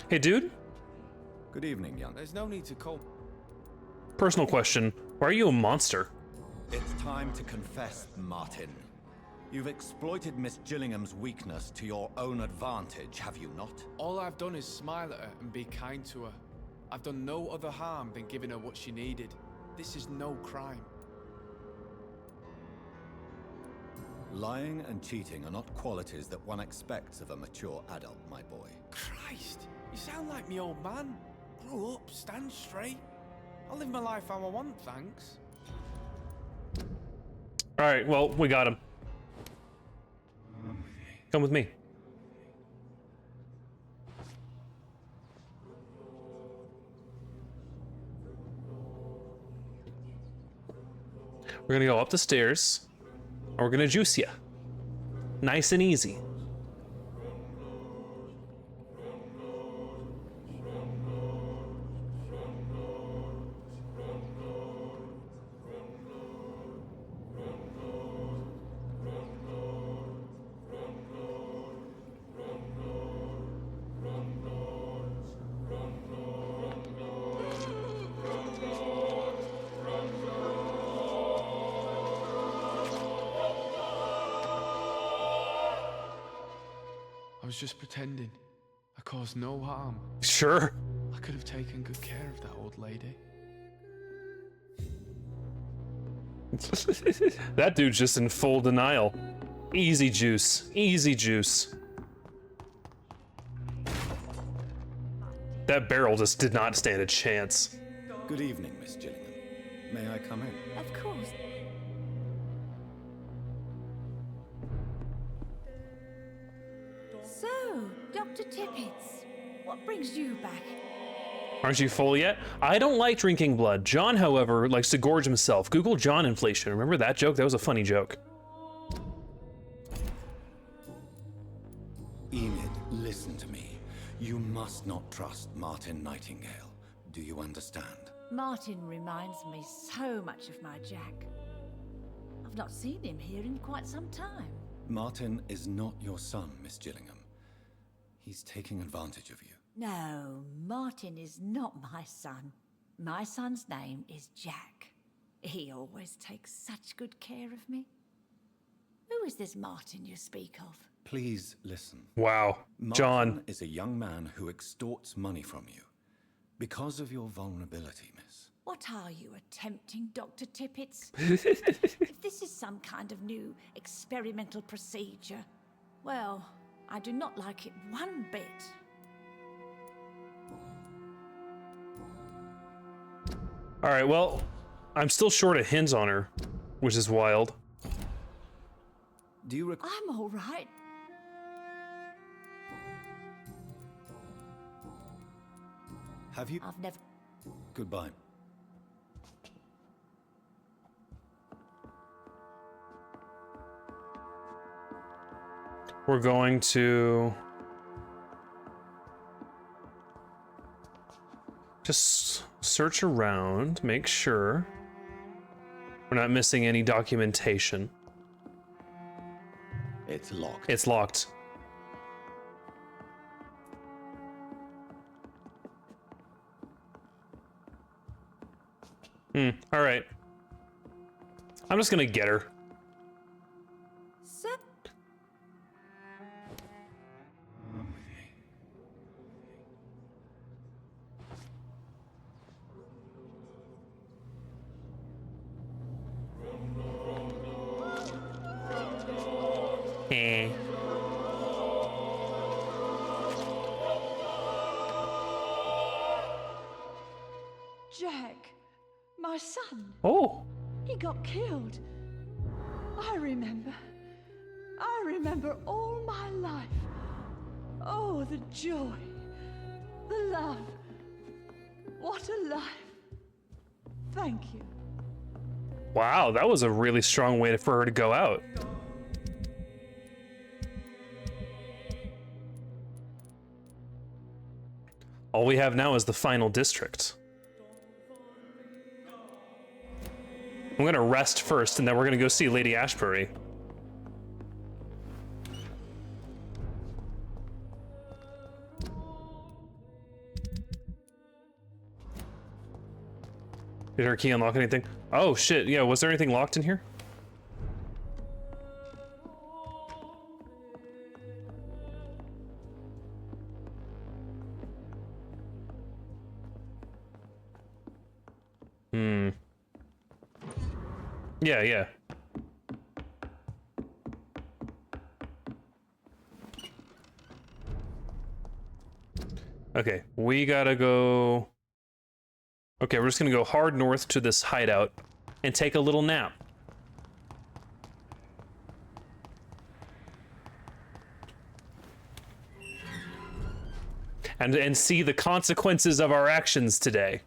Hey, dude. Good evening, young. There's no need to call. Personal question. Why are you a monster? It's time to confess, Martin. You've exploited Miss Gillingham's weakness to your own advantage, have you not? All I've done is smile at her and be kind to her. I've done no other harm than giving her what she needed. This is no crime. Lying and cheating are not qualities that one expects of a mature adult, my boy. Christ, you sound like me old man. Grow up, stand straight. I'll live my life how I want, thanks. Alright, well, we got him. Come with me. We're gonna go up the stairs, and we're gonna juice ya. Nice and easy. I was just pretending. I caused no harm. Sure. I could have taken good care of that old lady. That dude's just in full denial. Easy juice. Easy juice. That barrel just did not stand a chance. Good evening, Miss Gillingham. May I come in? Of course. So, Dr. Tippets, what brings you back? Aren't you full yet? I don't like drinking blood. John, however, likes to gorge himself. Google John inflation. Remember that joke? That was a funny joke. Enid, listen to me. You must not trust Martin Nightingale. Do you understand? Martin reminds me so much of my Jack. I've not seen him here in quite some time. Martin is not your son, Miss Gillingham. He's taking advantage of you. No, Martin is not my son. My son's name is Jack. He always takes such good care of me. Who is this Martin you speak of? Please listen. Wow. John. Martin is a young man who extorts money from you. Because of your vulnerability, miss. What are you attempting, Dr. Tippets? If this is some kind of new experimental procedure, well, I do not like it one bit. Alright, well, I'm still short of hints on her, which is wild. Do you I'm all right. Have you? I've never... Goodbye. We're going to just search around, make sure we're not missing any documentation. It's locked. It's locked. All right. I'm just gonna get her. Eh. Jack, my son. Oh. He got killed. I remember. I remember all my life. Oh, the joy. The love. What a life. Thank you. Wow, that was a really strong way for her to go out. All we have now is the final district. I'm gonna rest first, and then we're gonna go see Lady Ashbury. Did her key unlock anything? Oh shit, yeah, was there anything locked in here? Hmm. Yeah. Okay, we gotta go... Okay, we're just gonna go hard north to this hideout and take a little nap. And see the consequences of our actions today.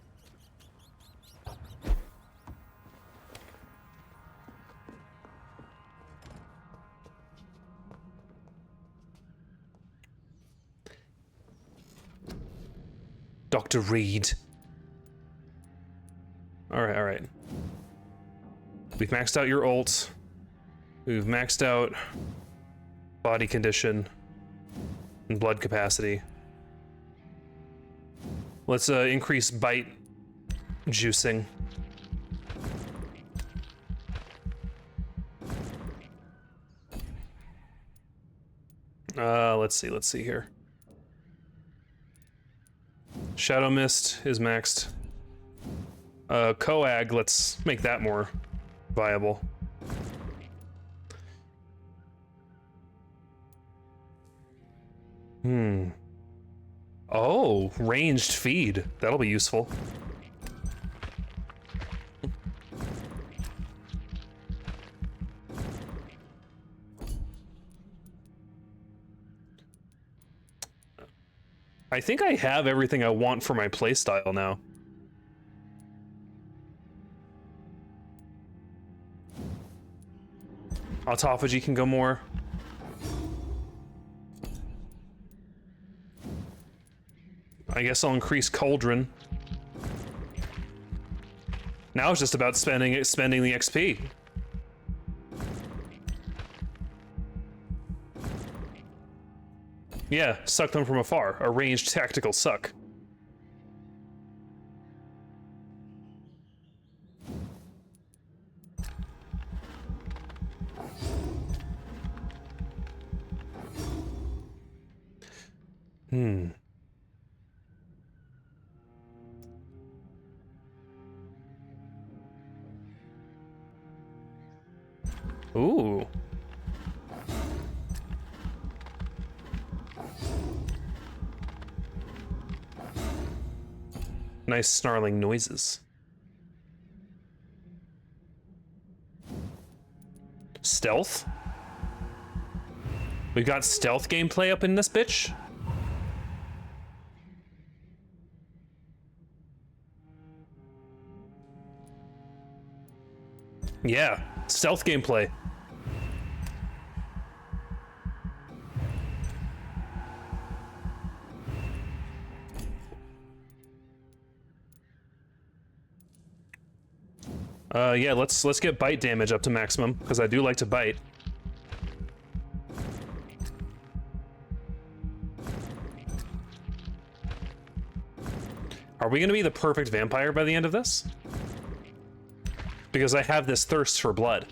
Dr. Reed. Alright. We've maxed out your ult. We've maxed out body condition and blood capacity. Let's increase bite juicing. Let's see here. Shadow Mist is maxed. Coag, let's make that more viable. Oh, ranged feed. That'll be useful. I think I have everything I want for my playstyle now. Autophagy can go more. I guess I'll increase Cauldron. Now it's just about spending the XP. Yeah, suck them from afar. A ranged tactical suck. Ooh. Nice snarling noises. Stealth? We've got stealth gameplay up in this bitch? Yeah, stealth gameplay. Yeah, let's get bite damage up to maximum, because I do like to bite. Are we gonna be the perfect vampire by the end of this? Because I have this thirst for blood.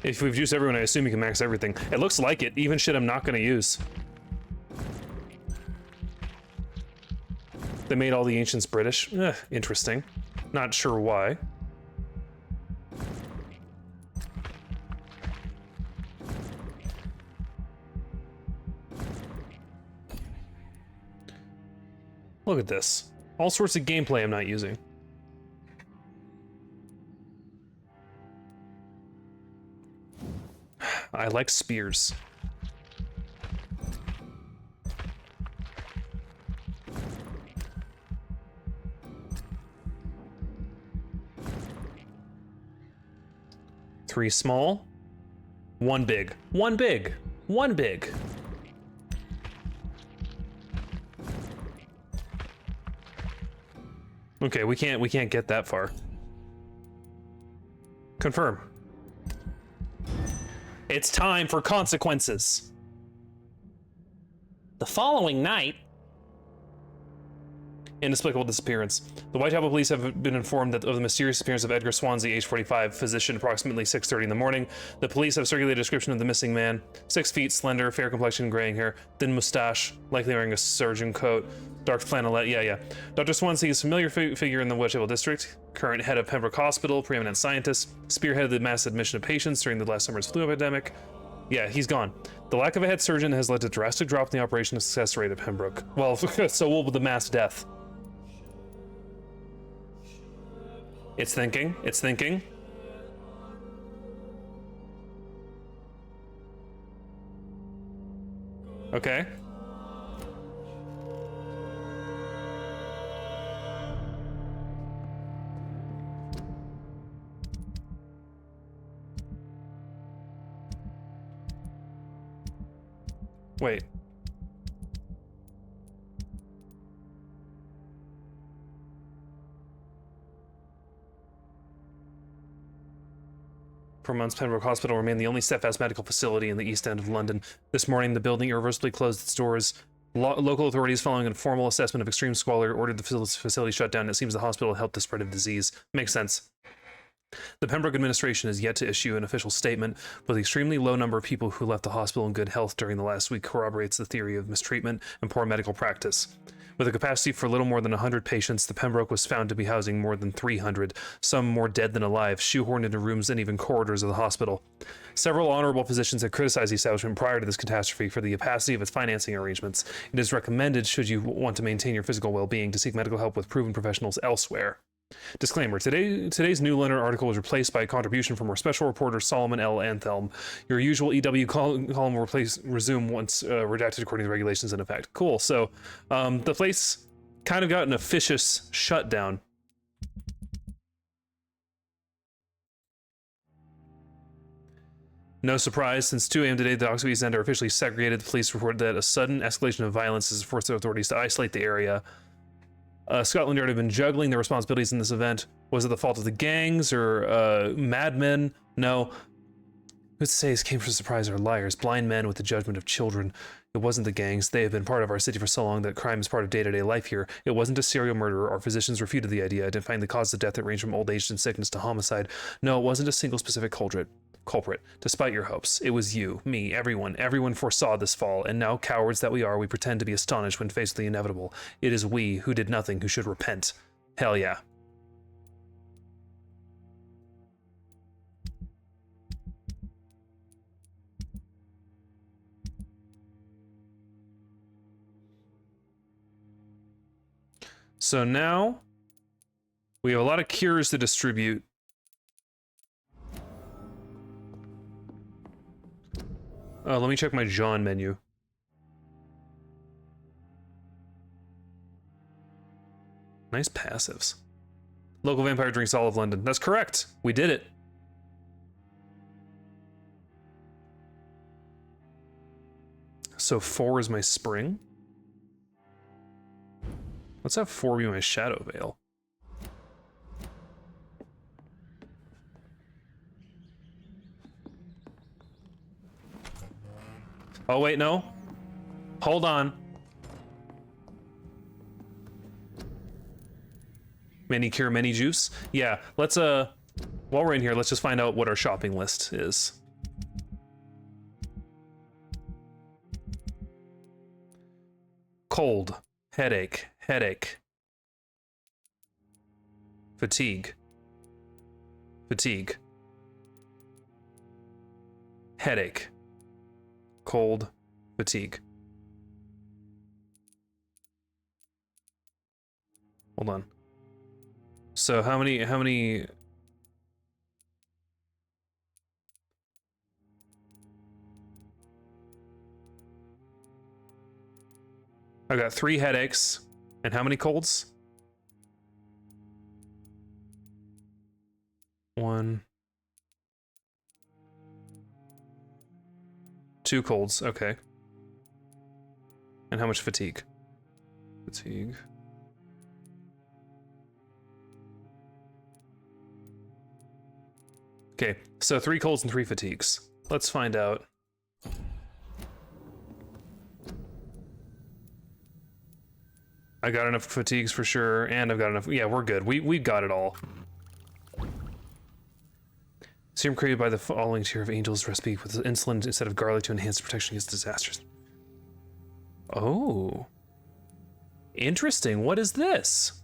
If we've juiced everyone, I assume you can max everything. It looks like it. Even shit I'm not gonna use. They made all the ancients British. Interesting. Not sure why. Look at this. All sorts of gameplay I'm not using. I like spears. Three small, one big. One big. One big. Okay, we can't get that far. Confirm. It's time for consequences. The following night, inexplicable disappearance. The Whitechapel police have been informed of the mysterious disappearance of Edgar Swansea, age 45, physician, approximately 6:30 in the morning. The police have circulated a description of the missing man. 6 feet, slender, fair complexion, graying hair, thin mustache, likely wearing a surgeon coat, dark flannelette, yeah. Dr. Swansea is a familiar figure in the Whitechapel district, current head of Pembroke Hospital, preeminent scientist, spearheaded the mass admission of patients during the last summer's flu epidemic. Yeah, he's gone. The lack of a head surgeon has led to a drastic drop in the operation success rate at Pembroke. Well, so will the mass death. It's thinking. It's thinking. Okay. Wait. For months, Pembroke Hospital remained the only steadfast medical facility in the East End of London. This morning, the building irreversibly closed its doors. Local authorities, following a formal assessment of extreme squalor, ordered the facility shut down. It seems the hospital helped the spread of disease. Makes sense. The Pembroke administration is yet to issue an official statement, but the extremely low number of people who left the hospital in good health during the last week corroborates the theory of mistreatment and poor medical practice. With a capacity for little more than 100 patients, the Pembroke was found to be housing more than 300, some more dead than alive, shoehorned into rooms and even corridors of the hospital. Several honorable physicians have criticized the establishment prior to this catastrophe for the opacity of its financing arrangements. It is recommended, should you want to maintain your physical well-being, to seek medical help with proven professionals elsewhere. Disclaimer, today's New Leonard article was replaced by a contribution from our special reporter Solomon L. Anthelm. Your usual EW column will resume once redacted according to regulations in effect. Cool, so the place kind of got an officious shutdown. No surprise, since 2 a.m. today, the docks of East End are officially segregated. The police reported that a sudden escalation of violence has forced the authorities to isolate the area. Scotland Yard have been juggling their responsibilities in this event. Was it the fault of the gangs or madmen? No. Who's to say this came from surprise or liars? Blind men with the judgment of children. It wasn't the gangs. They have been part of our city for so long that crime is part of day-to-day life here. It wasn't a serial murderer. Our physicians refuted the idea, identifying the cause of death that ranged from old age and sickness to homicide. No, it wasn't a single specific culprit. Despite your hopes, it was you, me, everyone foresaw this fall, and now, cowards that we are, we pretend to be astonished when faced with the inevitable. It is we, who did nothing, who should repent. Hell yeah. So now, we have a lot of cures to distribute. Let me check my John menu. Nice passives. Local vampire drinks all of London. That's correct. We did it. So 4 is my spring. Let's have 4 be my shadow veil. Oh wait, no. Hold on. Many cure, many juice. Yeah, let's while we're in here, let's just find out what our shopping list is. Cold. Headache. Headache. Fatigue. Fatigue. Headache. Cold. Fatigue. Hold on. So how many I got 3 headaches and how many colds? 1, 2 colds, okay. And how much fatigue? Fatigue. Okay, so 3 colds and 3 fatigues. Let's find out. I got enough fatigues for sure, and I've got enough. Yeah, we're good. We've got it all. Serum created by the following tier of angels recipe with insulin instead of garlic to enhance protection against disasters. Oh. Interesting. What is this?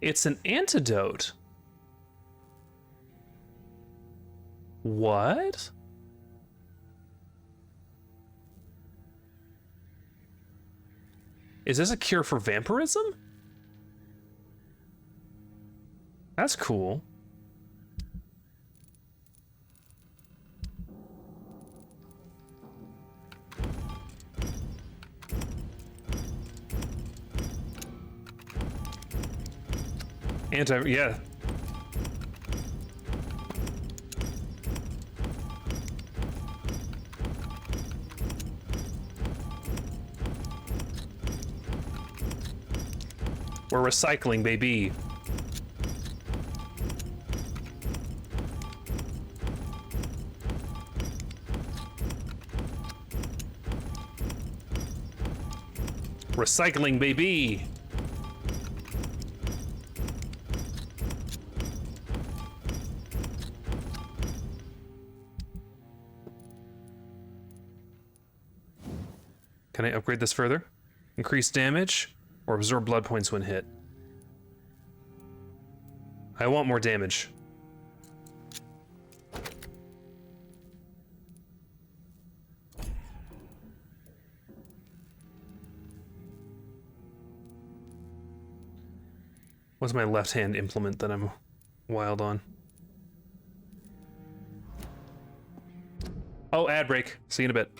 It's an antidote. What? Is this a cure for vampirism? That's cool. Yeah. We're recycling, baby. Recycling, baby. Can I upgrade this further? Increase damage or absorb blood points when hit? I want more damage. What's my left hand implement that I'm wild on? Oh, ad break. See you in a bit.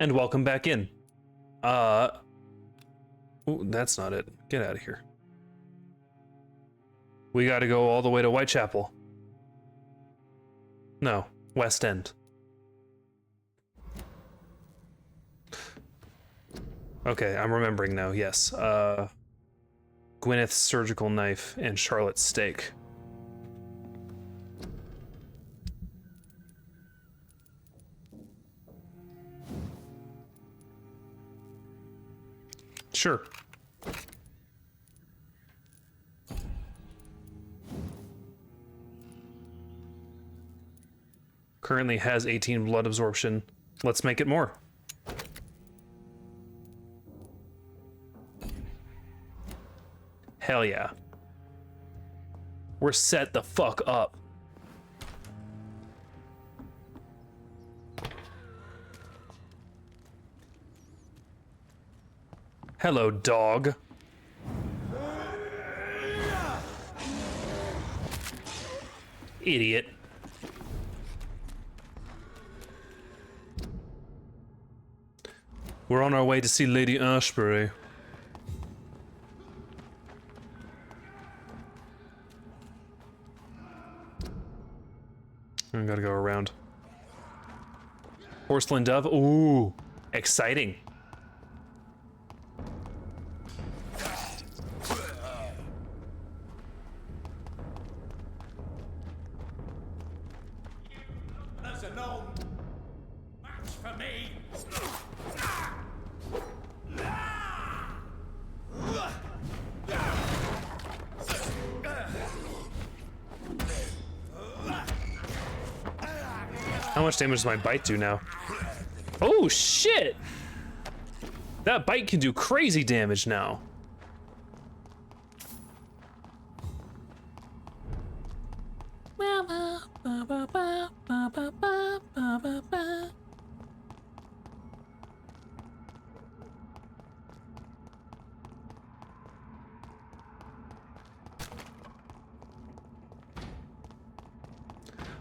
And welcome back in. Ooh, that's not it. Get out of here. We gotta go all the way to Whitechapel. No, West End. Okay, I'm remembering now, yes. Gwyneth's surgical knife and Charlotte's steak. Sure. Currently has 18 blood absorption. Let's make it more. Hell yeah. We're set the fuck up. Hello, dog. Idiot. We're on our way to see Lady Ashbury. I gotta go around. Porcelain dove. Ooh, exciting. That's a no match for me. How much damage does my bite do now? Oh shit! That bite can do crazy damage now.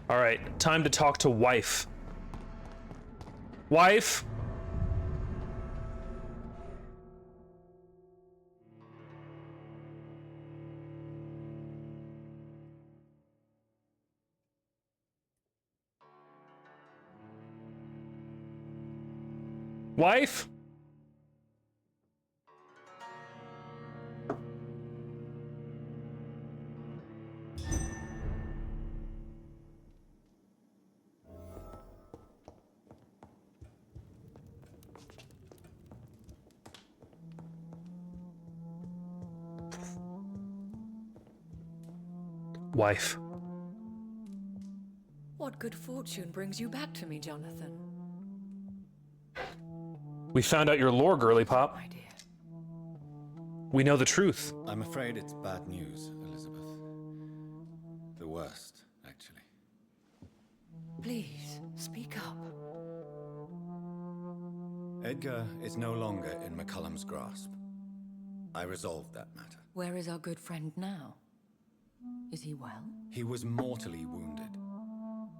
All right, time to talk to wife. Wife? Wife? Wife. What good fortune brings you back to me, Jonathan? We found out your lore, girly pop. My dear. We know the truth. I'm afraid it's bad news, Elizabeth. The worst, actually. Please, speak up. Edgar is no longer in McCullum's grasp. I resolved that matter. Where is our good friend now? Is he well? He was mortally wounded.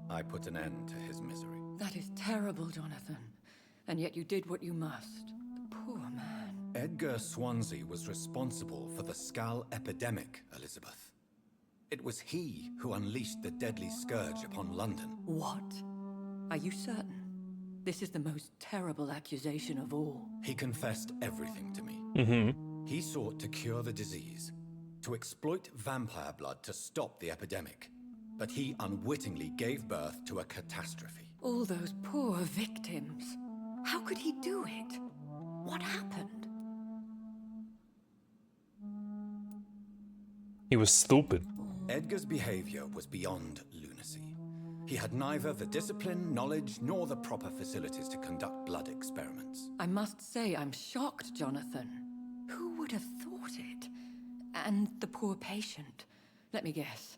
I put an end to his misery. That is terrible, Jonathan. And yet you did what you must. The poor man. Edgar Swansea was responsible for the Skull epidemic, Elizabeth. It was he who unleashed the deadly scourge upon London. What? Are you certain? This is the most terrible accusation of all. He confessed everything to me. Mm-hmm. He sought to cure the disease, to exploit vampire blood to stop the epidemic. But he unwittingly gave birth to a catastrophe. All those poor victims. How could he do it? What happened? He was stupid. Edgar's behavior was beyond lunacy. He had neither the discipline, knowledge, nor the proper facilities to conduct blood experiments. I must say I'm shocked, Jonathan. Who would have thought it? And the poor patient. Let me guess.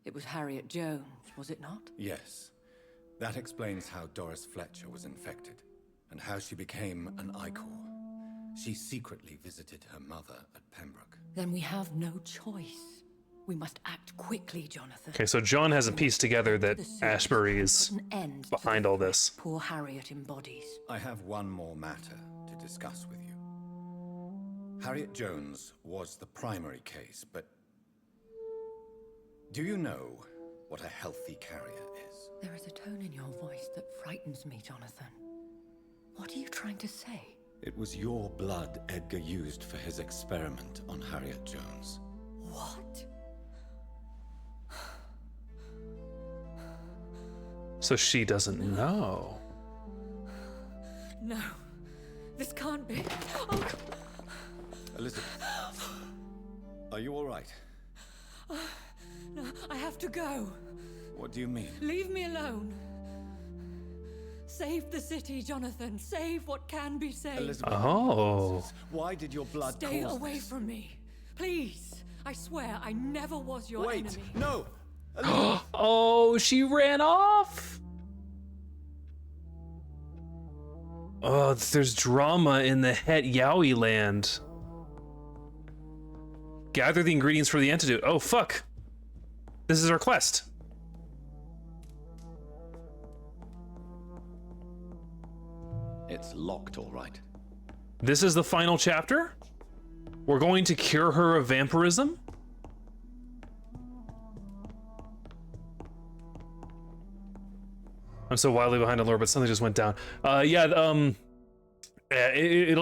It was Harriet Jones, was it not? Yes. That explains how Doris Fletcher was infected, and how she became an Icor. She secretly visited her mother at Pembroke. Then we have no choice. We must act quickly, Jonathan. Okay, so John hasn't pieced together that Ashbury is behind all this. Poor Harriet embodies. I have one more matter to discuss with you. Harriet Jones was the primary case, but do you know what a healthy carrier is? There is a tone in your voice that frightens me, Jonathan. What are you trying to say? It was your blood Edgar used for his experiment on Harriet Jones. What? So she doesn't know. No. This can't be. Oh. Elizabeth, are you all right? No, I have to go. What do you mean? Leave me alone. Save the city, Jonathan. Save what can be saved. Elizabeth, oh. Why did your blood Stay cause away this? from me. Please. I swear I never was your Wait, enemy. no! Oh, she ran off. Oh, there's drama in the Het Yowie land. Gather the ingredients for the antidote. Oh, fuck. This is our quest. It's locked, all right. This is the final chapter? We're going to cure her of vampirism? I'm so wildly behind on lore, but something just went down. It'll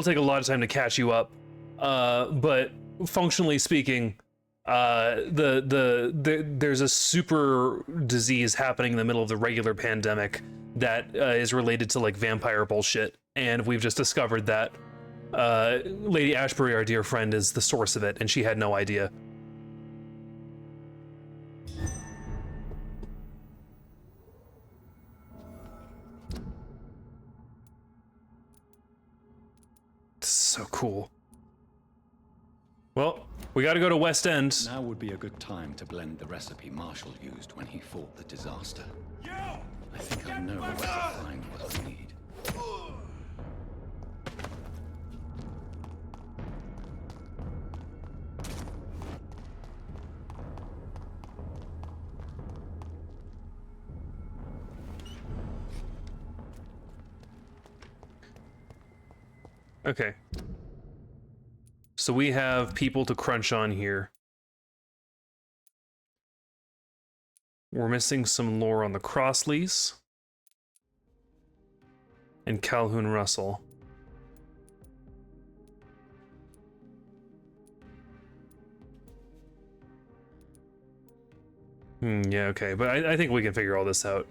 take a lot of time to catch you up. But functionally speaking, there's a super disease happening in the middle of the regular pandemic that is related to like vampire bullshit, and we've just discovered that Lady Ashbury, our dear friend, is the source of it, and she had no idea. This is so cool. Well, we gotta go to West End. Now would be a good time to blend the recipe Marshall used when he fought the disaster. I think I know where to find what I need. Okay. So we have people to crunch on here. We're missing some lore on the Crossleys and Calhoun Russell. Yeah, okay, but I think we can figure all this out.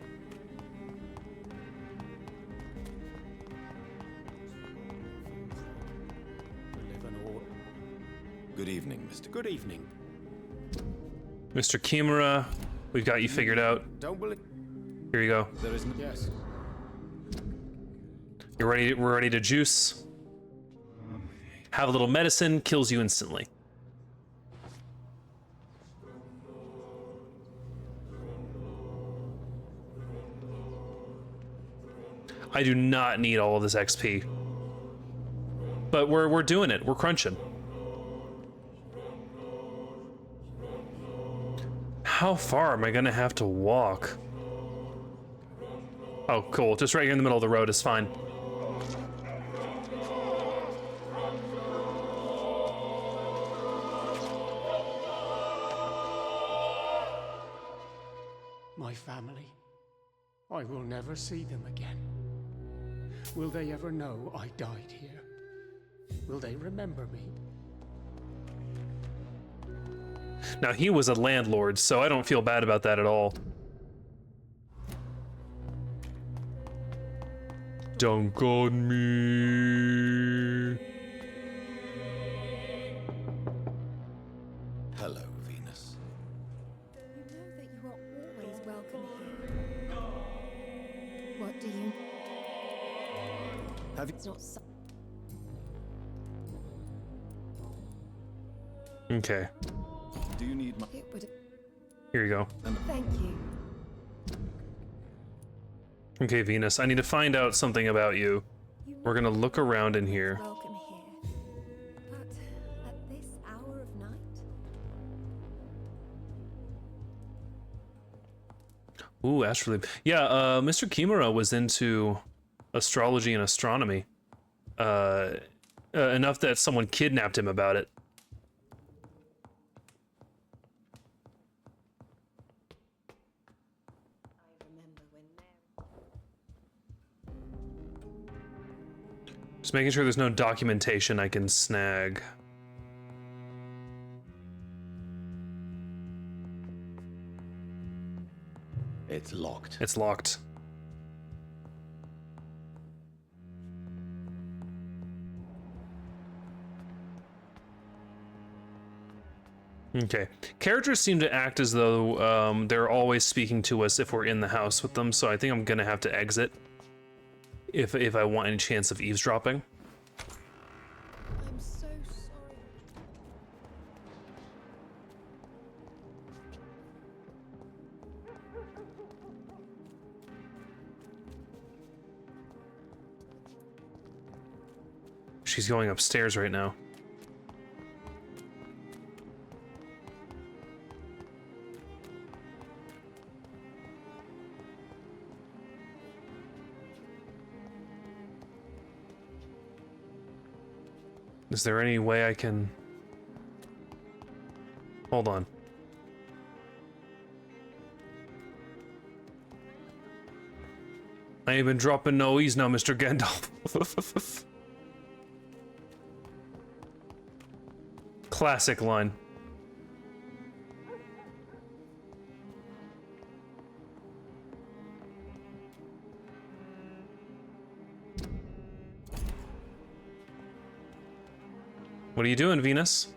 Good evening, Mr. Good evening. Mr. Kimura, we've got you figured out. Don't believe. Here you go. There is no... Yes. You're ready. We're ready to juice. Have a little medicine, kills you instantly. I do not need all of this XP. But we're doing it. We're crunching. How far am I gonna have to walk? Oh, cool. Just right here in the middle of the road is fine. My family. I will never see them again. Will they ever know I died here? Will they remember me? Now, he was a landlord, so I don't feel bad about that at all. Dunk on me. Hello, Venus. You know that you are always welcome here. What do you... Have you... It's not so... Okay. Do you need my... It would... Here you go. Thank you. Okay, Venus, I need to find out something about you. We're gonna look around in here. Welcome here. But at this hour of night? Ooh, astrolabe. Yeah, Mr. Kimura was into astrology and astronomy. Enough that someone kidnapped him about it. Just making sure there's no documentation I can snag. It's locked. It's locked. Okay. Characters seem to act as though they're always speaking to us if we're in the house with them, so I think I'm gonna have to exit if I want any chance of eavesdropping. I'm so sorry. She's going upstairs right now. Is there any way I can... Hold on. I ain't been dropping no E's now, Mr. Gandalf. Classic line. What are you doing, Venus?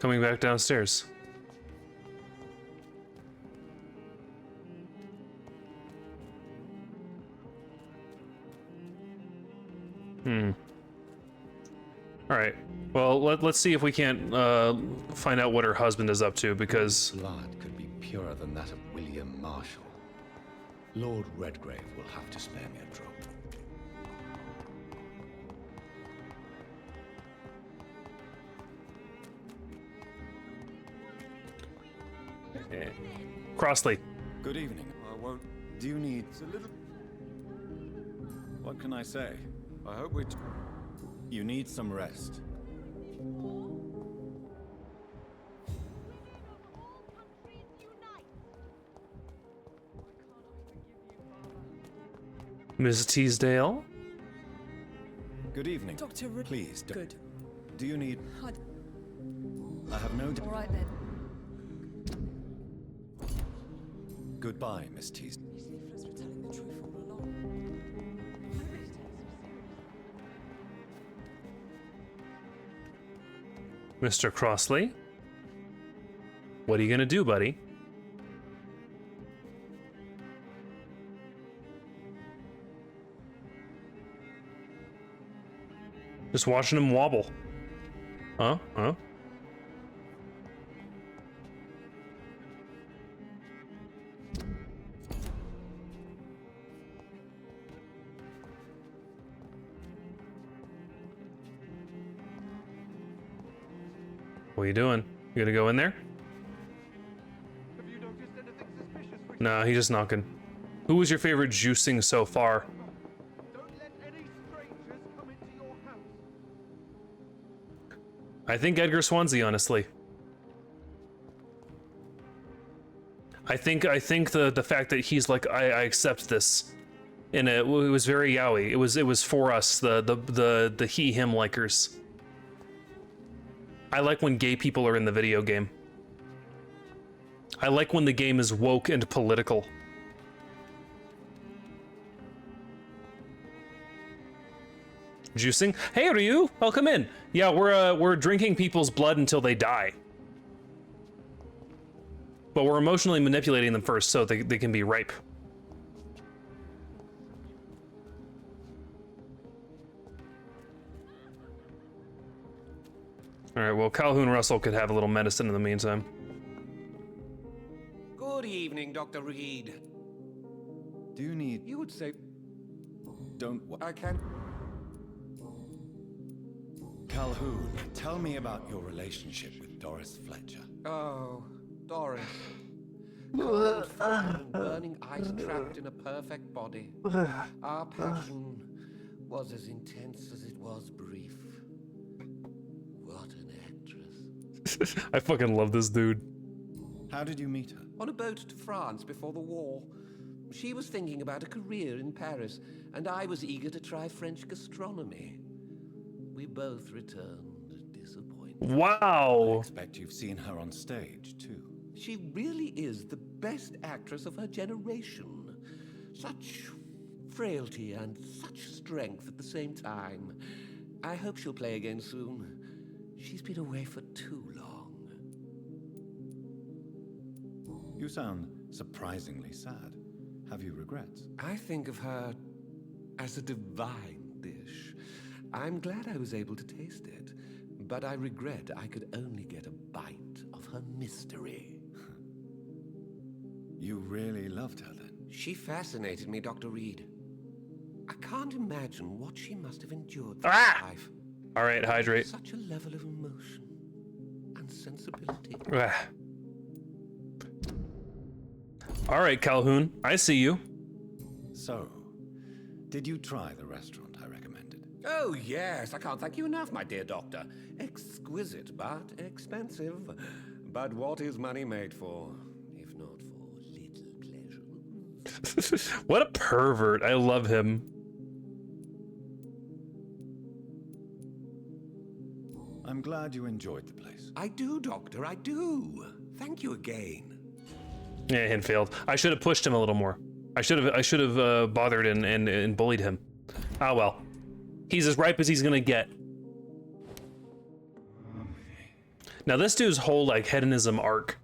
Coming back downstairs. All right. Well, let's see if we can't find out what her husband is up to, because blood could be purer than that of William Marshall. Lord Redgrave will have to spare me a drop. Crossley. Good evening. I won't. Do you need a little? What can I say? I hope we. You need some rest. Ms. Teasdale. Good evening. Dr. Please. Good. Do you need? I have no. All right then. Goodbye, Miss Teasdale. Nicholas were telling the truth all along. Mr. Crossley. What are you gonna do, buddy? Just watching him wobble. Huh? Huh? What are you doing? You gonna go in there? Nah, he's just knocking. Who was your favorite juicing so far? I think Edgar Swansea, honestly. I think the fact that he's like, I accept this, and it was very yaoi. It was for us, the he him likers. I like when gay people are in the video game. I like when the game is woke and political. Juicing? Hey Ryu, welcome in. Yeah, we're drinking people's blood until they die. But we're emotionally manipulating them first so they can be ripe. Alright, well, Calhoun Russell could have a little medicine in the meantime. Good evening, Dr. Reed. Do you need... You would say... don't... I can... Calhoun, tell me about your relationship with Doris Fletcher. Oh, Doris. Cold fire and burning ice trapped in a perfect body. Our passion was as intense as it was brief. What an actress. I fucking love this dude. How did you meet her? On a boat to France before the war. She was thinking about a career in Paris, and I was eager to try French gastronomy. We both returned disappointed. Wow. I expect you've seen her on stage, too. She really is the best actress of her generation. Such frailty and such strength at the same time. I hope she'll play again soon. She's been away for too long. You sound surprisingly sad. Have you regrets? I think of her as a divine dish. I'm glad I was able to taste it, but I regret I could only get a bite of her mystery. You really loved her then? She fascinated me, Dr. Reed. I can't imagine what she must have endured through life. All right, hydrate. Such a level of emotion and sensibility. All right, Calhoun, I see you. So, did you try the restaurant I recommended? Oh, yes. I can't thank you enough, my dear doctor. Exquisite, but expensive. But what is money made for, if not for little pleasure? What a pervert. I love him. I'm glad you enjoyed the place. I do, Doctor, I do. Thank you again. Yeah, hint failed. I should have pushed him a little more. I should have bothered and bullied him. Ah well. He's as ripe as he's gonna get. Now this dude's whole like hedonism arc.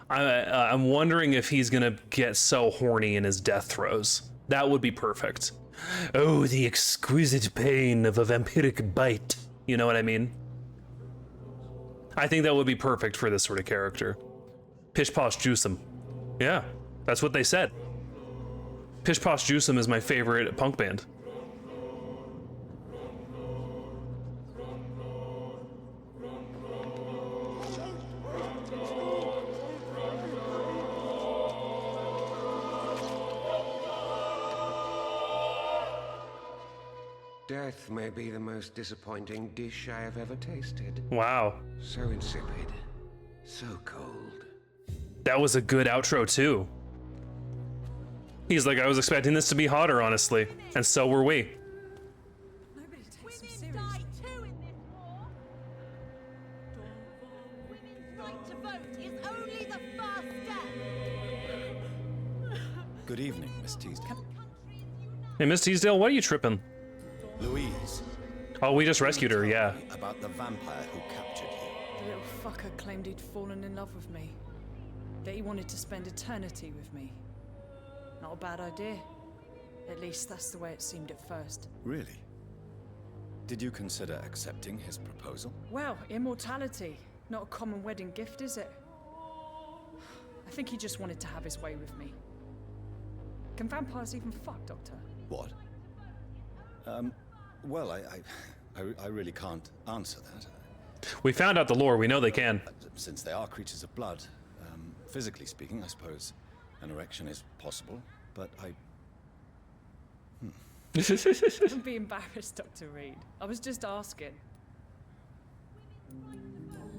I'm wondering if he's gonna get so horny in his death throes. That would be perfect. Oh, the exquisite pain of a vampiric bite. You know what I mean? I think that would be perfect for this sort of character. Pish Posh Juiceum. Yeah, that's what they said. Pish Posh Juiceum is my favorite punk band. Death may be the most disappointing dish I have ever tasted. Wow. So insipid. So cold. That was a good outro too. He's like, I was expecting this to be hotter, honestly. And so were we. Nobody takes me seriously. Too in this war. Women's right to vote is only the first step. Good evening, Miss Teasdale. Hey, Miss Teasdale, what are you tripping? Louise. Oh, we just rescued her, yeah. About the vampire who captured you. The little fucker claimed he'd fallen in love with me. That he wanted to spend eternity with me. Not a bad idea. At least that's the way it seemed at first. Really? Did you consider accepting his proposal? Well, immortality. Not a common wedding gift, is it? I think he just wanted to have his way with me. Can vampires even fuck, Doctor? What? Well, I really can't answer that. We found out the lore. We know they can. Since they are creatures of blood, physically speaking, I suppose an erection is possible, but Don't be embarrassed, Dr. Reed. I was just asking.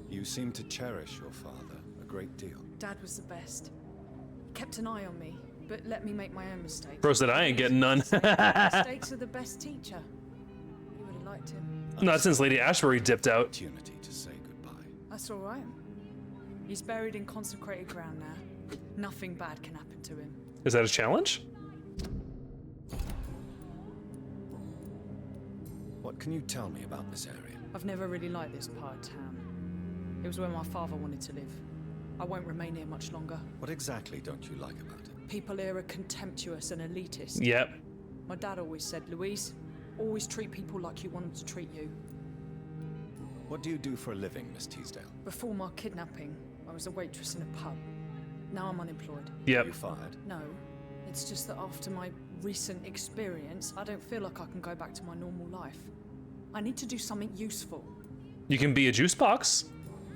You seem to cherish your father a great deal. Dad was the best. He kept an eye on me, but let me make my own mistakes. Bro said I ain't getting none. Mistakes are the best teacher. You would have liked him. Not since Lady Ashbury dipped out. Opportunity to say goodbye. That's all right. He's buried in consecrated ground now. Nothing bad can happen to him. Is that a challenge? What can you tell me about this area? I've never really liked this part of town. It was where my father wanted to live. I won't remain here much longer. What exactly don't you like about it? People here are contemptuous and elitist. Yep. My dad always said, Louise, always treat people like you want them to treat you. What do you do for a living, Miss Teasdale? Before my kidnapping, I was a waitress in a pub. Now I'm unemployed. Yep. You fired? No, it's just that after my recent experience, I don't feel like I can go back to my normal life. I need to do something useful. You can be a juice box.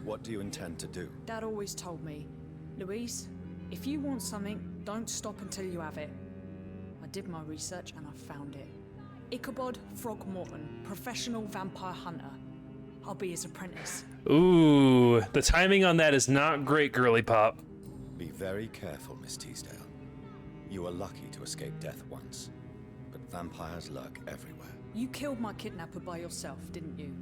What do you intend to do? Dad always told me, Louise, if you want something, don't stop until you have it. I did my research and I found it. Ichabod Throgmorton, professional vampire hunter. I'll be his apprentice. Ooh, the timing on that is not great, girly pop. Be very careful, Miss Teasdale. You were lucky to escape death once, but vampires lurk everywhere. You killed my kidnapper by yourself, didn't you?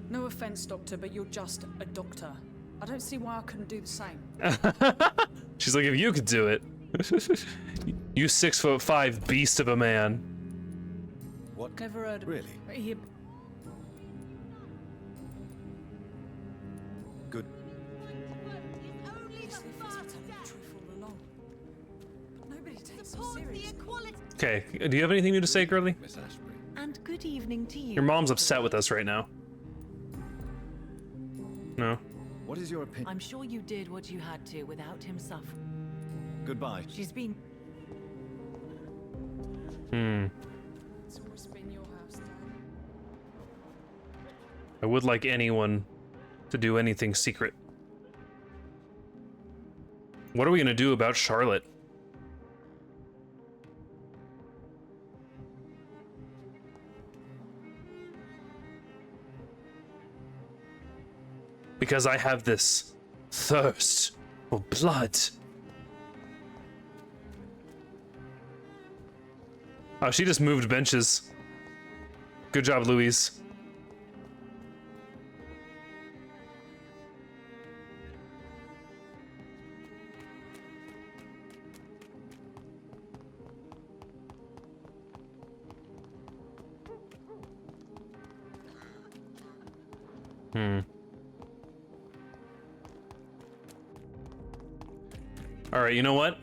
No offense, Doctor, but you're just a doctor. I don't see why I couldn't do the same. She's like, if you could do it. You 6'5" beast of a man. What? Never heard of Really? He... Good. Okay, do you have anything new to say, girly? Miss Ashbury. And good evening to you. Your mom's upset with us right now. No? What is your opinion? I'm sure you did what you had to without him suffering. Goodbye. She's been... It's always been your house, Dad. I would like anyone to do anything secret. What are we gonna do about Charlotte? Because I have this thirst for blood. Oh, she just moved benches. Good job, Louise. All right, you know what?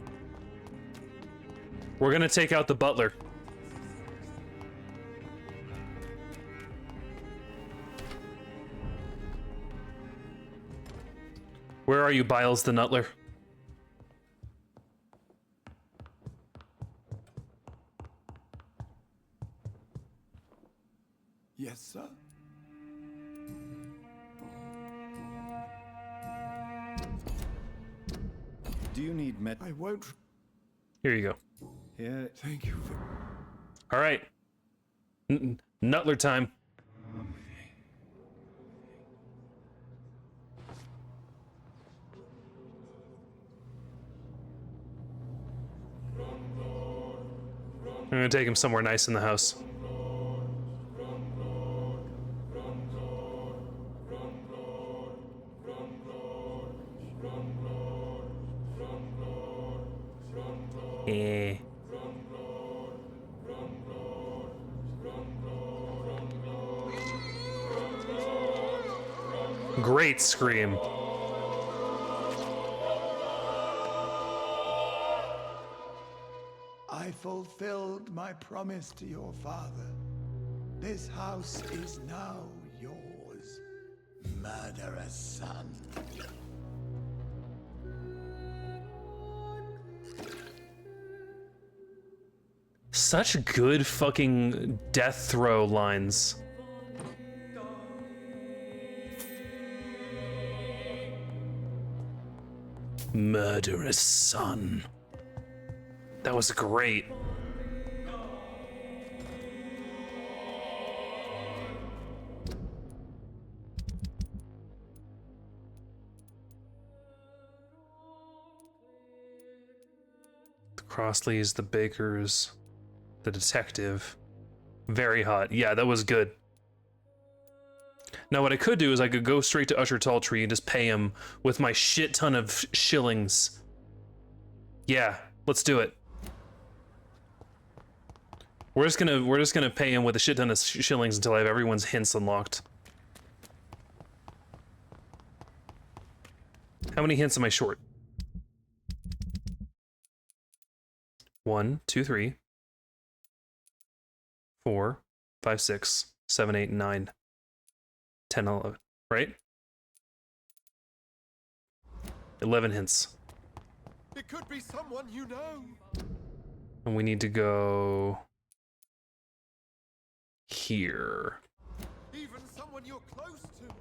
We're gonna take out the butler. Where are you, Biles the Nutler? Yes, sir. Do you need med? I won't. Here you go. Here. Thank you. All right. Nutler time. I'm gonna take him somewhere nice in the house. Great scream. I fulfilled my promise to your father. This house is now yours, murderous son. Such good fucking death throw lines. Murderous son. That was great. The Crossleys, the Bakers, the detective. Very hot. Yeah, that was good. Now what I could do is I could go straight to Usher Talltree and just pay him with my shit ton of shillings. Yeah, let's do it. We're just gonna pay him with a shit ton of shillings until I have everyone's hints unlocked. How many hints am I short? 1, 2, 3, 4, 5, 6, 7, 8, 9, 10, 11, right? 11 hints. It could be someone you know. And we need to go here. Even someone you're close to.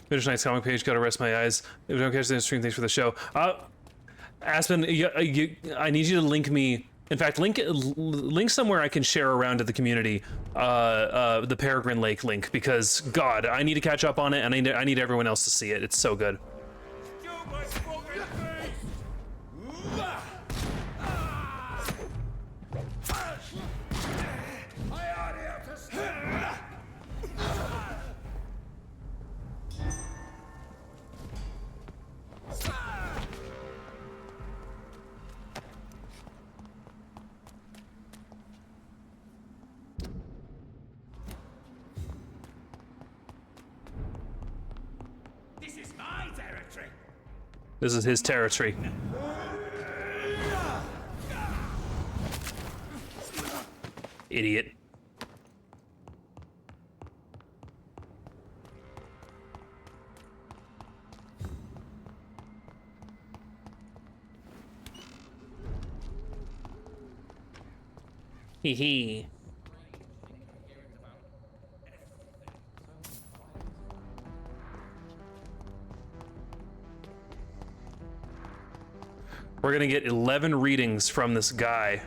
Finish night's comic page. Gotta rest my eyes. If you don't catch the stream, thanks for the show. Aspen, I need you to link me. In fact, link somewhere I can share around to the community. The Peregrine Lake link, because God, I need to catch up on it, and I need everyone else to see it. It's so good. This is his territory. Idiot. Hee hee. We're gonna get 11 readings from this guy.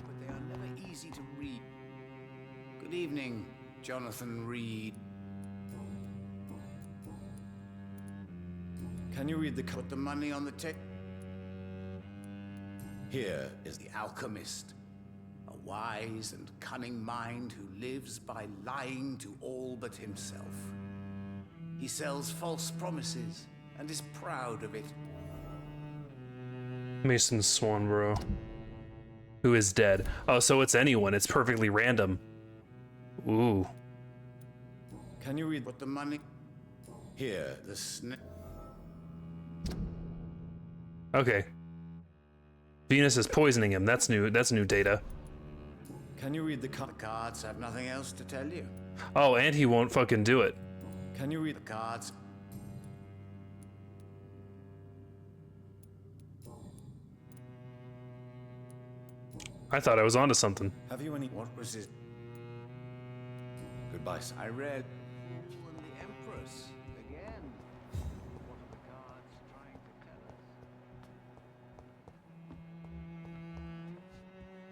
But they are never easy to read. Good evening, Jonathan Reed. Can you read the Put the money on the table. Here is The alchemist, a wise and cunning mind who lives by lying to all but himself. He sells false promises and is proud of it. Mason Swanborough. Who is dead. Oh, so it's anyone. It's perfectly random. Ooh. Can you read Put the money. here? The snake. Okay. Venus is poisoning him. That's new data. Can you read the The cards have nothing else to tell you. Oh, and he won't fucking do it. Can you read The cards. I thought I was onto something. Have you any? What was it? Goodbye, sir. I read. Fool and the Empress. Again. What are the cards trying to tell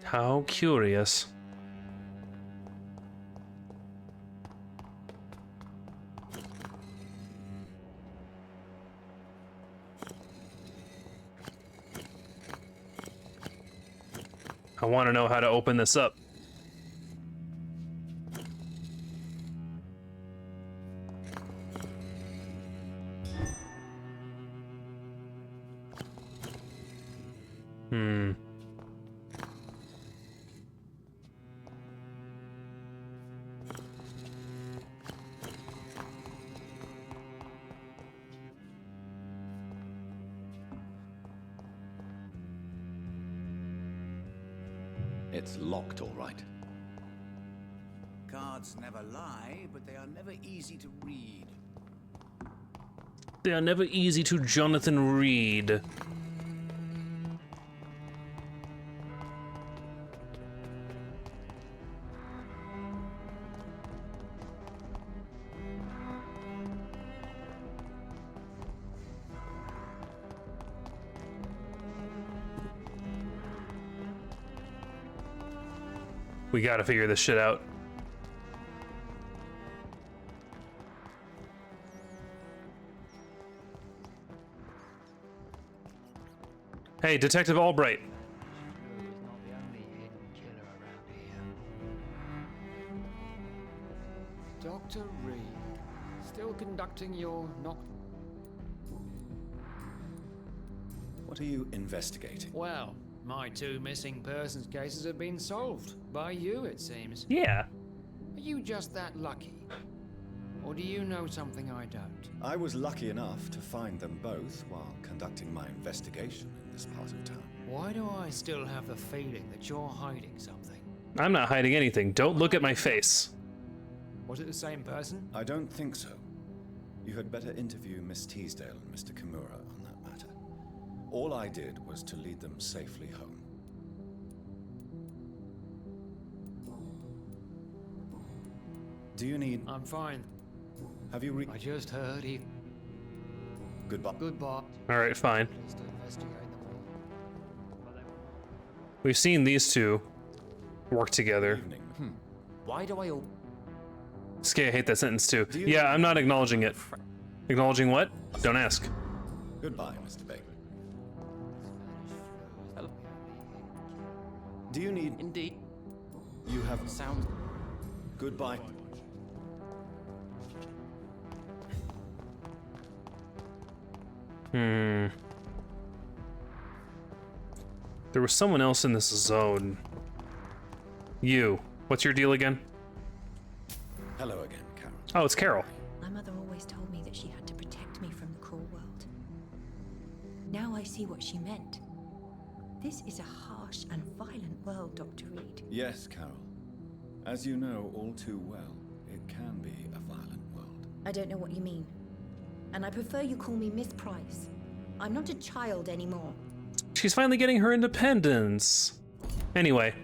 us? How curious. I want to know how to open this up. It's locked, all right. Cards never lie, but they are never easy to read. They are never easy to Jonathan Reed. We gotta figure this shit out. Hey, Detective Albright. Dr. Reed, still conducting your What are you investigating? Well, my 2 missing persons cases have been solved. By you, it seems. Yeah. Are you just that lucky? Or do you know something I don't? I was lucky enough to find them both while conducting my investigation in this part of town. Why do I still have the feeling that you're hiding something? I'm not hiding anything. Don't look at my face. Was it the same person? I don't think so. You had better interview Miss Teasdale and Mr. Kimura on that matter. All I did was to lead them safely home. Do you need... I'm fine. Have you I just heard he... Goodbye. Goodbye. All right, fine. Just to investigate them all. We've seen these two work together. Why do I... Skay, I hate that sentence too. Yeah, I'm not acknowledging it. Acknowledging what? Don't ask. Goodbye, Mr. Baker. Do you need... Indeed. You have... Sounds... Goodbye. There was someone else in this zone. You. What's your deal again? Hello again, Carol. Oh, it's Carol. My mother always told me that she had to protect me from the cruel world. Now I see what she meant. This is a harsh and violent world, Dr. Reed. Yes, Carol. As you know all too well, it can be a violent world. I don't know what you mean. And I prefer you call me Miss Price. I'm not a child anymore. She's finally getting her independence. Anyway.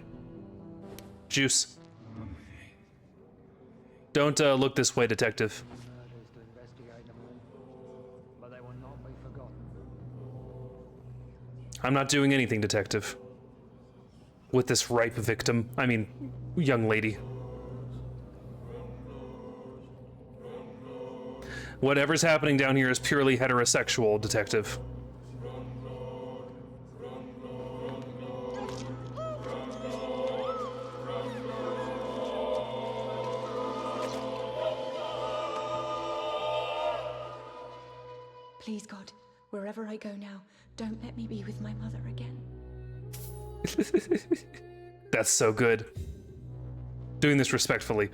Juice. Don't look this way, detective. I'm not doing anything, detective. With this ripe victim. I mean, young lady. Whatever's happening down here is purely heterosexual, detective. Please, God, wherever I go now, don't let me be with my mother again. That's so good. Doing this respectfully.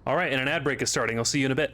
All right, and an ad break is starting. I'll see you in a bit.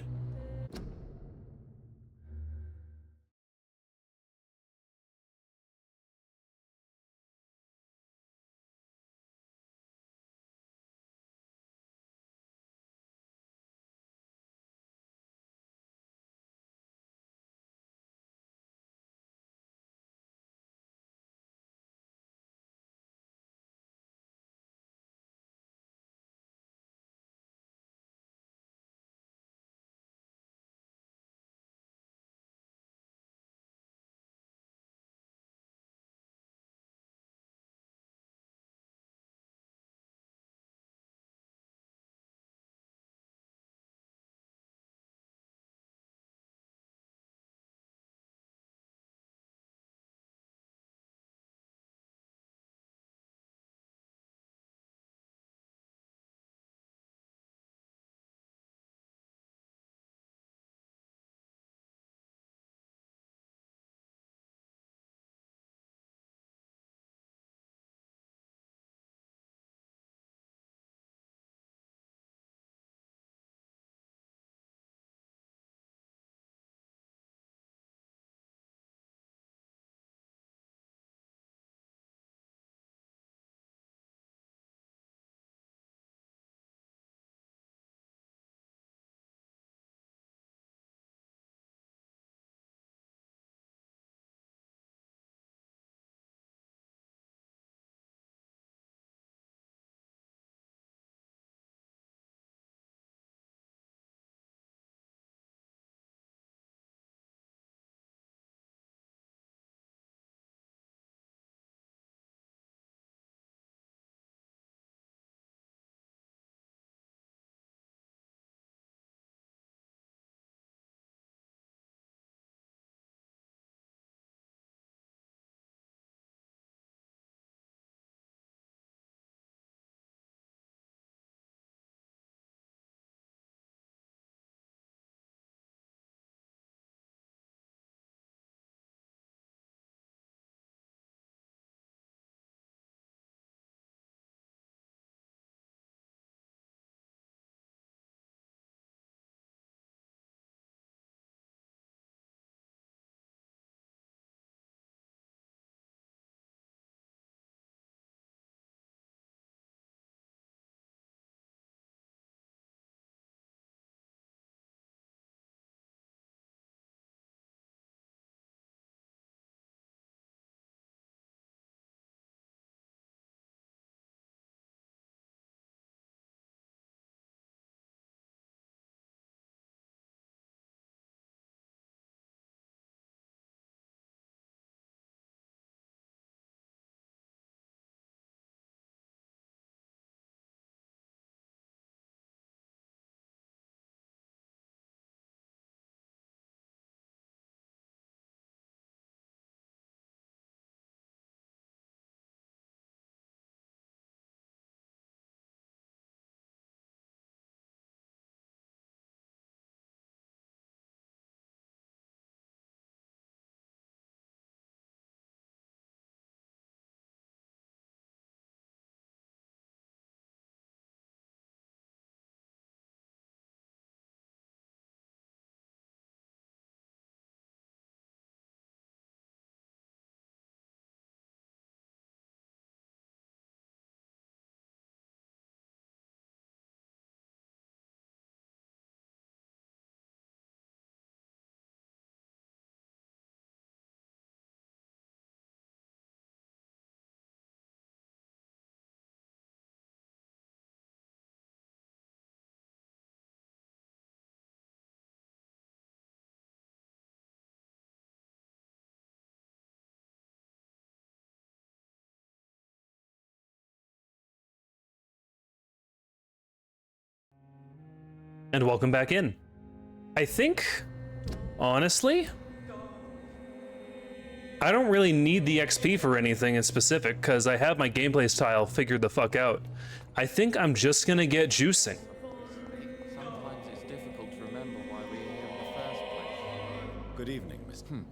And welcome back in. I think, honestly, I don't really need the XP for anything in specific because I have my gameplay style figured the fuck out. I think I'm just gonna get juicing. Sometimes it's difficult to remember why we're here in the first place. Good evening, Mr.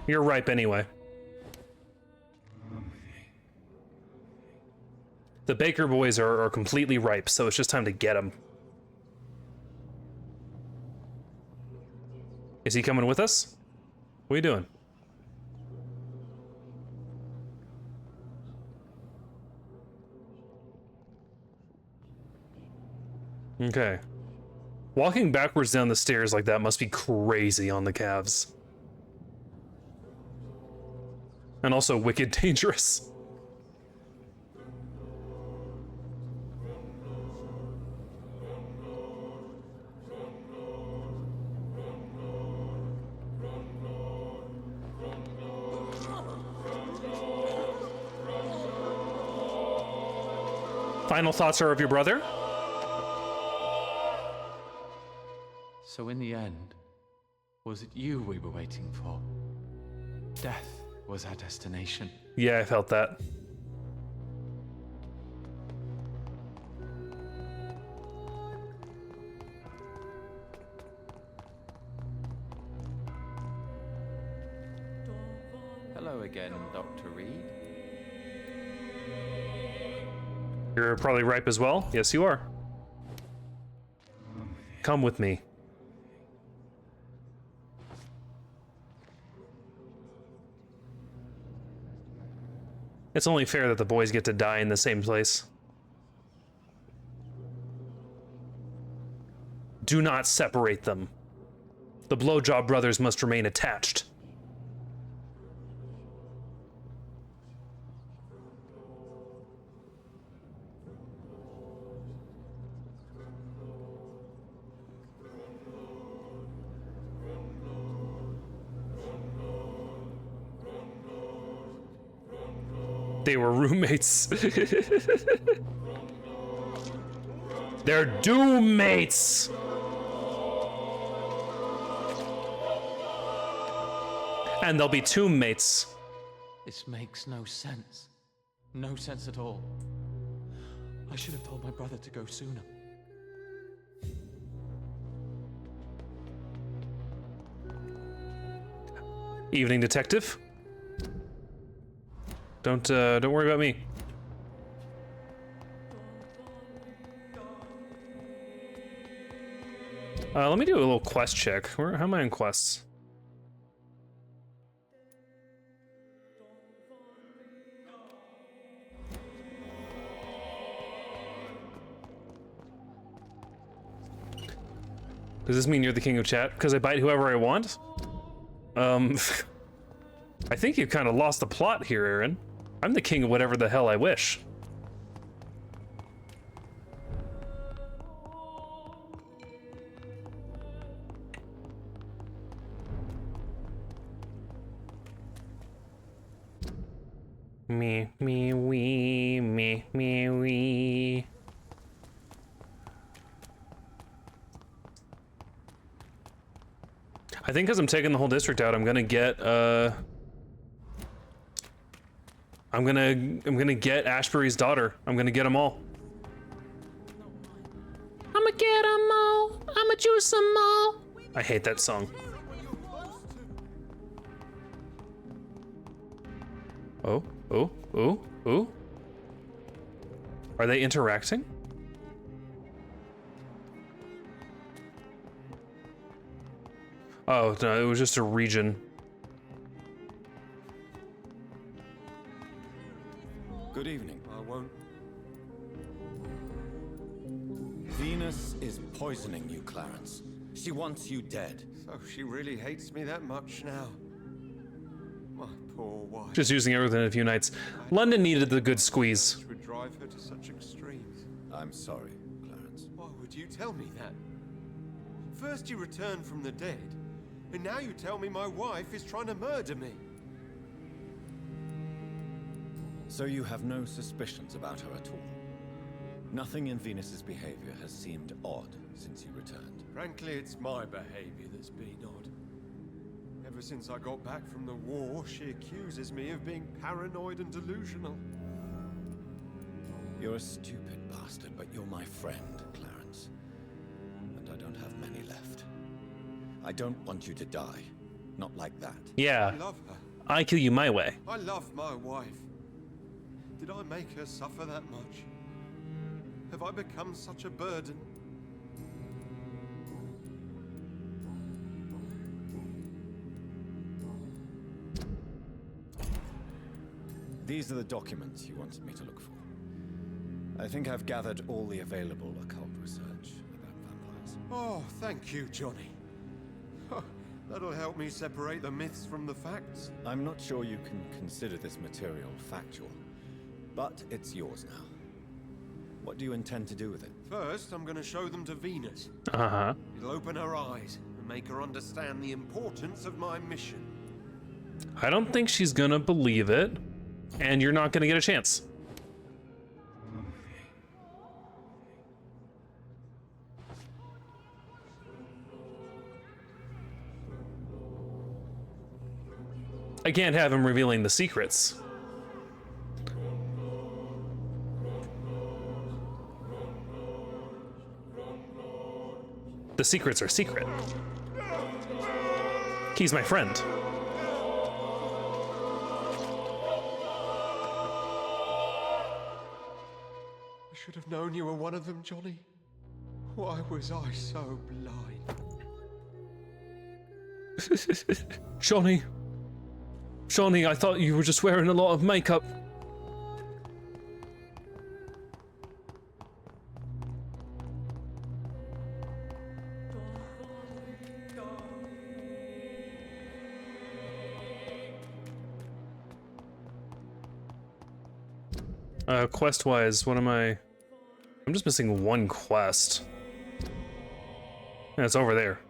You're ripe anyway. The Baker boys are completely ripe, so it's just time to get them. Is he coming with us? What are you doing? Okay. Walking backwards down the stairs like that must be crazy on the calves. And also wicked dangerous. Final thoughts are of your brother? So in the end, was it you we were waiting for? Death was our destination. Yeah, I felt that. Hello again, Dr. Reed. You're probably ripe as well? Yes, you are. Come with me. It's only fair that the boys get to die in the same place. Do not separate them. The Blowjob brothers must remain attached. They were roommates. They're doom mates. And they'll be tomb mates. This makes no sense. No sense at all. I should have told my brother to go sooner. Evening, detective. Don't worry about me. Let me do a little quest check. How am I on quests? Does this mean you're the king of chat? Because I bite whoever I want? I think you kind of lost the plot here, Aaron. I'm the king of whatever the hell I wish. Me, wee, me, wee. I think because I'm taking the whole district out, I'm gonna get, I'm gonna get Ashbury's daughter. I'm gonna get them all. I'ma get them all. I'ma juice them all. I hate that song. Oh, oh, oh, oh. Are they interacting? Oh, no, it was just a region. Good evening. I won't. Venus is poisoning you, Clarence. She wants you dead. So she really hates me that much now. My poor wife. Just using it within a few nights. London needed the good squeeze. Would drive her to such extremes. I'm sorry, Clarence. Why would you tell me that? First you returned from the dead, and now you tell me my wife is trying to murder me. So you have no suspicions about her at all? Nothing in Venus's behavior has seemed odd since you returned? Frankly, it's my behavior that's been odd. Ever since I got back from the war, she accuses me of being paranoid and delusional. You're a stupid bastard, but you're my friend, Clarence. And I don't have many left. I don't want you to die. Not like that. Yeah. I love her. I kill you my way. I love my wife. Did I make her suffer that much? Have I become such a burden? These are the documents you wanted me to look for. I think I've gathered all the available occult research about vampires. Oh, thank you, Johnny. That'll help me separate the myths from the facts. I'm not sure you can consider this material factual, but it's yours now. What do you intend to do with it? First, I'm going to show them to Venus. Uh-huh. It'll open her eyes and make her understand the importance of my mission. I don't think she's gonna believe it, and you're not gonna get a chance. I can't have him revealing the secrets. The secrets are secret. He's my friend. I should have known you were one of them, Johnny. Why was I so blind? Johnny. Johnny, I thought you were just wearing a lot of makeup. Quest-wise, what am I? I'm just missing one quest. Yeah, it's over there.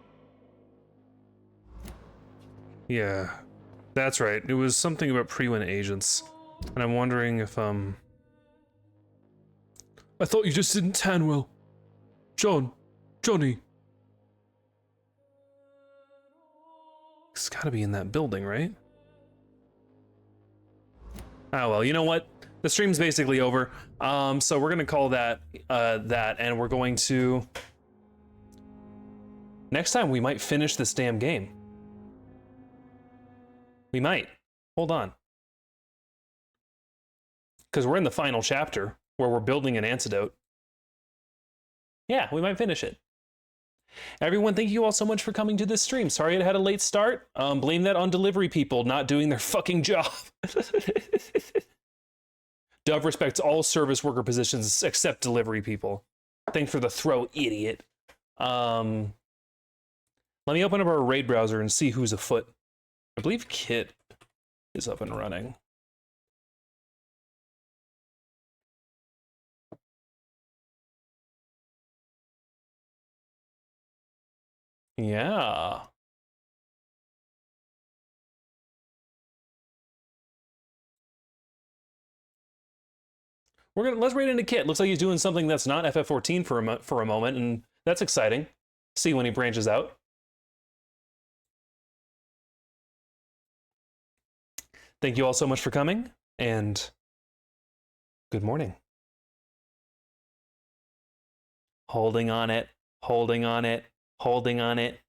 Yeah, that's right. It was something about pre-win agents. And I'm wondering if, I thought you just didn't tan well. Johnny. It's gotta be in that building, right? Oh, well, you know what? The stream's basically over. So we're gonna call that, and we're going to... Next time, we might finish this damn game. We might. Hold on. Because we're in the final chapter, where we're building an antidote. Yeah, we might finish it. Everyone, thank you all so much for coming to this stream. Sorry it had a late start. Blame that on delivery people not doing their fucking job. Dove respects all service worker positions except delivery people. Thanks for the throw, idiot. Let me open up our raid browser and see who's afoot. I believe Kit is up and running. Yeah. Let's raid into Kit. Looks like he's doing something that's not FF14 for a moment, and that's exciting. See when he branches out. Thank you all so much for coming, and good morning. Holding on it, holding on it, holding on it.